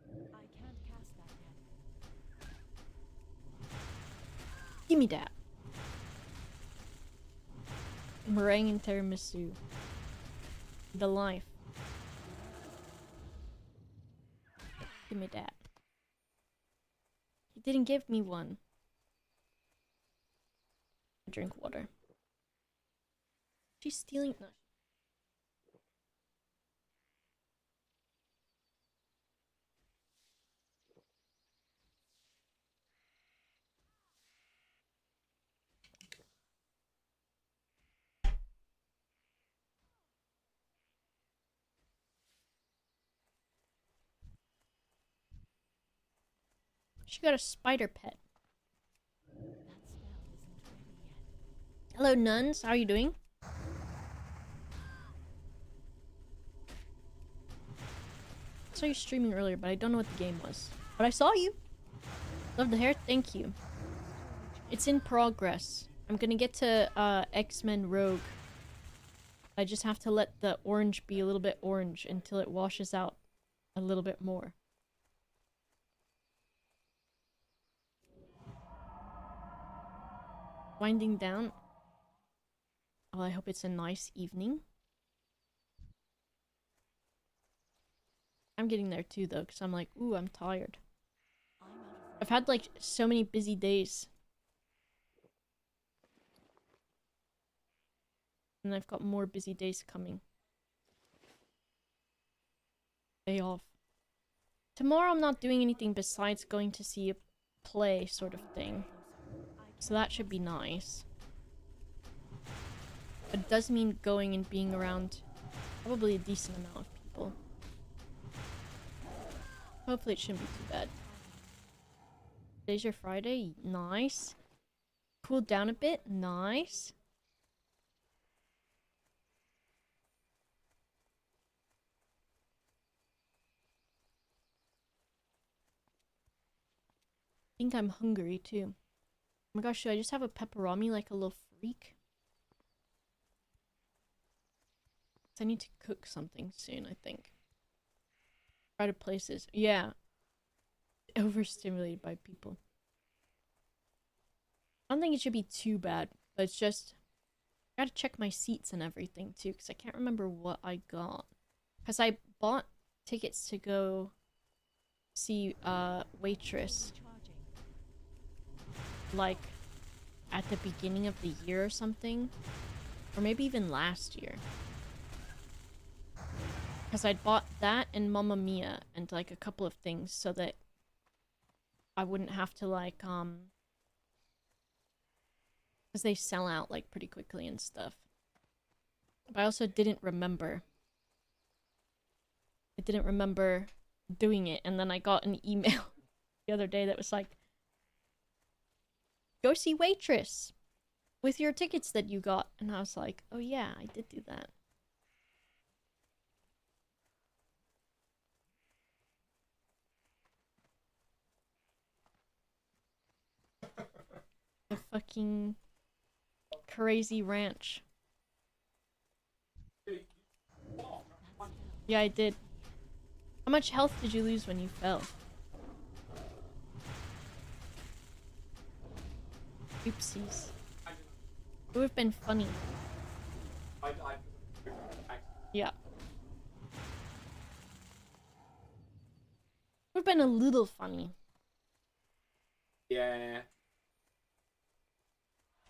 I can't cast that yet. Give me that. Meringue and tiramisu. The life. Give me that. He didn't give me one. Drink water. She's stealing. No. She got a spider pet. That spell isn't ready yet. Hello, nuns. How are you doing? I saw you streaming earlier, but I don't know what the game was. But I saw you. Love the hair. Thank you. It's in progress. I'm gonna get to X-Men Rogue. I just have to let the orange be a little bit orange until it washes out a little bit more. winding down. Oh, I hope it's a nice evening. I'm getting there too, though, because I'm like, ooh, I'm tired. I've had, like, so many busy days. And I've got more busy days coming. Day off. Tomorrow I'm not doing anything besides going to see a play sort of thing. So that should be nice. But it does mean going and being around probably a decent amount of people. Hopefully it shouldn't be too bad. Today's your Friday? Nice. Cooled down a bit? Nice. I think I'm hungry too. Oh my gosh, should I just have a pepperoni like a little freak? I need to cook something soon, I think. Try to places. Yeah. Overstimulated by people. I don't think it should be too bad, but it's just I gotta check my seats and everything too, because I can't remember what I got. Because I bought tickets to go see Waitress like at the beginning of the year or something. Or maybe even last year. Because I'd bought that and Mamma Mia and like a couple of things so that I wouldn't have to like because they sell out like pretty quickly and stuff. But I also didn't remember. I didn't remember doing it, and then I got an email the other day that was like, go see Waitress with your tickets that you got. And I was like, oh yeah, I did do that. The fucking crazy ranch. Yeah, I did. How much health did you lose when you fell? Oopsies. It would have been funny. Yeah. Would have been a little funny. Yeah.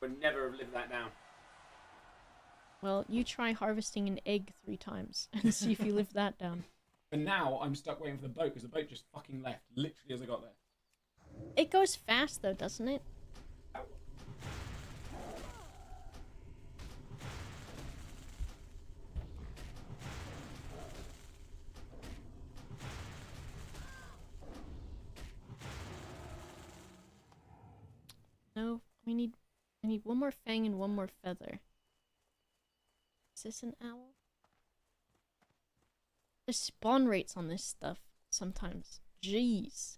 Would never have lived that down. Well, you try harvesting an egg 3 times and see if you live that down. But now I'm stuck waiting for the boat because the boat just fucking left literally as I got there. It goes fast though, doesn't it? No, I need one more fang and one more feather. Is this an owl? The spawn rates on this stuff sometimes. Jeez.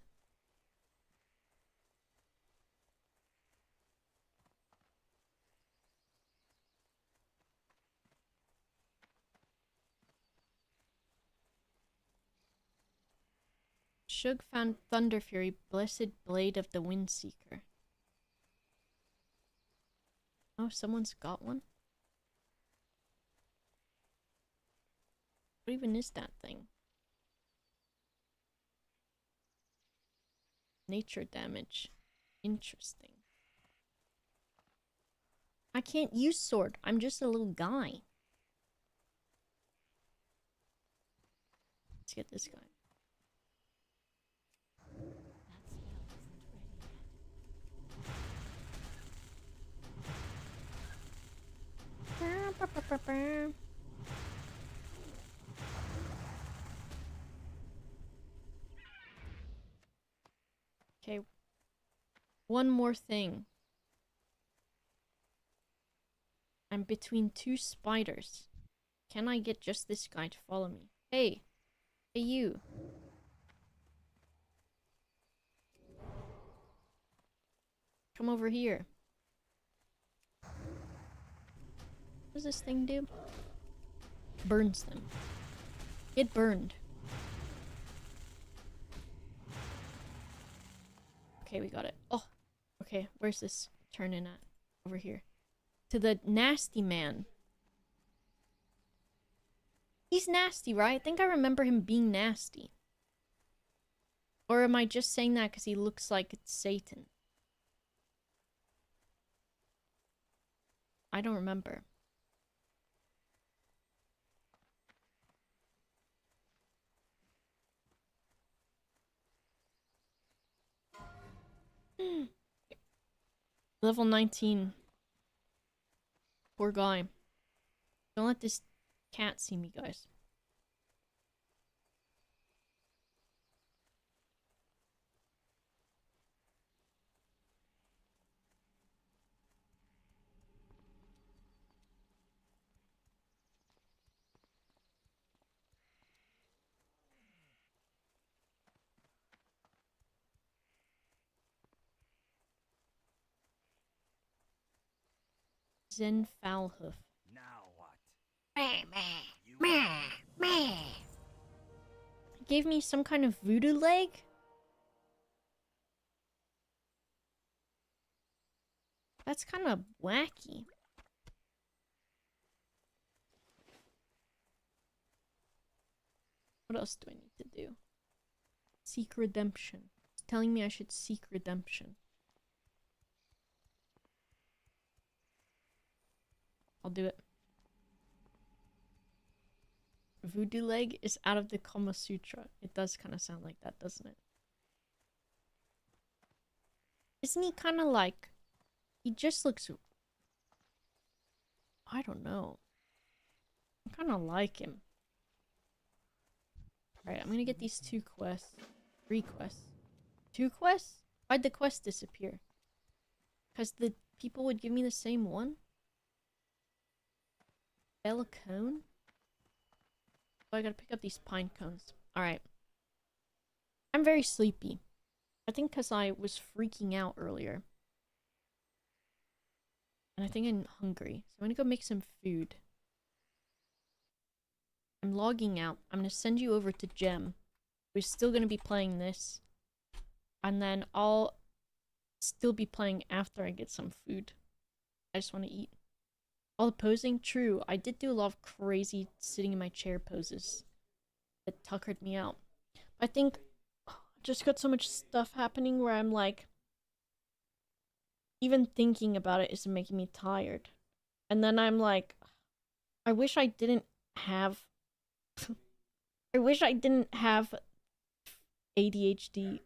Shug found Thunder Fury, blessed blade of the Windseeker. Oh, someone's got one? What even is that thing? Nature damage. Interesting. I can't use sword. I'm just a little guy. Let's get this guy. Okay. One more thing. I'm between 2 spiders. Can I get just this guy to follow me? Hey. Hey, you. Come over here. What does this thing do? Burns them. Get burned. Okay, we got it. Oh, okay. Where's this turn in at? over here. To the nasty man. He's nasty, right? I think I remember him being nasty. Or am I just saying that because he looks like it's Satan? I don't remember. Level 19. Poor guy. Don't let this cat see me, guys. Zen Foulhoof. Now what? Meh, meh, meh. Gave me some kind of voodoo leg? That's kind of wacky. What else do I need to do? Seek redemption. It's telling me I should seek redemption. I'll do it. Voodoo leg is out of the Kama Sutra. It does kind of sound like that, doesn't it? Isn't he kind of like... He just looks... I don't know. I kind of like him. Alright, I'm gonna get these 2 quests. 3 quests. 2 quests? Why'd the quest disappear? Because the people would give me the same one? Bella cone? Oh, I gotta pick up these pine cones. Alright. I'm very sleepy. I think because I was freaking out earlier. And I think I'm hungry. So I'm gonna go make some food. I'm logging out. I'm gonna send you over to Gem. We're still gonna be playing this. And then I'll still be playing after I get some food. I just want to eat. All the posing? True. I did do a lot of crazy sitting in my chair poses that tuckered me out. I think I just got so much stuff happening where I'm like, even thinking about it is making me tired. And then I'm like, I wish I didn't have I wish I didn't have ADHD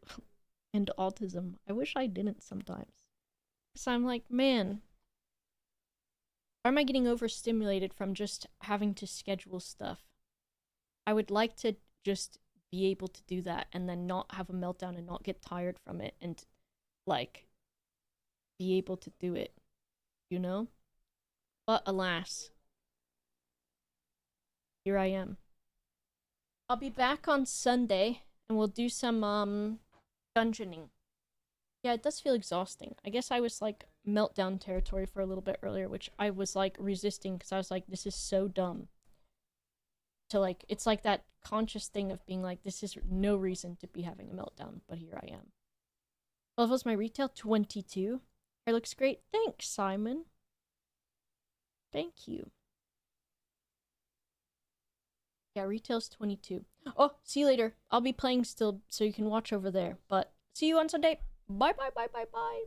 and autism. I wish I didn't sometimes. So I'm like, man, why am I getting overstimulated from just having to schedule stuff? I would like to just be able to do that and then not have a meltdown and not get tired from it and, like, be able to do it, you know? But alas, here I am. I'll be back on Sunday and we'll do some, dungeoning. Yeah, it does feel exhausting. I guess I was, like, meltdown territory for a little bit earlier, which I was, like, resisting because I was like, this is so dumb. So, like, it's like that conscious thing of being like, this is no reason to be having a meltdown, but here I am. What level's my retail? 22. Hair looks great. Thanks, Simon. Thank you. Yeah, retail's 22. Oh, see you later. I'll be playing still, so you can watch over there. But see you on Sunday. Bye, bye, bye, bye, bye.